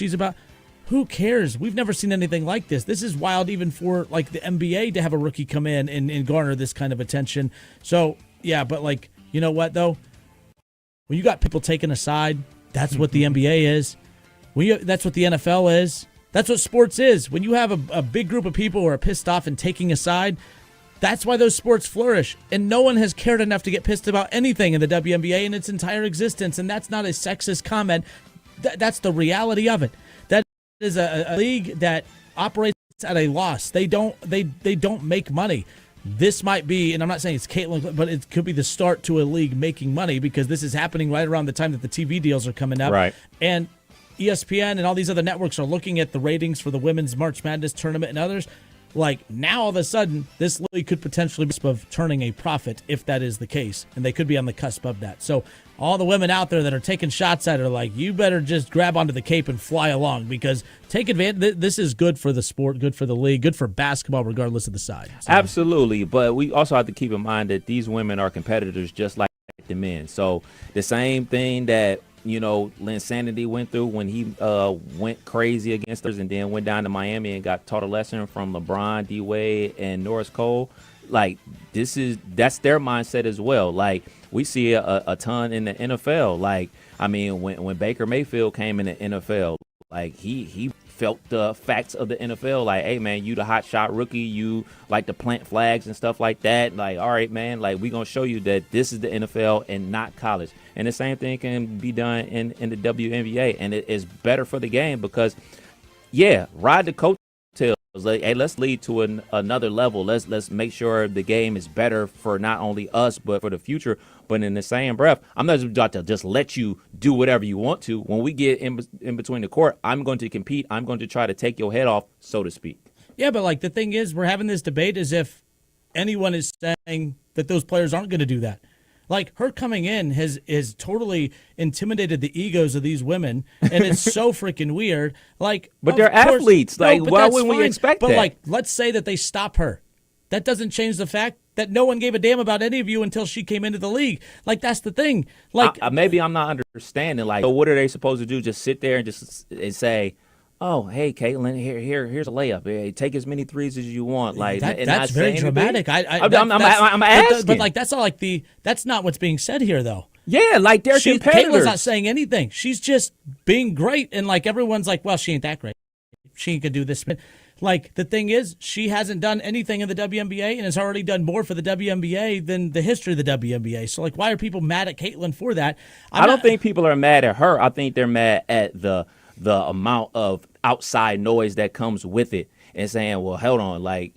Who cares? We've never seen anything like this. This is wild even for the NBA to have a rookie come in and garner this kind of attention. So, yeah, but you know what though? When you got people taking a side, that's what the NBA is. That's what the NFL is. That's what sports is. When you have a big group of people who are pissed off and taking a side, that's why those sports flourish. And no one has cared enough to get pissed about anything in the WNBA in its entire existence. And that's not a sexist comment. That's the reality of it. Is a league that operates at a loss. They don't make money. this might be, and I'm not saying it's Caitlin, but it could be the start to a league making money, because this is happening right around the time that the TV deals are coming up. Right. And ESPN and all these other networks are looking at the ratings for the women's March Madness tournament and others. Like, now all of a sudden, this league could potentially be of turning a profit if that is the case, and they could be on the cusp of that. So all the women out there that are taking shots at it are like, you better just grab onto the cape and fly along, because take advantage. This is good for the sport, good for the league, good for basketball, regardless of the side. So. Absolutely, but we also have to keep in mind that these women are competitors just like the men. So the same thing that Linsanity went through when he went crazy against us and then went down to Miami and got taught a lesson from LeBron, D Wade, and Norris Cole. Like, that's their mindset as well. Like, we see a ton in the NFL. Like, I mean, when Baker Mayfield came in the NFL, like he felt the facts of the NFL. Like, hey man, you the hot shot rookie, you like to plant flags and stuff like that. Like, all right man, like we gonna show you that this is the NFL and not college. And the same thing can be done in the WNBA, and it is better for the game because, ride the coattails. Like, hey, let's lead to another level. Let's make sure the game is better for not only us but for the future. But in the same breath, I'm not about to just let you do whatever you want to. When we get in between the court, I'm going to compete. I'm going to try to take your head off, so to speak. Yeah, but like the thing is, we're having this debate as if anyone is saying that those players aren't going to do that. Like, her coming in has totally intimidated the egos of these women, and it's so freaking weird. Like, but they're athletes. Like, why wouldn't we expect that? But like, let's say that they stop her. That doesn't change the fact that no one gave a damn about any of you until she came into the league. Like, that's the thing. Like, maybe I'm not understanding. Like, so what are they supposed to do? Just sit there and say, "Oh, hey, Caitlin, here's a layup. Hey, take as many threes as you want." Like, that's very dramatic. I'm asking, but like, that's all like that's not what's being said here, though. Yeah, like they're competitors. Caitlin's not saying anything. She's just being great, and like everyone's like, "Well, she ain't that great. She ain't gonna do this." Like, the thing is, she hasn't done anything in the WNBA and has already done more for the WNBA than the history of the WNBA. So, like, why are people mad at Caitlin for that? I don't think people are mad at her. I think they're mad at the amount of outside noise that comes with it and saying, well, hold on, like,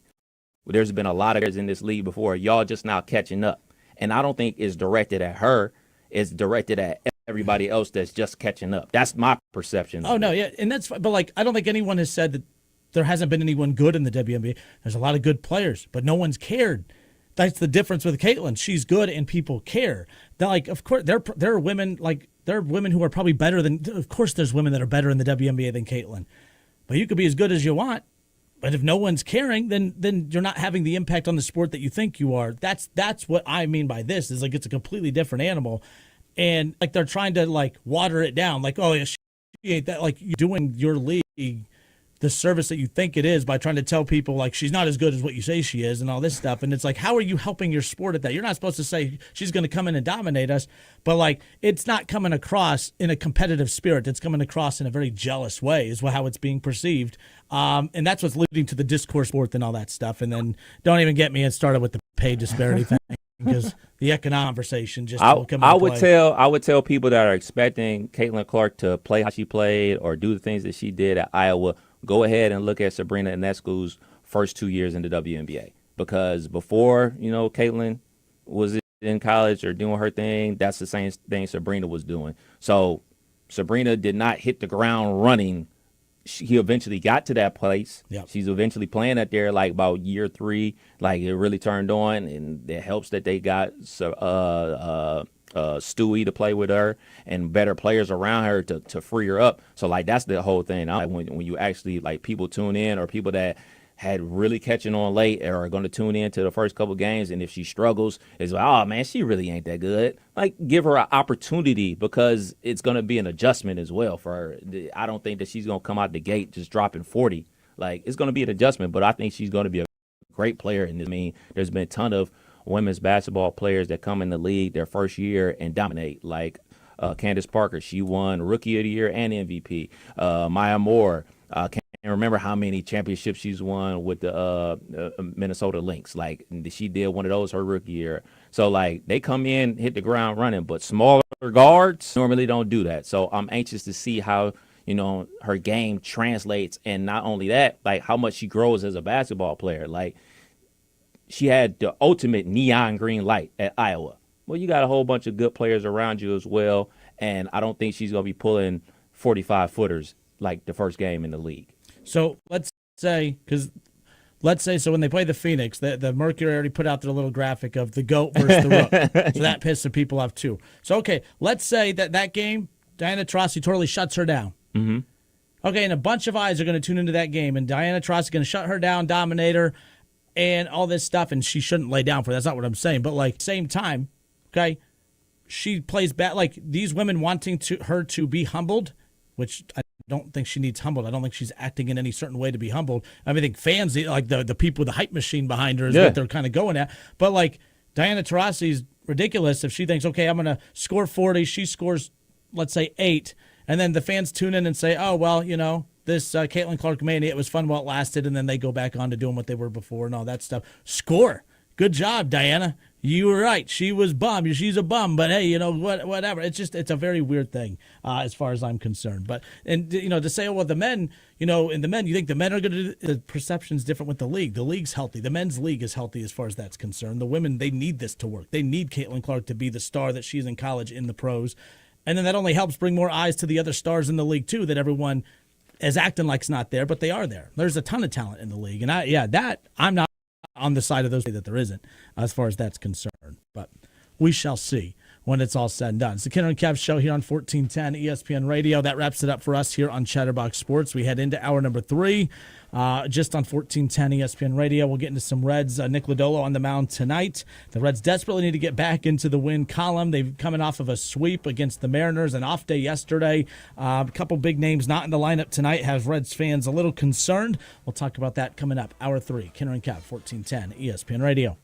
there's been a lot of guys in this league before. Y'all just now catching up. And I don't think it's directed at her. It's directed at everybody else that's just catching up. That's my perception. Oh, no, yeah, and that's – but, like, I don't think anyone has said that there hasn't been anyone good in the WNBA. There's a lot of good players, but no one's cared. That's the difference with Caitlin. She's good and people care. They're like, of course, there are women like there are women who are probably better than. Of course, there's women that are better in the WNBA than Caitlin. But you could be as good as you want. But if no one's caring, then you're not having the impact on the sport that you think you are. That's what I mean by this. Is like it's a completely different animal, and like they're trying to like water it down. Like, oh yeah, she ain't that. Like, you're doing your league the service that you think it is by trying to tell people like she's not as good as what you say she is and all this stuff. And it's like, how are you helping your sport at that? You're not supposed to say she's going to come in and dominate us, but like, it's not coming across in a competitive spirit. It's coming across in a very jealous way is how it's being perceived. And that's what's leading to the discourse sport and all that stuff. And then don't even get me started with the pay disparity thing, because the economic conversation just will come into play. I would tell people that are expecting Caitlin Clark to play how she played or do the things that she did at Iowa, go ahead and look at Sabrina Ionescu's first 2 years in the WNBA. Because before, Caitlin was in college or doing her thing, that's the same thing Sabrina was doing. So Sabrina did not hit the ground running. He eventually got to that place. Yep. She's eventually playing at there like about year 3. Like, it really turned on, and it helps that they got Stewie to play with her and better players around her to free her up. So like, that's the whole thing. Like, when you actually like people tune in, or people that had really catching on late or are going to tune in to the first couple games, and if she struggles, it's like, oh man, she really ain't that good. Like, give her an opportunity, because it's going to be an adjustment as well for her. I don't think that she's going to come out the gate just dropping 40. Like, it's going to be an adjustment, but I think she's going to be a great player in this. I mean, there's been a ton of women's basketball players that come in the league their first year and dominate, like Candace Parker. She won Rookie of the Year and MVP. Maya Moore, can't remember how many championships she's won with the Minnesota Lynx. Like, she did one of those her rookie year. So like, they come in, hit the ground running, but smaller guards normally don't do that. So I'm anxious to see how her game translates, and not only that, like how much she grows as a basketball player. Like, she had the ultimate neon green light at Iowa. Well, you got a whole bunch of good players around you as well, and I don't think she's going to be pulling 45-footers like the first game in the league. So let's say so when they play the Phoenix, the Mercury already put out their little graphic of the GOAT versus the Rook. So that pissed some people off too. So, okay, let's say that game, Diana Taurasi totally shuts her down. Mm-hmm. Okay, and a bunch of eyes are going to tune into that game, and Diana Taurasi is going to shut her down, dominate her, and all this stuff, and she shouldn't lay down for it. That's not what I'm saying. But, like, same time, okay, she plays bad. Like, these women wanting her to be humbled, which I don't think she needs humbled. I don't think she's acting in any certain way to be humbled. I think fans, like the people with the hype machine behind her is what they're kind of going at. But, like, Diana Taurasi's ridiculous if she thinks, okay, I'm going to score 40. She scores, let's say, 8. And then the fans tune in and say, oh, well, you know, this Caitlin Clark mania, it was fun while it lasted, and then they go back on to doing what they were before and all that stuff. Score. Good job, Diana. You were right. She was bum. She's a bum, but hey, you know, whatever. It's a very weird thing as far as I'm concerned. But, and, you know, to say, well, the men, you know, in the men, you think the men are going to do, the perception's different with the league. The league's healthy. The men's league is healthy as far as that's concerned. The women, they need this to work. They need Caitlin Clark to be the star that she is in college in the pros. And then that only helps bring more eyes to the other stars in the league, too, that everyone is acting like it's not there, but they are there. There's a ton of talent in the league. And I'm not on the side of those that there isn't as far as that's concerned. But we shall see when it's all said and done. It's the Kenner and Kev show here on 1410 ESPN Radio. That wraps it up for us here on Chatterbox Sports. We head into hour number 3 just on 1410 ESPN Radio. We'll get into some Reds. Nick Lodolo on the mound tonight. The Reds desperately need to get back into the win column. They've coming off of a sweep against the Mariners, an off day yesterday. A couple big names not in the lineup tonight has Reds fans a little concerned. We'll talk about that coming up. Hour 3, Kenner and Kev, 1410 ESPN Radio.